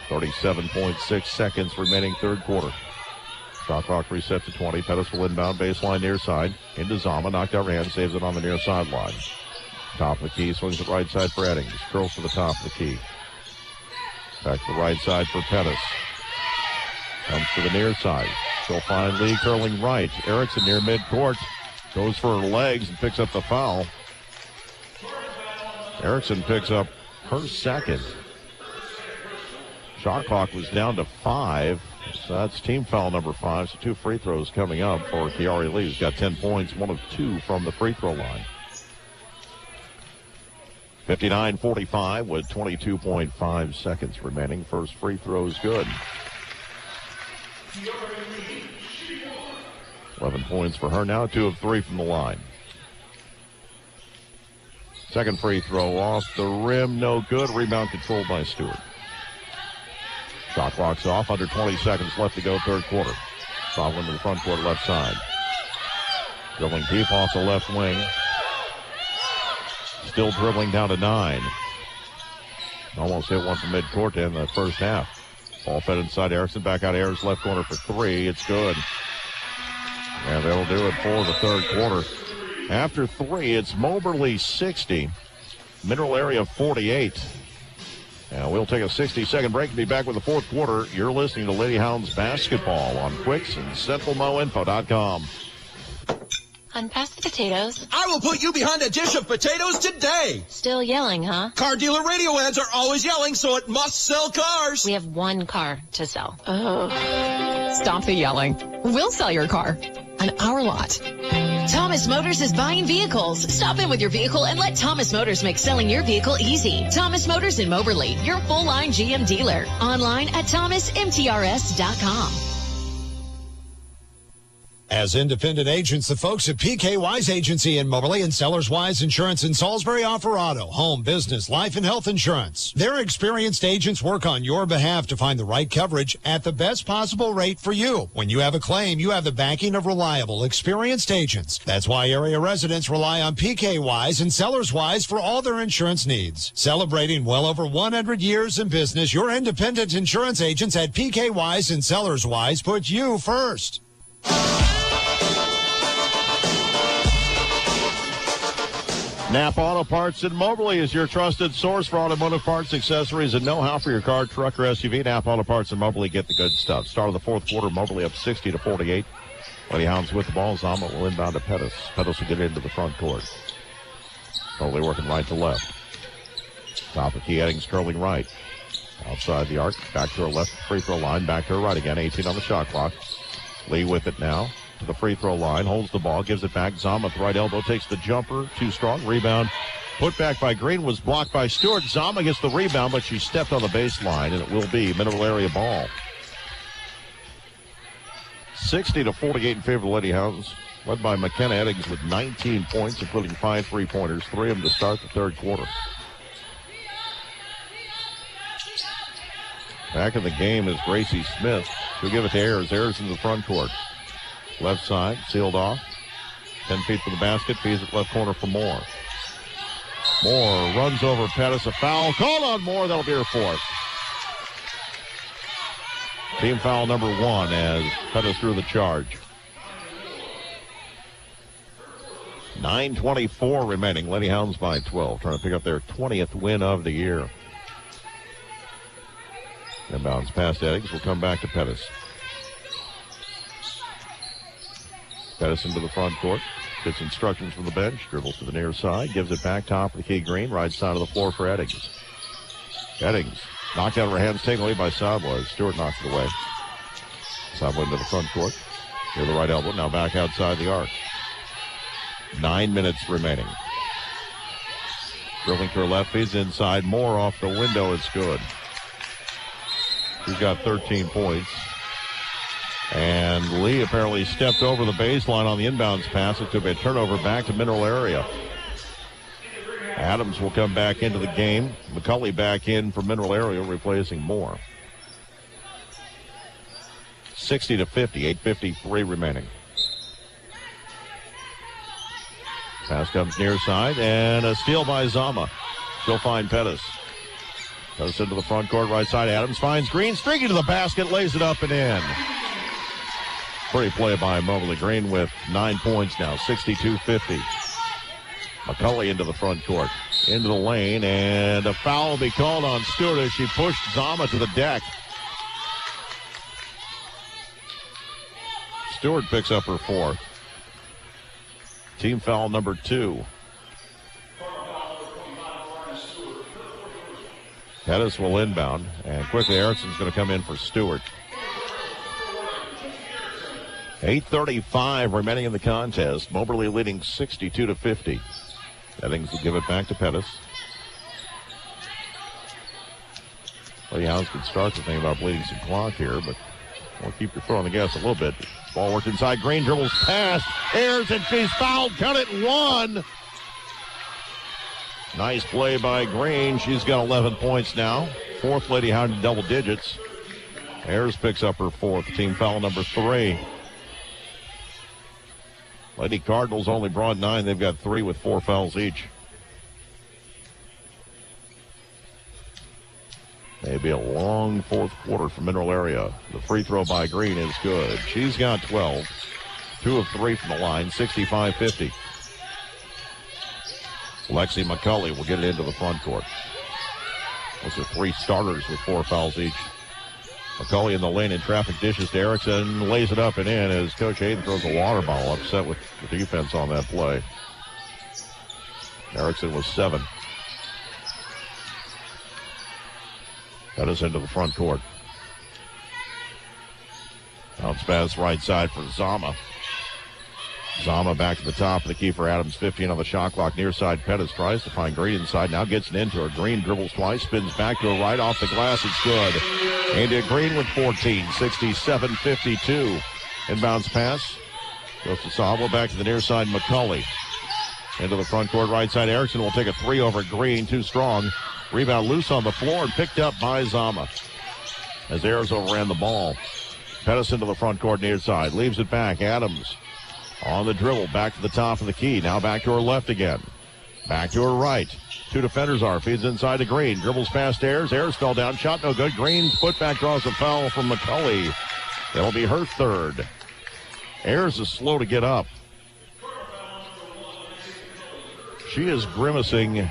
37.6 seconds remaining third quarter. Shot clock reset to 20. Pettis will inbound, baseline near side. Into Zama, knocked out her hand, saves it on the near sideline. Top of the key, swings it right side for Eddings. Curls to the top of the key. Back to the right side for Pettis. Comes to the near side. She'll find Lee curling right. Erickson near midcourt. Goes for her legs and picks up the foul. Erickson picks up her second. Shot clock was down to 5. So that's team foul number 5. So 2 free throws coming up for Kiari Lee, who's got 10 points, 1 of 2 from the free throw line. 59-45 with 22.5 seconds remaining. First free throw is good. 11 points for her now, 2 of 3 from the line. Second free throw off the rim, no good. Rebound controlled by Stewart. Shot clock's off, under 20 seconds left to go, third quarter. Sovereign to the front court, left side. Dribbling deep off the left wing. Still dribbling down to 9. Almost hit one from midcourt in the first half. Ball fed inside Erickson, back out Ayers, left corner for 3. It's good. And that'll do it for the third quarter. After 3, it's Moberly 60, Mineral Area 48. And we'll take a 60-second break and be back with the fourth quarter. You're listening to Lady Hounds basketball on Quicks and CentralMoInfo.com. Unpass the potatoes. I will put you behind a dish of potatoes today. Still yelling, huh? Car dealer radio ads are always yelling, so it must sell cars. We have 1 car to sell. Stop the yelling. We'll sell your car on our lot. Thomas Motors is buying vehicles. Stop in with your vehicle and let Thomas Motors make selling your vehicle easy. Thomas Motors in Moberly, your full-line GM dealer. Online at thomasmtrs.com. As independent agents, the folks at PK Wise Agency in Moberly and Sellers Wise Insurance in Salisbury offer auto, home, business, life, and health insurance. Their experienced agents work on your behalf to find the right coverage at the best possible rate for you. When you have a claim, you have the backing of reliable, experienced agents. That's why area residents rely on PK Wise and Sellers Wise for all their insurance needs. Celebrating well over 100 years in business, your independent insurance agents at PK Wise and Sellers Wise put you first. Napa Auto Parts in Moberly is your trusted source for automotive parts, accessories, and know-how for your car, truck, or SUV. Napa Auto Parts in Moberly, get the good stuff. Start of the fourth quarter, Moberly up 60-48. Lady Hounds with the ball. Zama will inbound to Pettis. Pettis will get into the front court. Moberly working right to left. Top of key, Eddings curling right. Outside the arc, back to her left free throw line, back to her right again. 18 on the shot clock. Lee with it now. To the free throw line, holds the ball, gives it back. Zama at the right elbow, takes the jumper, too strong. Rebound, put back by Green, was blocked by Stewart. Zama gets the rebound, but she stepped on the baseline, and it will be Mineral Area ball. 60-48 in favor of the Lady Hounds, led by McKenna Eddings with 19 points, including 5 3-pointers, 3 of them to start the third quarter. Back in the game is Gracie Smith. She'll give it to Ayers. Ayers in the front court. Left side, sealed off. 10 feet from the basket, feeds it left corner for Moore. Moore runs over Pettis. A foul called on Moore. That'll be her fourth. Team foul number 1 as Pettis threw the charge. 9:24 remaining. Lady Hounds by 12. Trying to pick up their 20th win of the year. Inbounds past Eddings. Will come back to Pettis. Pettis into the front court. Gets instructions from the bench. Dribbles to the near side. Gives it back top of the key Green. Right side of the floor for Eddings. Eddings Knocked out of her hands, taken away by Savoy. Stewart knocks it away. Savoy into the front court. Near the right elbow. Now back outside the arc. 9 minutes remaining. Dribbling to her left, feeds inside. Moore off the window. It's good. She's got 13 points. And Lee apparently stepped over the baseline on the inbounds pass. It could be a turnover back to Mineral Area. Adams will come back into the game. McCulley back in for Mineral Area, replacing Moore. 60-50, 8:53 remaining. Pass comes near side, and a steal by Zama. She'll find Pettis. Goes into the front court, right side. Adams finds Green, streaking to the basket, lays it up and in. Pretty play by Mobley. Green with 9 points now, 62-50. McCulley into the front court, into the lane, and a foul will be called on Stewart as she pushed Zama to the deck. Stewart picks up her fourth. Team foul number 2. Pettis will inbound, and quickly Erickson's going to come in for Stewart. 8:35 remaining in the contest. Moberly leading 62-50. Eddings will give it back to Pettis. Lady Hounds can start to think about bleeding some clock here, but we'll keep your foot on the gas a little bit. Ball worked inside. Green dribbles past. Ayers, and she's fouled. Count it, 1. Nice play by Green. She's got 11 points now. Fourth Lady Hound in double digits. Ayers picks up her fourth. Team foul number 3. Lady Cardinals only brought 9. They've got 3 with 4 fouls each. Maybe a long fourth quarter for Mineral Area. The free throw by Green is good. She's got 12. 2 of 3 from the line, 65-50. Lexi McCulley will get it into the front court. Those are 3 starters with 4 fouls each. McCulley in the lane in traffic, dishes to Erickson, lays it up and in as Coach Hayden throws a water bottle, upset with the defense on that play. Erickson was 7. That is into the front court. Bounce pass right side for Zama. Zama back to the top of the key for Adams. 15 on the shot clock. Near side, Pettis tries to find Green inside. Now gets it into her. Green dribbles twice, spins back to her right off the glass. It's good. India Green with 14, 67-52. Inbounds pass. Goes to Sabo. Back to the near side, McCulley. Into the front court, right side. Erickson will take a 3 over Green. Too strong. Rebound loose on the floor and picked up by Zama as Ayers overran the ball. Pettis into the front court near side. Leaves it back. Adams on the dribble. Back to the top of the key. Now back to her left again. Back to her right. 2 defenders are. Feeds inside to Green. Dribbles past Ayers. Ayers fell down. Shot no good. Green's putback draws a foul from McCulley. It'll be her third. Ayers is slow to get up. She is grimacing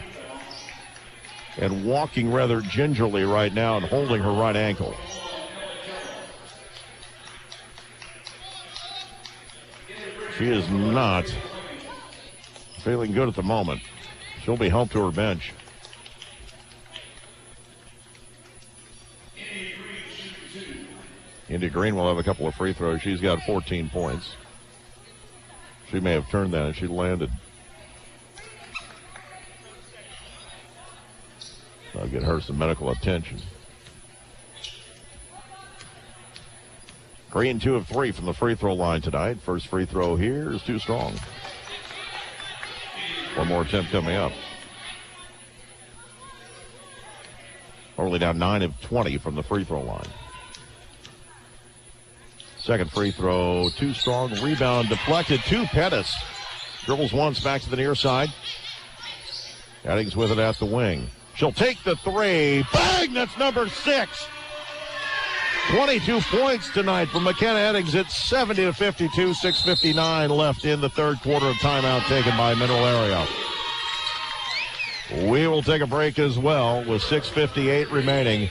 and walking rather gingerly right now and holding her right ankle. She is not feeling good at the moment. She'll be helped to her bench. Indy Green will have a couple of free throws. She's got 14 points. She may have turned that and she landed. I'll get her some medical attention. Green 2 of 3 from the free throw line tonight. First free throw here is too strong. One more attempt coming up. Only down 9 of 20 from the free throw line. Second free throw, too strong. Rebound deflected to Pettis. Dribbles once back to the near side. Eddings with it at the wing. She'll take the 3. Bang! That's number 6. 22 points tonight from McKenna Eddings. It's 70-52, 6:59 left in the third quarter of timeout taken by Mineral Area. We will take a break as well with 6:58 remaining.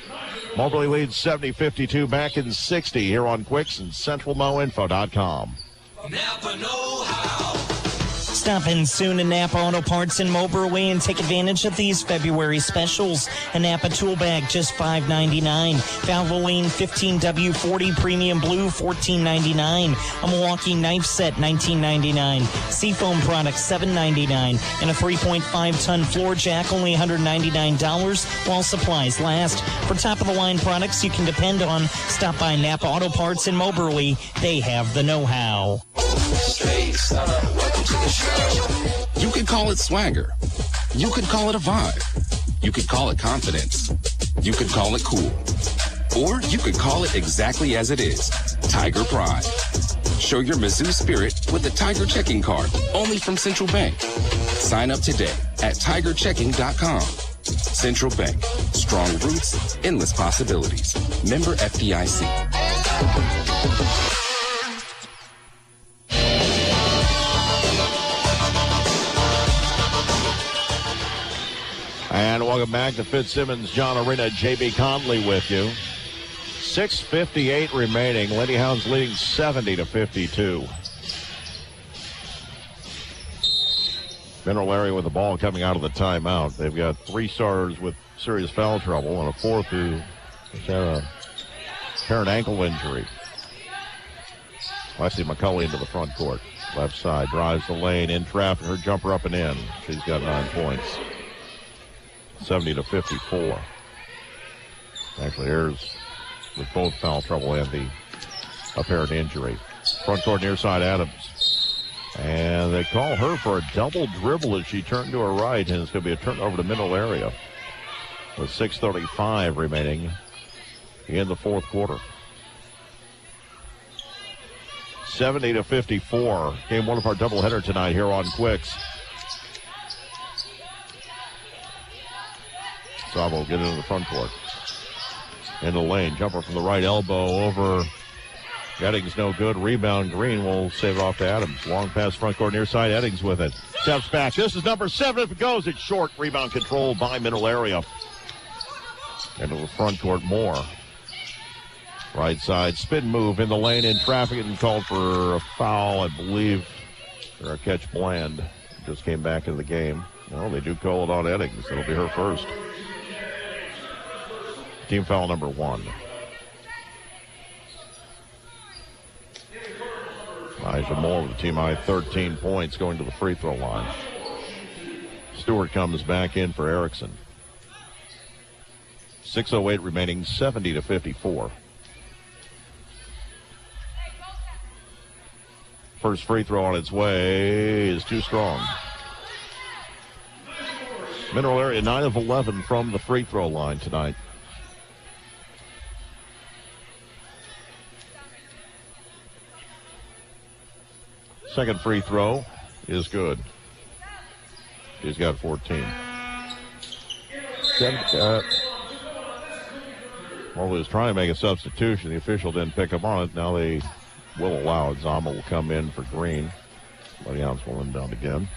Moberly leads 70-52 back in 60 here on Quicks and CentralMoInfo.com. Never know how. Stop in soon in Napa Auto Parts in Moberly and take advantage of these February specials. A Napa tool bag, just $5.99. Valvoline 15W40 Premium Blue, $14.99. A Milwaukee knife set, $19.99. Seafoam products, $7.99. And a 3.5-ton floor jack, only $199 while supplies last. For top-of-the-line products you can depend on, stop by Napa Auto Parts in Moberly. They have the know-how. Welcome to the show. You could call it swagger. You could call it a vibe. You could call it confidence. You could call it cool. Or you could call it exactly as it is, Tiger Pride. Show your Mizzou spirit with the Tiger Checking Card, only from Central Bank. Sign up today at tigerchecking.com. Central Bank. Strong roots, endless possibilities. Member FDIC. And welcome back to Fitzsimmons John Arena. J.B. Conley with you. 6:58 remaining. Lady Hounds leading 70-52. Mineral Area with the ball coming out of the timeout. They've got 3 starters with serious foul trouble and a 4th who has had a apparent ankle injury. Leslie McCulley into the front court. Left side, drives the lane, in traffic, her jumper up and in. She's got 9 points. 70-54. Actually, Ayers with both foul trouble and the apparent injury. Front court near side, Adams. And they call her for a double dribble as she turned to her right, and it's going to be a turnover to Mineral Area with 6:35 remaining in the 4th quarter. 70-54. Game 1 of our doubleheader tonight here on Quicks. Sabo will get into the front court. In the lane, jumper from the right elbow over. Eddings no good. Rebound, Green will save it off to Adams. Long pass front court near side. Eddings with it. Steps back. This is number 7. If it goes, it's short. Rebound controlled by Mineral Area. Into the front court, Moore. Right side, spin move in the lane in traffic and called for a foul, I believe, or a catch Bland. Just came back into the game. Well, they do call it on Eddings. It'll be her first. Team foul number 1. Elijah Moore with the team high 13 points going to the free throw line. Stewart comes back in for Erickson. 6:08 remaining, 70-54. First free throw on its way is too strong. Mineral Area 9 of 11 from the free throw line tonight. Second free throw is good. She's got 14. Well, he was trying to make a substitution. The official didn't pick up on it. Now they will allow it. Zama will come in for Green. Lady Hounds will inbound again.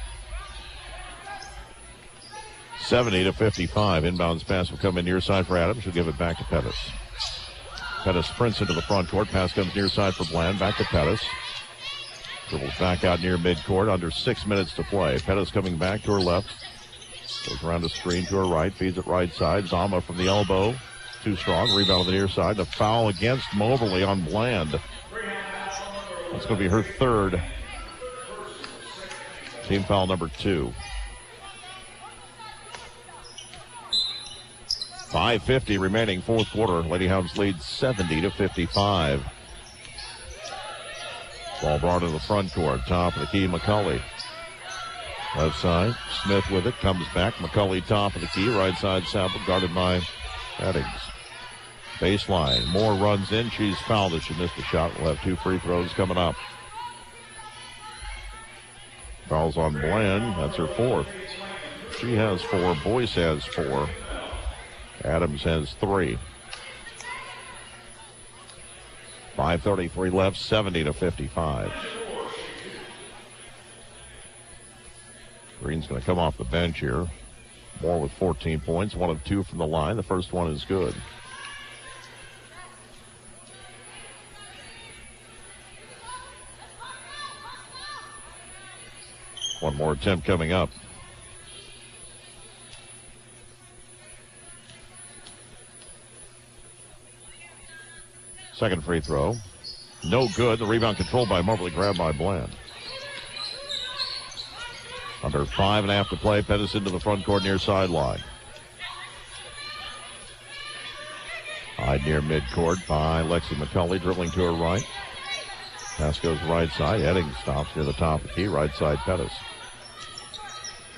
70-55. Inbounds pass will come in near side for Adams. She'll give it back to Pettis. Pettis sprints into the front court. Pass comes near side for Bland. Back to Pettis. Dribbles back out near midcourt. Under 6 minutes to play. Pettis coming back to her left. Goes around the screen to her right. Feeds it right side. Zama from the elbow. Too strong. Rebound on the near side. The foul against Moberly on Bland. That's going to be her third. Team foul number 2. 5:50 remaining, 4th quarter. Lady Hounds lead 70-55. Ball brought in the front court. Top of the key, McCulley. Left side, Smith with it. Comes back. McCulley top of the key. Right side, Sample guarded by Eddings. Baseline. Moore runs in. She's fouled as she missed a shot. We'll have 2 free throws coming up. Fouls on Bland. That's her 4th. She has 4. Boyce has 4. Adams has 3. 5:33 left, 70-55. Green's going to come off the bench here. Moore with 14 points, 1 of 2 from the line. The first one is good. One more attempt coming up. Second free throw. No good. The rebound controlled by Moberly, grabbed by Bland. Under 5.5 to play. Pettis into the front court near sideline. High near midcourt by Lexi McCulley, dribbling to her right. Pass goes right side. Eddings stops near the top of the key. Right side, Pettis.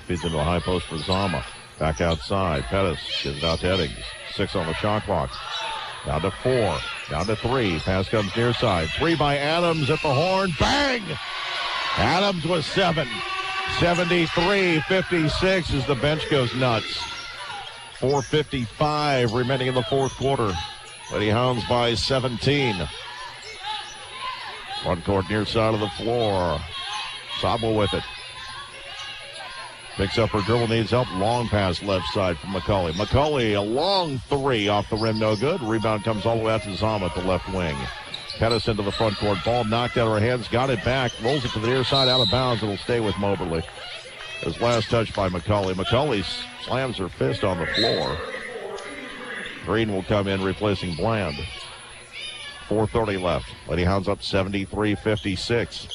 Feeds into the high post for Zama. Back outside. Pettis gives it out to Eddings. 6 on the shot clock. Down to 4. Down to 3. Pass comes near side. 3 by Adams at the horn. Bang! Adams with 7. 73-56 as the bench goes nuts. 4:55 remaining in the fourth quarter. Lady Hounds by 17. Front court near side of the floor. Sabo with it. Picks up her dribble, needs help. Long pass left side from McCulley. McCulley, a long 3 off the rim, no good. Rebound comes all the way out to Zama at the left wing. Pettis into the front court. Ball knocked out of her hands, got it back, rolls it to the near side, out of bounds. It'll stay with Moberly. His last touch by McCulley. McCulley slams her fist on the floor. Green will come in replacing Bland. 4:30 left. Lady Hounds up 73-56.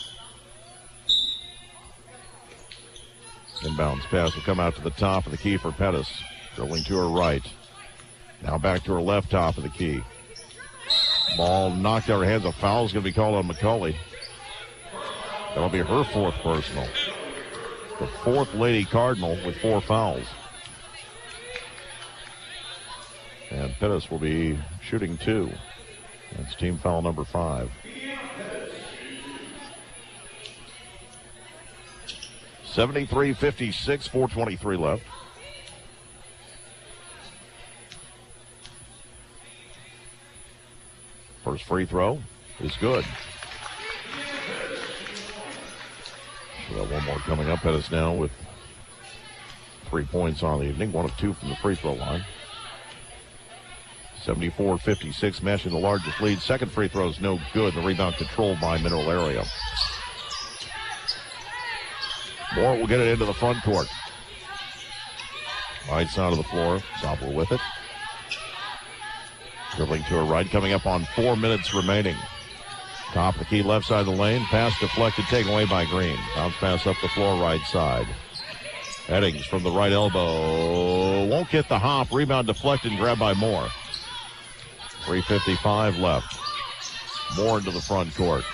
Inbounds pass will come out to the top of the key for Pettis. Dribbling to her right. Now back to her left, top of the key. Ball knocked out of her hands. A foul is going to be called on McCulley. That'll be her 4th personal. The 4th Lady Cardinal with 4 fouls. And Pettis will be shooting 2. That's team foul number 5. 73-56, 4:23 left. First free throw is good. She'll have one more coming up at us now with 3 points on the evening. 1 of 2 from the free throw line. 74-56, matching the largest lead. Second free throw is no good. The rebound controlled by Mineral Area. Moore will get it into the front court. Right side of the floor. Sopler with it. Dribbling to her right, coming up on 4 minutes remaining. Top of the key, left side of the lane. Pass deflected, taken away by Green. Bounce pass up the floor, right side. Eddings from the right elbow. Won't get the hop. Rebound deflected and grabbed by Moore. 3:55 left. Moore into the front court.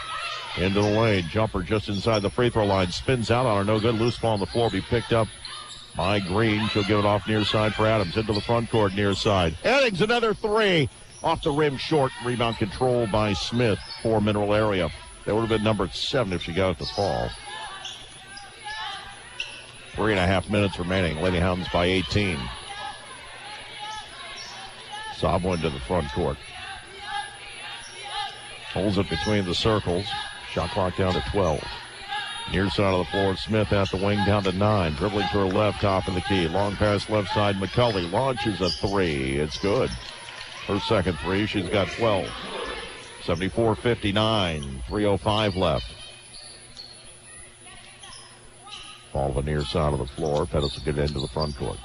Into the lane. Jumper just inside the free throw line. Spins out on her. No good. Loose ball on the floor. Be picked up by Green. She'll give it off near side for Adams. Into the front court near side. Eddings, another 3. Off the rim short. Rebound controlled by Smith for Mineral Area. That would have been number 7 if she got it to fall. 3.5 minutes remaining. Lady Hounds by 18. Sabo into the front court. Holds it between the circles. Shot clock down to 12. Near side of the floor, Smith at the wing down to 9. Dribbling to her left, top of the key. Long pass left side. McCulley launches a 3. It's good. Her second 3. She's got 12. 74-59. 3:05 left. Ball to the near side of the floor. Pettis will get it into the front court.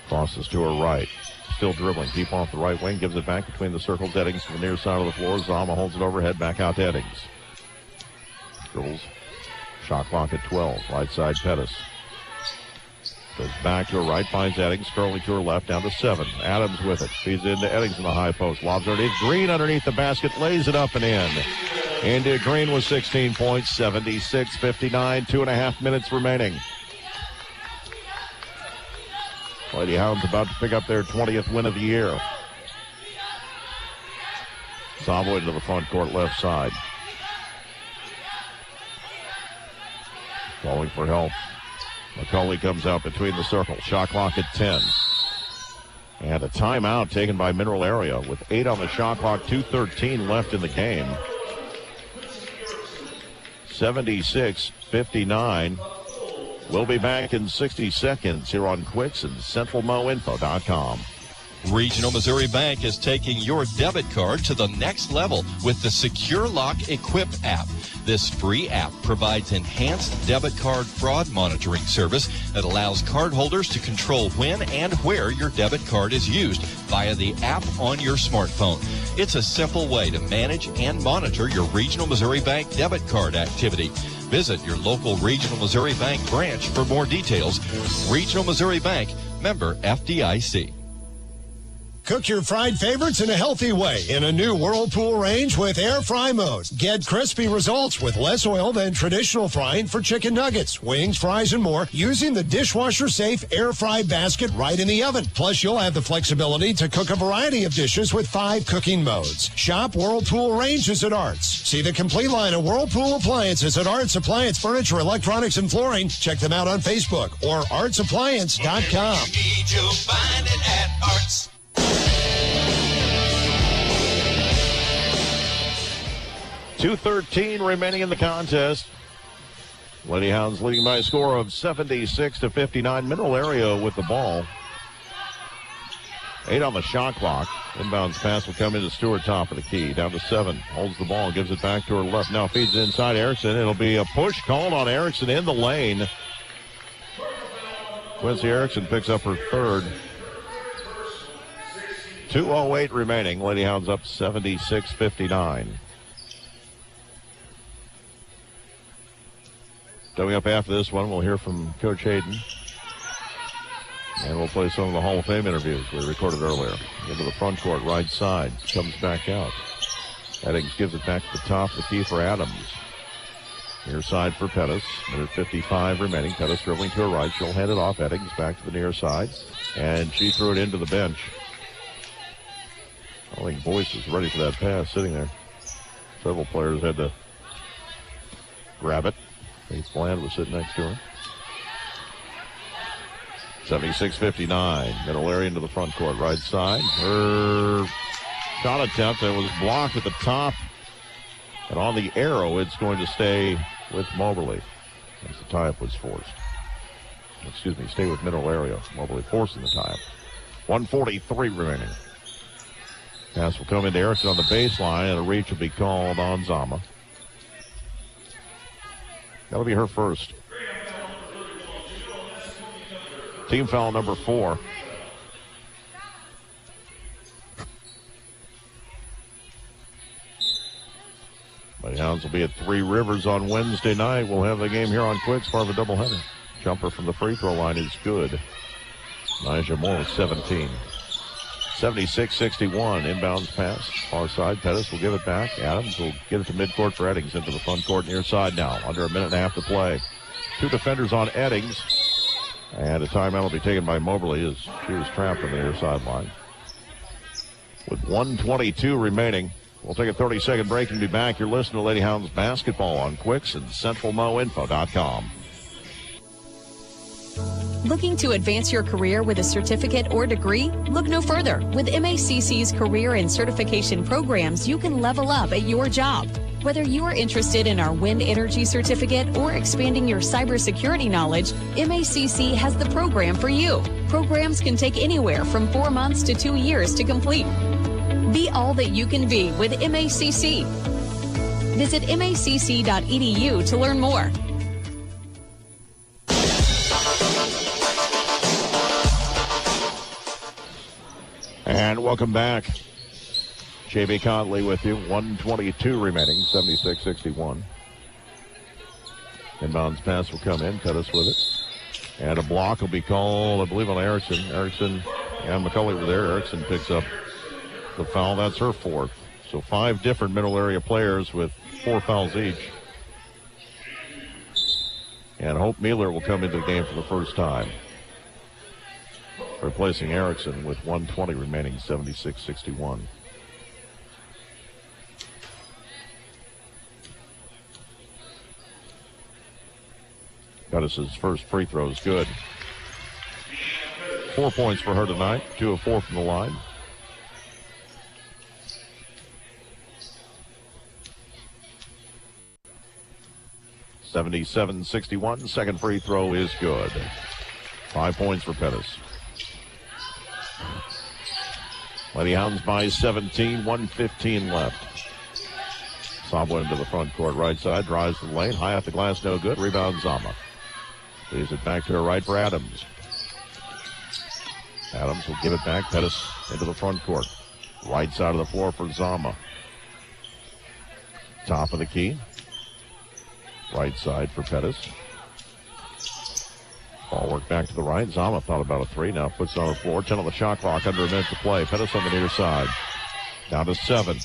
Crosses to her right. Still dribbling. Deep off the right wing. Gives it back between the circles. Eddings to the near side of the floor. Zama holds it overhead. Back out to Eddings. Dribbles. Shot clock at 12. Right side Pettis. Goes back to her right. Finds Eddings. Curling to her left. Down to 7. Adams with it. Feeds into Eddings in the high post. Lobs underneath. Green underneath the basket. Lays it up and in. India Green with 16 points. 76-59. 2.5 minutes remaining. Lady Hounds about to pick up their 20th win of the year. Sabo into the front court left side. Calling for help. McCulley comes out between the circles. Shot clock at 10. And a timeout taken by Mineral Area with 8 on the shot clock, 2:13 left in the game. 76-59. We'll be back in 60 seconds here on Quicks and CentralMoInfo.com. Regional Missouri Bank is taking your debit card to the next level with the Secure Lock Equip app. This free app provides enhanced debit card fraud monitoring service that allows cardholders to control when and where your debit card is used via the app on your smartphone. It's a simple way to manage and monitor your Regional Missouri Bank debit card activity. Visit your local Regional Missouri Bank branch for more details. Regional Missouri Bank, member FDIC. Cook your fried favorites in a healthy way in a new Whirlpool range with air fry mode. Get crispy results with less oil than traditional frying for chicken nuggets, wings, fries, and more using the dishwasher-safe air fry basket right in the oven. Plus, you'll have the flexibility to cook a variety of dishes with 5 cooking modes. Shop Whirlpool ranges at Arts. See the complete line of Whirlpool appliances at Arts Appliance Furniture, Electronics, and Flooring. Check them out on Facebook or artsappliance.com. You'll find it at Arts. .213 remaining in the contest. Lady Hounds leading by a score of 76-59. Mineral area with the ball. 8 on the shot clock. Inbounds pass will come into Stewart, top of the key. Down to 7. Holds the ball, gives it back to her left. Now feeds it inside Erickson. It'll be a push called on Erickson in the lane. Quincy Erickson picks up her third. 2:08 remaining. Lady Hounds up 76-59. Coming up after this one, we'll hear from Coach Hayden. And we'll play some of the Hall of Fame interviews we recorded earlier. Into the front court, right side. Comes back out. Eddings gives it back to the top of the key for Adams. Near side for Pettis. Minute 55 remaining. Pettis dribbling to her right. She'll hand it off. Eddings back to the near side. And she threw it into the bench. I think Boyce is ready for that pass sitting there. Several players had to grab it. Faith Bland was sitting next to her. 76-59. Middle area into the front court. Right side. Her shot attempt that was blocked at the top. And on the arrow, it's going to stay with Moberly. As the tie-up was forced. Excuse me, stay with middle area. Moberly forcing the tie-up. 1:43 remaining. Pass will come into Erickson on the baseline, and a reach will be called on Zama. That'll be her first. Team foul number 4. Lady Hounds will be at Three Rivers on Wednesday night. We'll have the game here on Quicks, part of a doubleheader. Jumper from the free throw line is good. Nigel Moore with 17. 76-61. Inbounds pass. Far side. Pettis will give it back. Adams will get it to midcourt for Eddings. Into the front court near side now. Under a minute and a half to play. 2 defenders on Eddings. And a timeout will be taken by Moberly as she was trapped on the near sideline. With 1:22 remaining. We'll take a 30-second break and be back. You're listening to Lady Hounds basketball on Quicks and CentralMoInfo.com. Looking to advance your career with a certificate or degree? Look no further. With MACC's career and certification programs, you can level up at your job. Whether you are interested in our wind energy certificate or expanding your cybersecurity knowledge, MACC has the program for you. Programs can take anywhere from 4 months to 2 years to complete. Be all that you can be with MACC. Visit macc.edu to learn more. And welcome back. J.B. Conley with you. 1:22 remaining, 76-61. Inbounds pass will come in. Pettis with it. And a block will be called, I believe, on Erickson. Erickson and McCulley were there. Erickson picks up the foul. That's her fourth. So 5 different middle area players with 4 fouls each. And Hope Mueller will come into the game for the first time, replacing Erickson with 1:20 remaining, 76-61. Pettis' first free throw is good. 4 points for her tonight, 2 of 4 from the line. (77-61). Second free throw is good. 5 points for Pettis. Lady Hounds by 17, 1:15 left. Zama into the front court, right side, drives to the lane, high off the glass, no good. Rebound Zama. Leaves it back to her right for Adams. Adams will give it back. Pettis into the front court. Right side of the floor for Zama. Top of the key. Right side for Pettis. Ball work back to the right. Zama thought about a three. Now puts it on the floor. 10 on the shot clock. Under a minute to play. Pettis on the near side. Down to 7.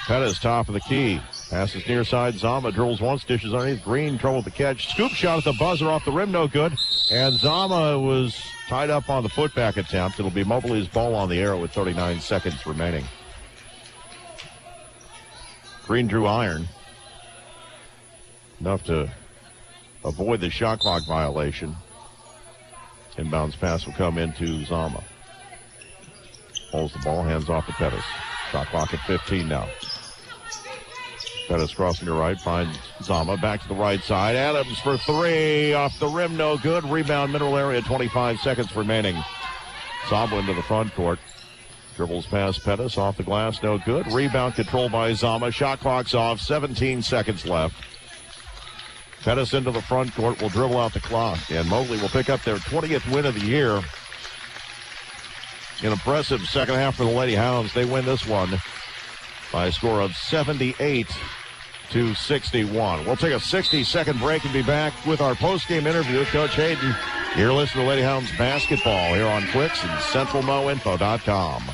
Pettis top of the key. Passes near side. Zama dribbles once. Dishes underneath. Green trouble with the catch. Scoop shot at the buzzer off the rim. No good. And Zama was tied up on the putback attempt. It'll be Mobley's ball on the arrow with 39 seconds remaining. Green drew iron. Enough to avoid the shot clock violation. Inbounds pass will come into Zama. Holds the ball, hands off to Pettis. Shot clock at 15 now. Pettis crossing to right, finds Zama. Back to the right side. Adams for three. Off the rim, no good. Rebound, middle area, 25 seconds remaining. Zama into the front court. Dribbles past Pettis, off the glass, no good. Rebound controlled by Zama. Shot clock's off, 17 seconds left. Pettis into the front court will dribble out the clock. And Mobley will pick up their 20th win of the year. An impressive second half for the Lady Hounds. They win this one by a score of 78-61. We'll take a 60-second break and be back with our post-game interview with Coach Hayden. You're listening to Lady Hounds basketball here on Clicks and CentralMoInfo.com.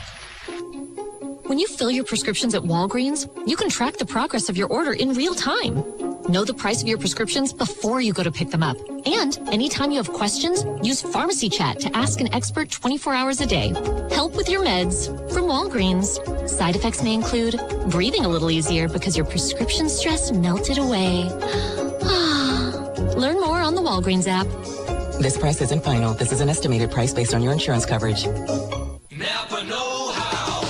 When you fill your prescriptions at Walgreens, you can track the progress of your order in real time. Know the price of your prescriptions before you go to pick them up. And anytime you have questions, use Pharmacy Chat to ask an expert 24 hours a day. Help with your meds from Walgreens. Side effects may include breathing a little easier because your prescription stress melted away. Learn more on the Walgreens app. This price isn't final. This is an estimated price based on your insurance coverage. Napa know-how.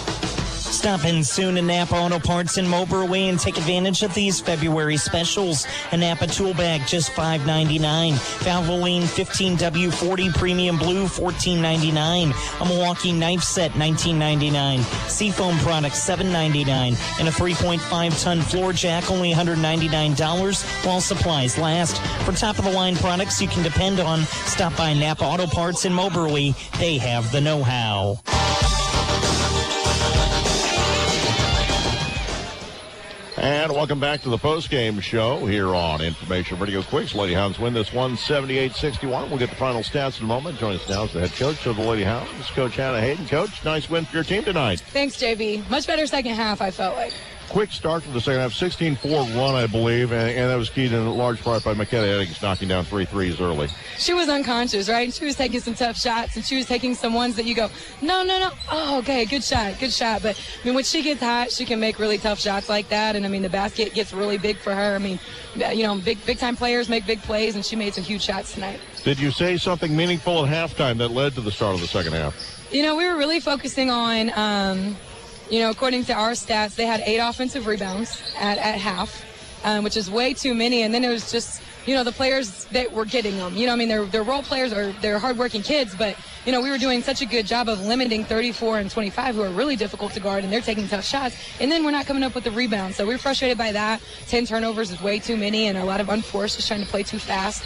Stop in soon at Napa Auto Parts in Moberway and take advantage of these February specials. A Napa tool bag, just $5.99. Valvoline 15W40 Premium Blue, $14.99. A Milwaukee knife set, $19.99. Seafoam products, $7.99. And a 3.5-ton floor jack, only $199 while supplies last. For top-of-the-line products you can depend on, stop by Napa Auto Parts in Moberway. They have the know-how. And welcome back to the postgame show here on Information Radio Quicks. Lady Hounds win this one 78-61. We'll get the final stats in a moment. Join us now as the head coach of the Lady Hounds, Coach Hannah Hayden. Coach, nice win for your team tonight. Thanks, JB. Much better second half, I felt like. Quick start for the second half, 16-4 run, I believe, and that was keyed in large part by McKenna Eddings knocking down 3 threes early. She was unconscious, right? She was taking some tough shots, and she was taking some ones that you go, no. Oh, okay, good shot. But, I mean, when she gets hot, she can make really tough shots like that, and, I mean, the basket gets really big for her. I mean, you know, big-time players make big plays, and she made some huge shots tonight. Did you say something meaningful at halftime that led to the start of the second half? You know, we were really focusing on you know, according to our stats, they had 8 offensive rebounds at half, which is way too many. And then it was just, you know, the players that were getting them. You know, I mean, they're role players or they're hardworking kids, but, you know, we were doing such a good job of limiting 34 and 25, who are really difficult to guard, and they're taking tough shots. And then we're not coming up with the rebound. So we're frustrated by that. 10 turnovers is way too many, and a lot of unforced, just trying to play too fast.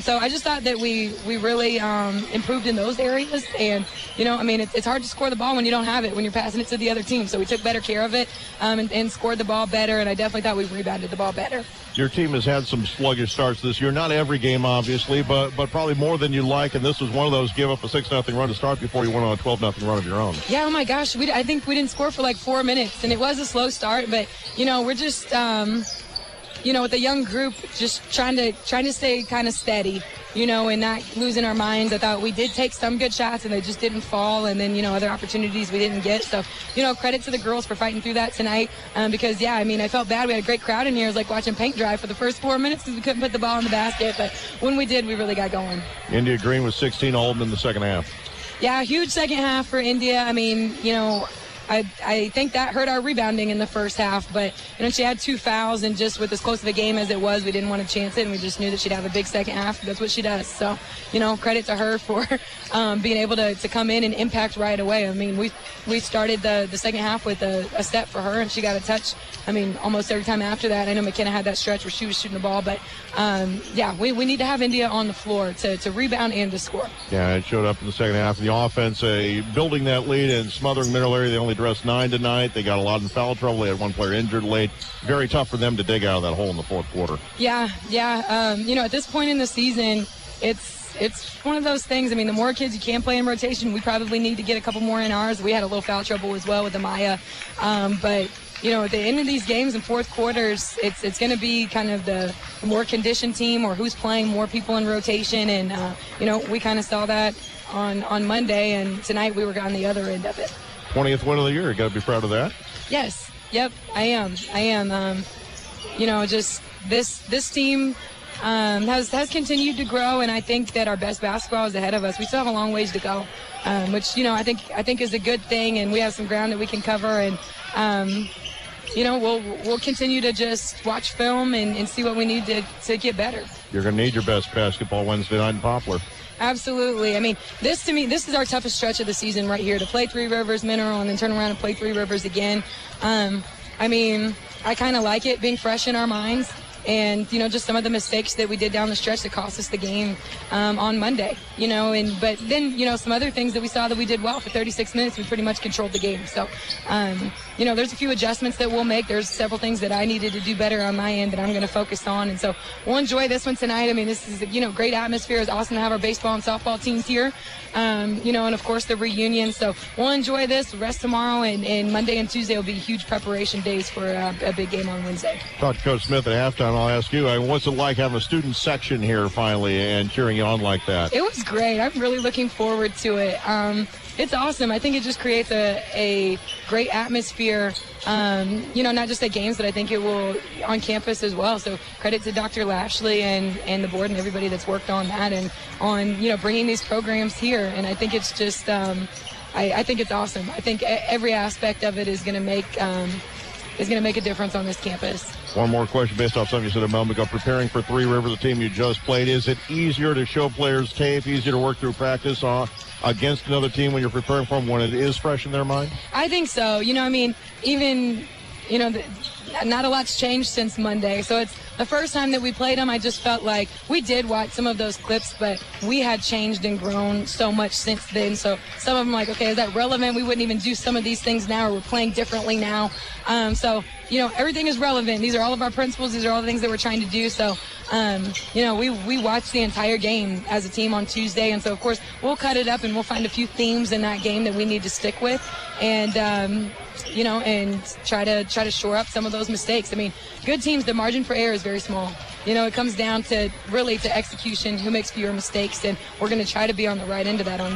So I just thought that we really improved in those areas. And, you know, I mean, it's hard to score the ball when you don't have it, when you're passing it to the other team. So we took better care of it and scored the ball better, and I definitely thought we rebounded the ball better. Your team has had some sluggish starts this year. Not every game, obviously, but probably more than you like. And this was one of those give up a 6-0 run to start before you went on a 12-0 run of your own. Yeah, oh, my gosh. I think we didn't score for like 4 minutes. And it was a slow start. But, you know, we're just, you know, with a young group, just trying to stay kind of steady, you know, and not losing our minds. I thought we did take some good shots, and they just didn't fall. And then, you know, other opportunities we didn't get. So, you know, credit to the girls for fighting through that tonight. Because, yeah, I mean, I felt bad. We had a great crowd in here. It was like watching paint dry for the first 4 minutes because we couldn't put the ball in the basket. But when we did, we really got going. India Green was 16 all in the second half. Yeah, huge second half for India. I mean, you know, I think that hurt our rebounding in the first half. But, she had 2 fouls, and just with as close of a game as it was, we didn't want to chance it, and we just knew that she'd have a big second half. That's what she does. So, credit to her for being able to come in and impact right away. I mean, we started the second half with a step for her, and she got a touch. I mean, almost every time after that. I know McKenna had that stretch where she was shooting the ball, but, we need to have India on the floor to rebound and to score. Yeah, it showed up in the second half. The offense, building that lead and smothering Mineral Area. They only dressed 9 tonight. They got a lot in foul trouble. They had one player injured late. Very tough for them to dig out of that hole in the fourth quarter. Yeah. At this point in the season, it's one of those things. I mean, the more kids you can play in rotation, we probably need to get a couple more in ours. We had a little foul trouble as well with Amaya. But at the end of these games in fourth quarters, it's going to be kind of the more conditioned team or who's playing more people in rotation. And, we kind of saw that on Monday, and tonight we were on the other end of it. 20th win of the year. You got to be proud of that. Yes. Yep. I am. Just this team has continued to grow, and I think that our best basketball is ahead of us. We still have a long ways to go, which I think is a good thing, and we have some ground that we can cover. And we'll continue to just watch film and see what we need to get better. You're going to need your best basketball Wednesday night in Poplar. Absolutely. I mean, this is our toughest stretch of the season right here, to play Three Rivers, Mineral, and then turn around and play Three Rivers again. I kind of like it being fresh in our minds. And, just some of the mistakes that we did down the stretch that cost us the game on Monday, but then, some other things that we saw that we did well for 36 minutes, we pretty much controlled the game. So, there's a few adjustments that we'll make. There's several things that I needed to do better on my end that I'm going to focus on. And so we'll enjoy this one tonight. I mean, this is, great atmosphere. It's awesome to have our baseball and softball teams here, and of course the reunion. So we'll enjoy this. Rest tomorrow and Monday and Tuesday will be huge preparation days for a big game on Wednesday. Talk to Coach Smith at halftime. I'll ask you, what's it like having a student section here finally and cheering you on like that? It was great. I'm really looking forward to it. It's awesome. I think it just creates a great atmosphere, not just at games, but I think it will on campus as well. So credit to Dr. Lashley and the board and everybody that's worked on that and on, bringing these programs here. And I think it's just, I think it's awesome. I think every aspect of it is going to make a difference on this campus. One more question based off something you said a moment ago. Preparing for Three River, the team you just played, is it easier to show players tape, easier to work through practice against another team when you're preparing for them when it is fresh in their mind? I think so. Not a lot's changed since Monday. So it's the first time that we played them. I just felt like we did watch some of those clips, but we had changed and grown so much since then. So some of them like, okay, is that relevant? We wouldn't even do some of these things now, or we're playing differently now. Everything is relevant. These are all of our principles. These are all the things that we're trying to do. So, we watched the entire game as a team on Tuesday. And so, of course, we'll cut it up and we'll find a few themes in that game that we need to stick with. And, and try to shore up some of those mistakes. I mean, good teams, the margin for error is very small. It comes down to execution, who makes fewer mistakes, and we're going to try to be on the right end of that on Wednesday.